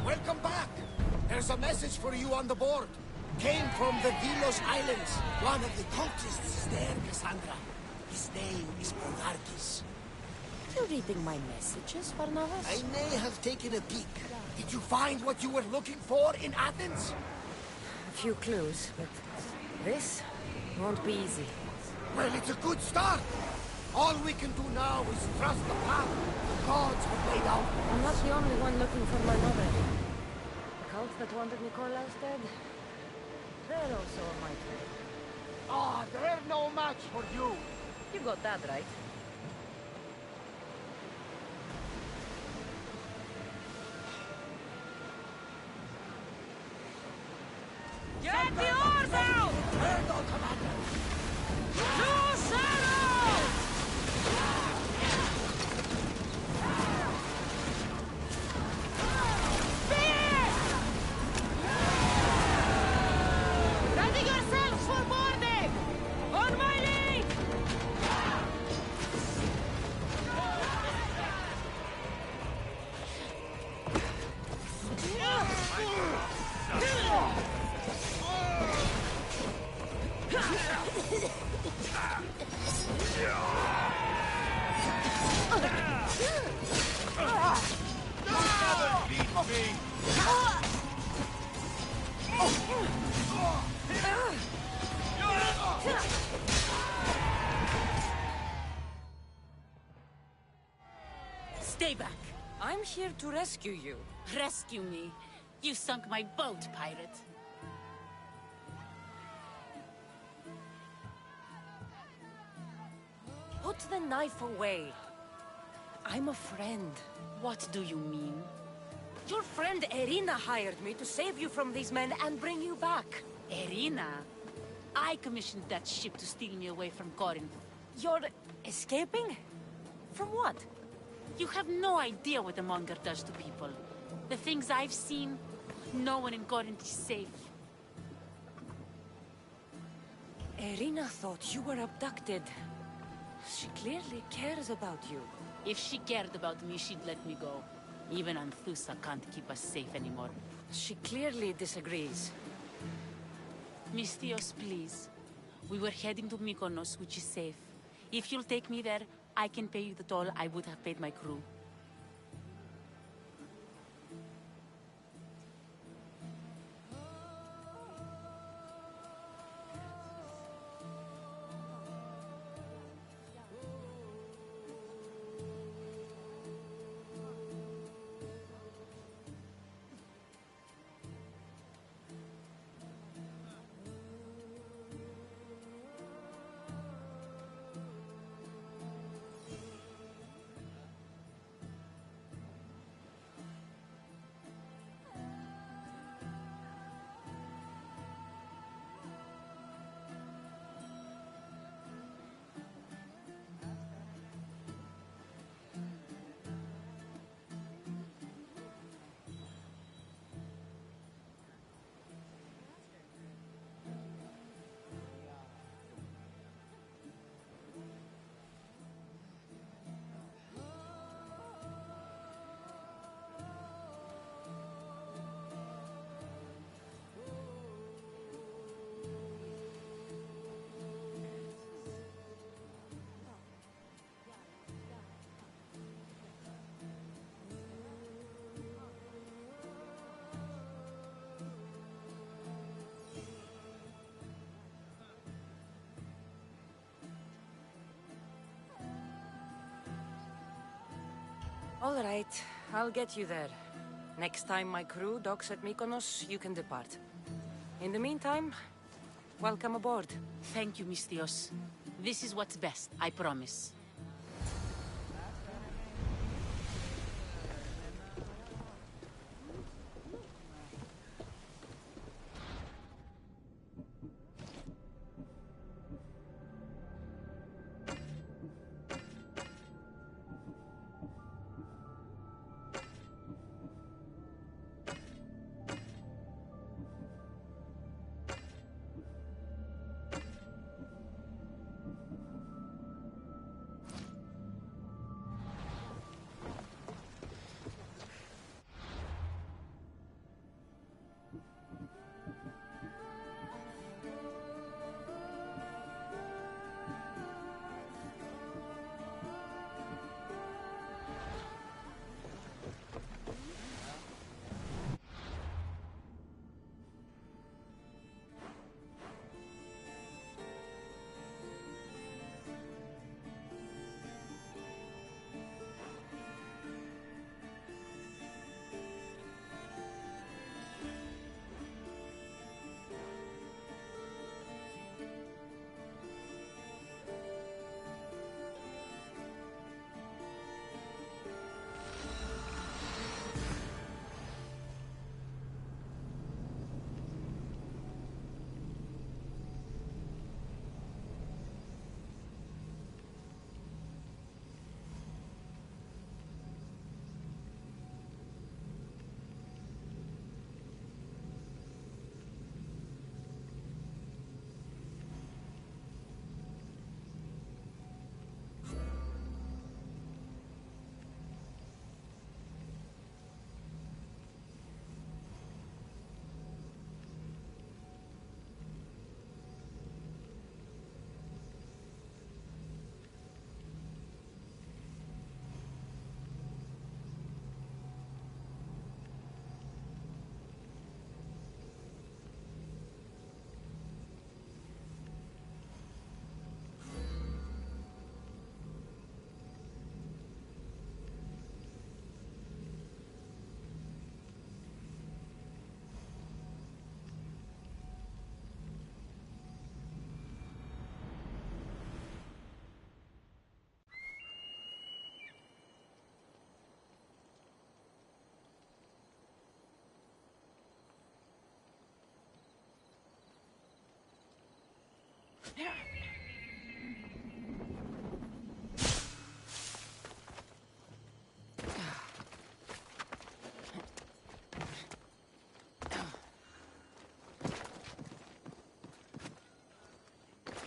Welcome back! There's a message for you on the board. Came from the Delos Islands. One of the cultists is there, Cassandra. His name is Podarkis. You reading my messages, Barnabas? I may have taken a peek. Did you find what you were looking for in Athens? A few clues, but this won't be easy. Well, it's a good start. All we can do now is trust the path the gods have laid out. I'm not the only one looking for my mother. The cult that wanted Nikolaus dead, they're also on my trail. Ah, they're no match for you. You got that right. Get the oars out! Turtle, Commander! Two saddles! Ready yourselves for boarding! On my lead! Stay back. I'm here to rescue you. Rescue me. You sunk my boat, pirate. Put the knife away. I'm a friend. What do you mean? Your friend Irina hired me to save you from these men and bring you back. Irina? I commissioned that ship to steal me away from Corinth. You're escaping? From what? You have no idea what the Monger does to people. The things I've seen, no one in Corinth is safe. Irina thought you were abducted. She clearly cares about you. If she cared about me, she'd let me go. Even Anthusa can't keep us safe anymore. She clearly disagrees. Misthios, please. We were heading to Mykonos, which is safe. If you'll take me there, I can pay you the toll I would have paid my crew. All right, I'll get you there. Next time my crew docks at Mykonos, you can depart. In the meantime, welcome aboard. Thank you, Misthios. This is what's best, I promise.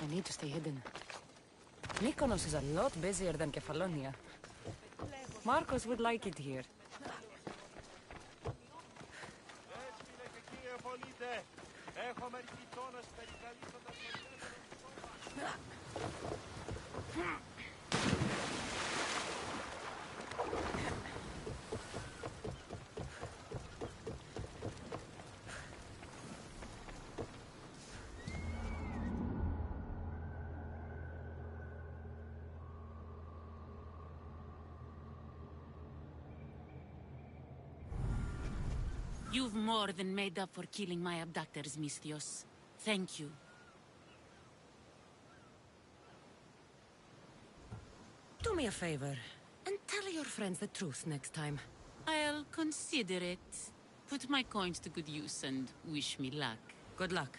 I need to stay hidden. Mykonos is a lot busier than Kefalonia. Marcos would like it here. You've more than made up for killing my abductors, Misthios. Thank you. Do me a favor, and tell your friends the truth next time. I'll consider it. Put my coins to good use and wish me luck. Good luck.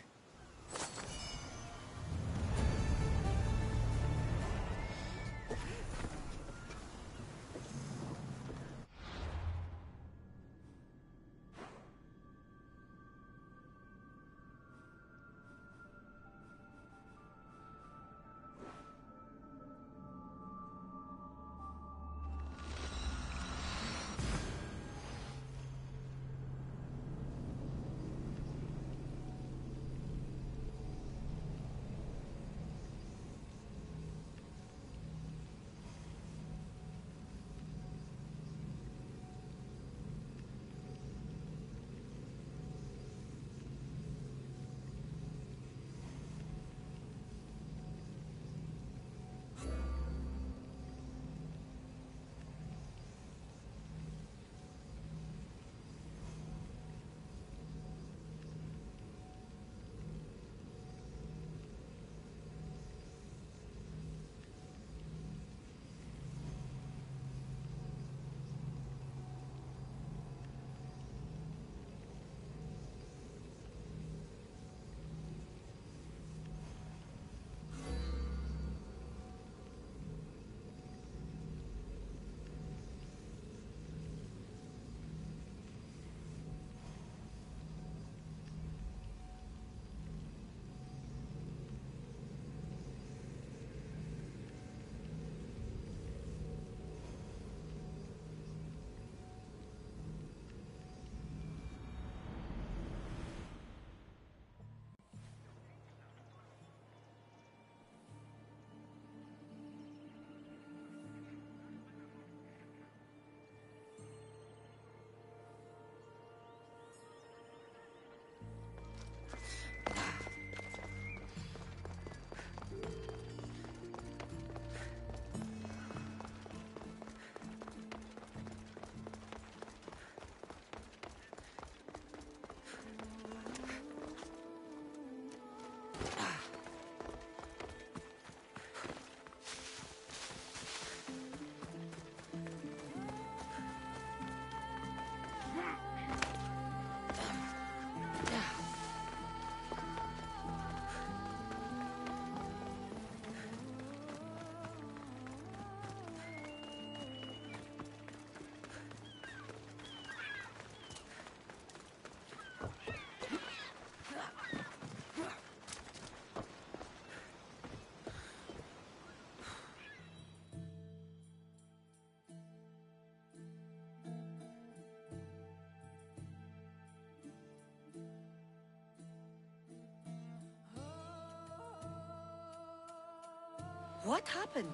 What happened?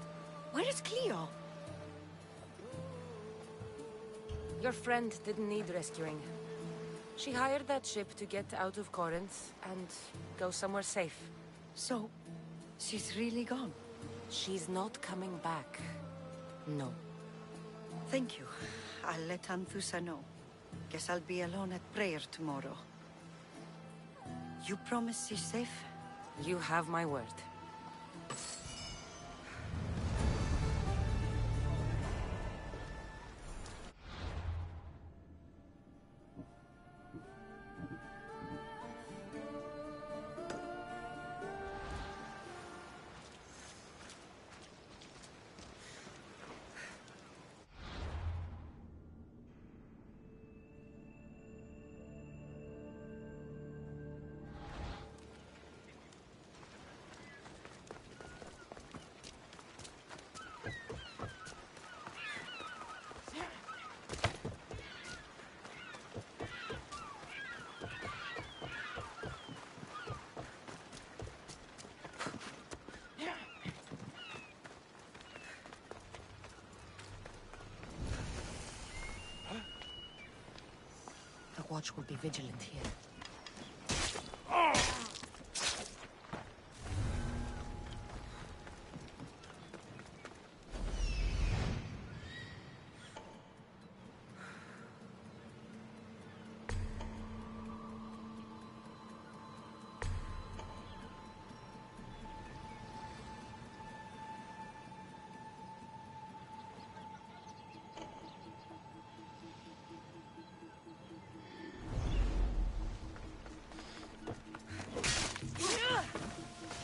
Where is Cleo? Your friend didn't need rescuing. She hired that ship to get out of Corinth and go somewhere safe. So, she's really gone? She's not coming back. No. Thank you. I'll let Anthusa know. Guess I'll be alone at prayer tomorrow. You promise she's safe? You have my word. The watch will be vigilant here.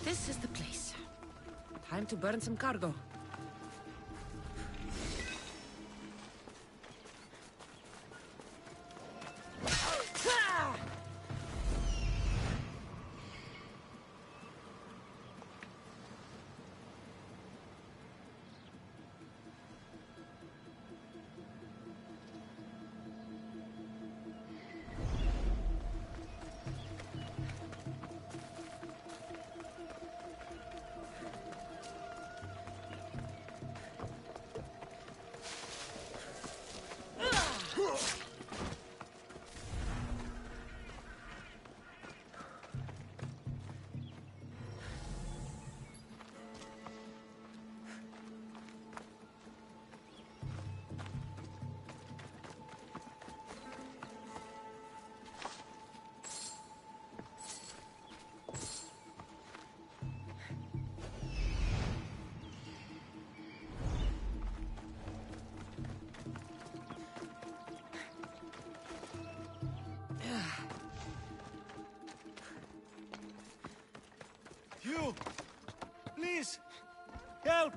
This is the place. Time to burn some cargo. You! Please! Help!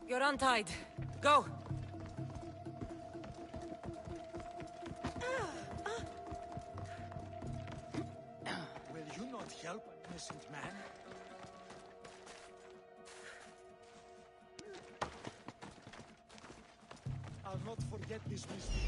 You're untied. Go! Will you not help an innocent man? I'll not forget this mistake.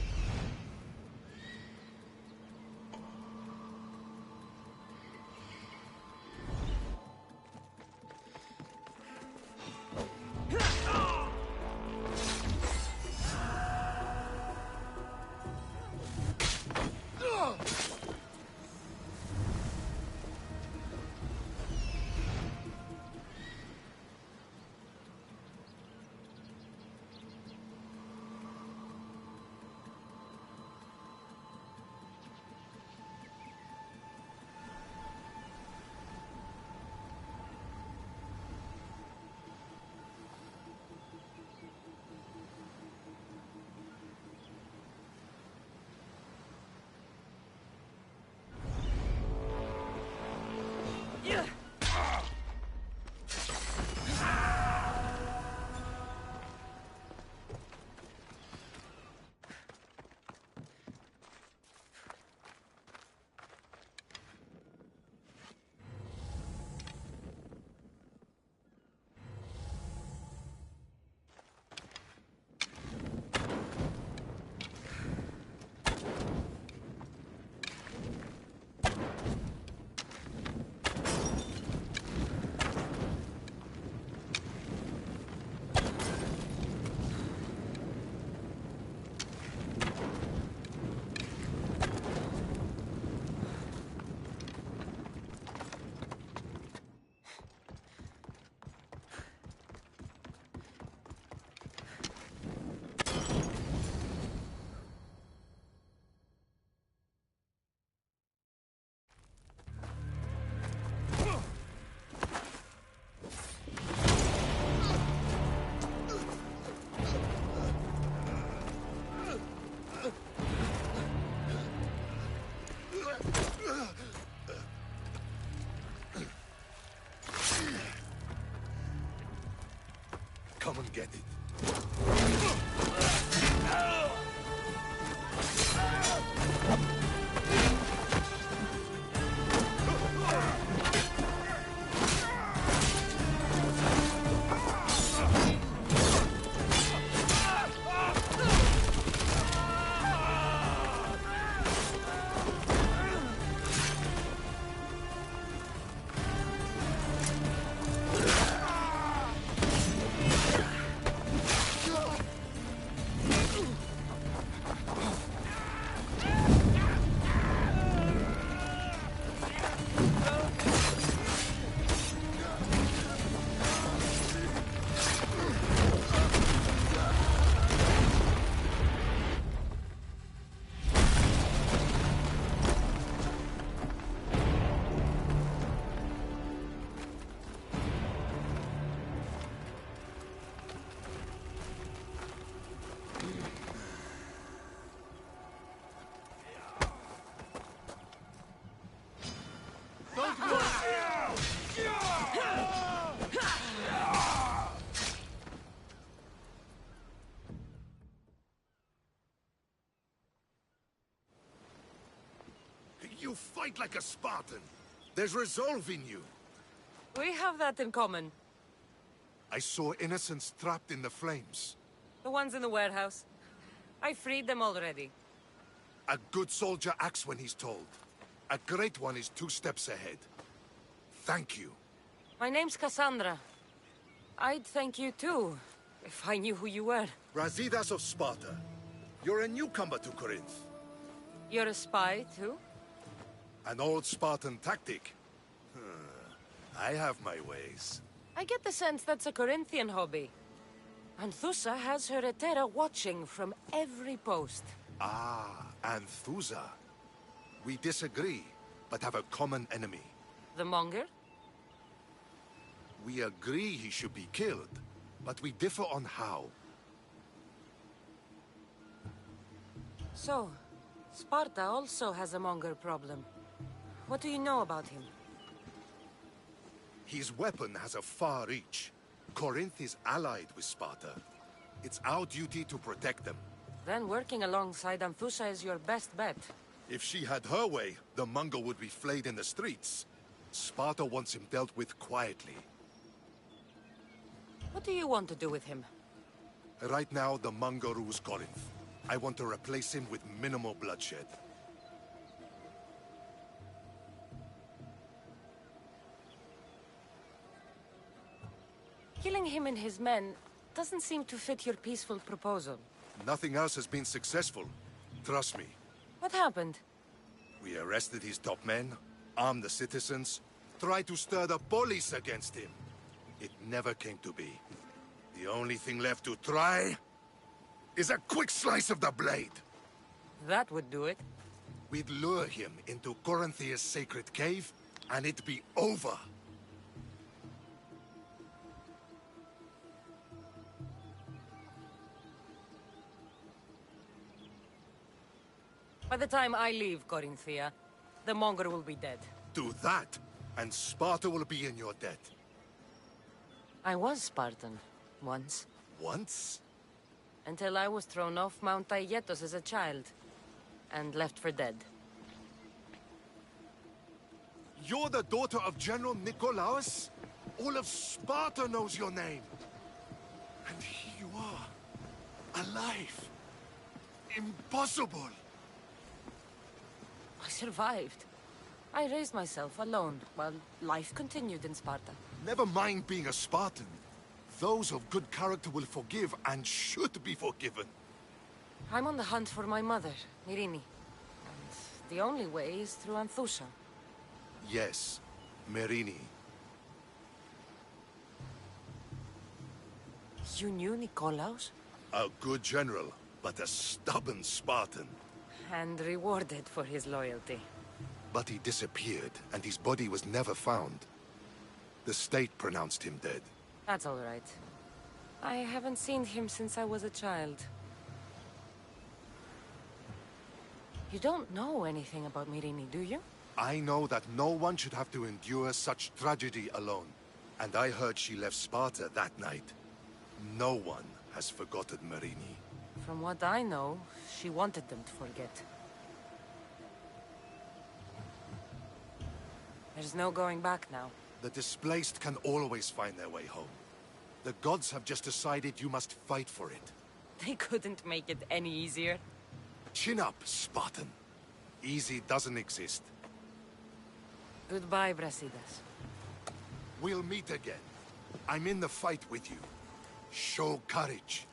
forget it. You fight like a Spartan. There's resolve in you. We have that in common. I saw innocents trapped in the flames. The ones in the warehouse. I freed them already. A good soldier acts when he's told. A great one is 2 steps ahead. Thank you. My name's Cassandra. I'd thank you too, if I knew who you were. Brasidas of Sparta. You're a newcomer to Corinth. You're a spy too? An old Spartan tactic. I have my ways. I get the sense that's a Corinthian hobby. Anthusa has her Etera watching from every post. Ah, Anthusa. We disagree, but have a common enemy. The Monger? We agree he should be killed, but we differ on how. So, Sparta also has a Monger problem. What do you know about him? His weapon has a far reach. Corinth is allied with Sparta. It's our duty to protect them. Then working alongside Anthusa is your best bet. If she had her way, the Mongol would be flayed in the streets. Sparta wants him dealt with quietly. What do you want to do with him? Right now, the Mongol rules Corinth. I want to replace him with minimal bloodshed. Killing him and his men doesn't seem to fit your peaceful proposal. Nothing else has been successful. Trust me. What happened? We arrested his top men, armed the citizens, tried to stir the police against him. It never came to be. The only thing left to try is a quick slice of the blade. That would do it. We'd lure him into Corinthia's sacred cave, and it'd be over. By the time I leave Corinthia, the Monger will be dead. Do that, and Sparta will be in your debt. I was Spartan, once. Once? Until I was thrown off Mount Aietos as a child, and left for dead. You're the daughter of General Nikolaos? All of Sparta knows your name. And here you are, alive. Impossible. I survived. I raised myself alone, while life continued in Sparta. Never mind being a Spartan. Those of good character will forgive and should be forgiven. I'm on the hunt for my mother, Myrrine. And the only way is through Anthusa. Yes, Myrrine. You knew Nikolaos? A good general, but a stubborn Spartan. And rewarded for his loyalty. But he disappeared, and his body was never found. The state pronounced him dead. That's all right. I haven't seen him since I was a child. You don't know anything about Myrrine, do you? I know that no one should have to endure such tragedy alone. And I heard she left Sparta that night. No one has forgotten Marini. From what I know, she wanted them to forget. There's no going back now. The displaced can always find their way home. The gods have just decided you must fight for it. They couldn't make it any easier. Chin up, Spartan. Easy doesn't exist. Goodbye, Brasidas. We'll meet again. I'm in the fight with you. Show courage.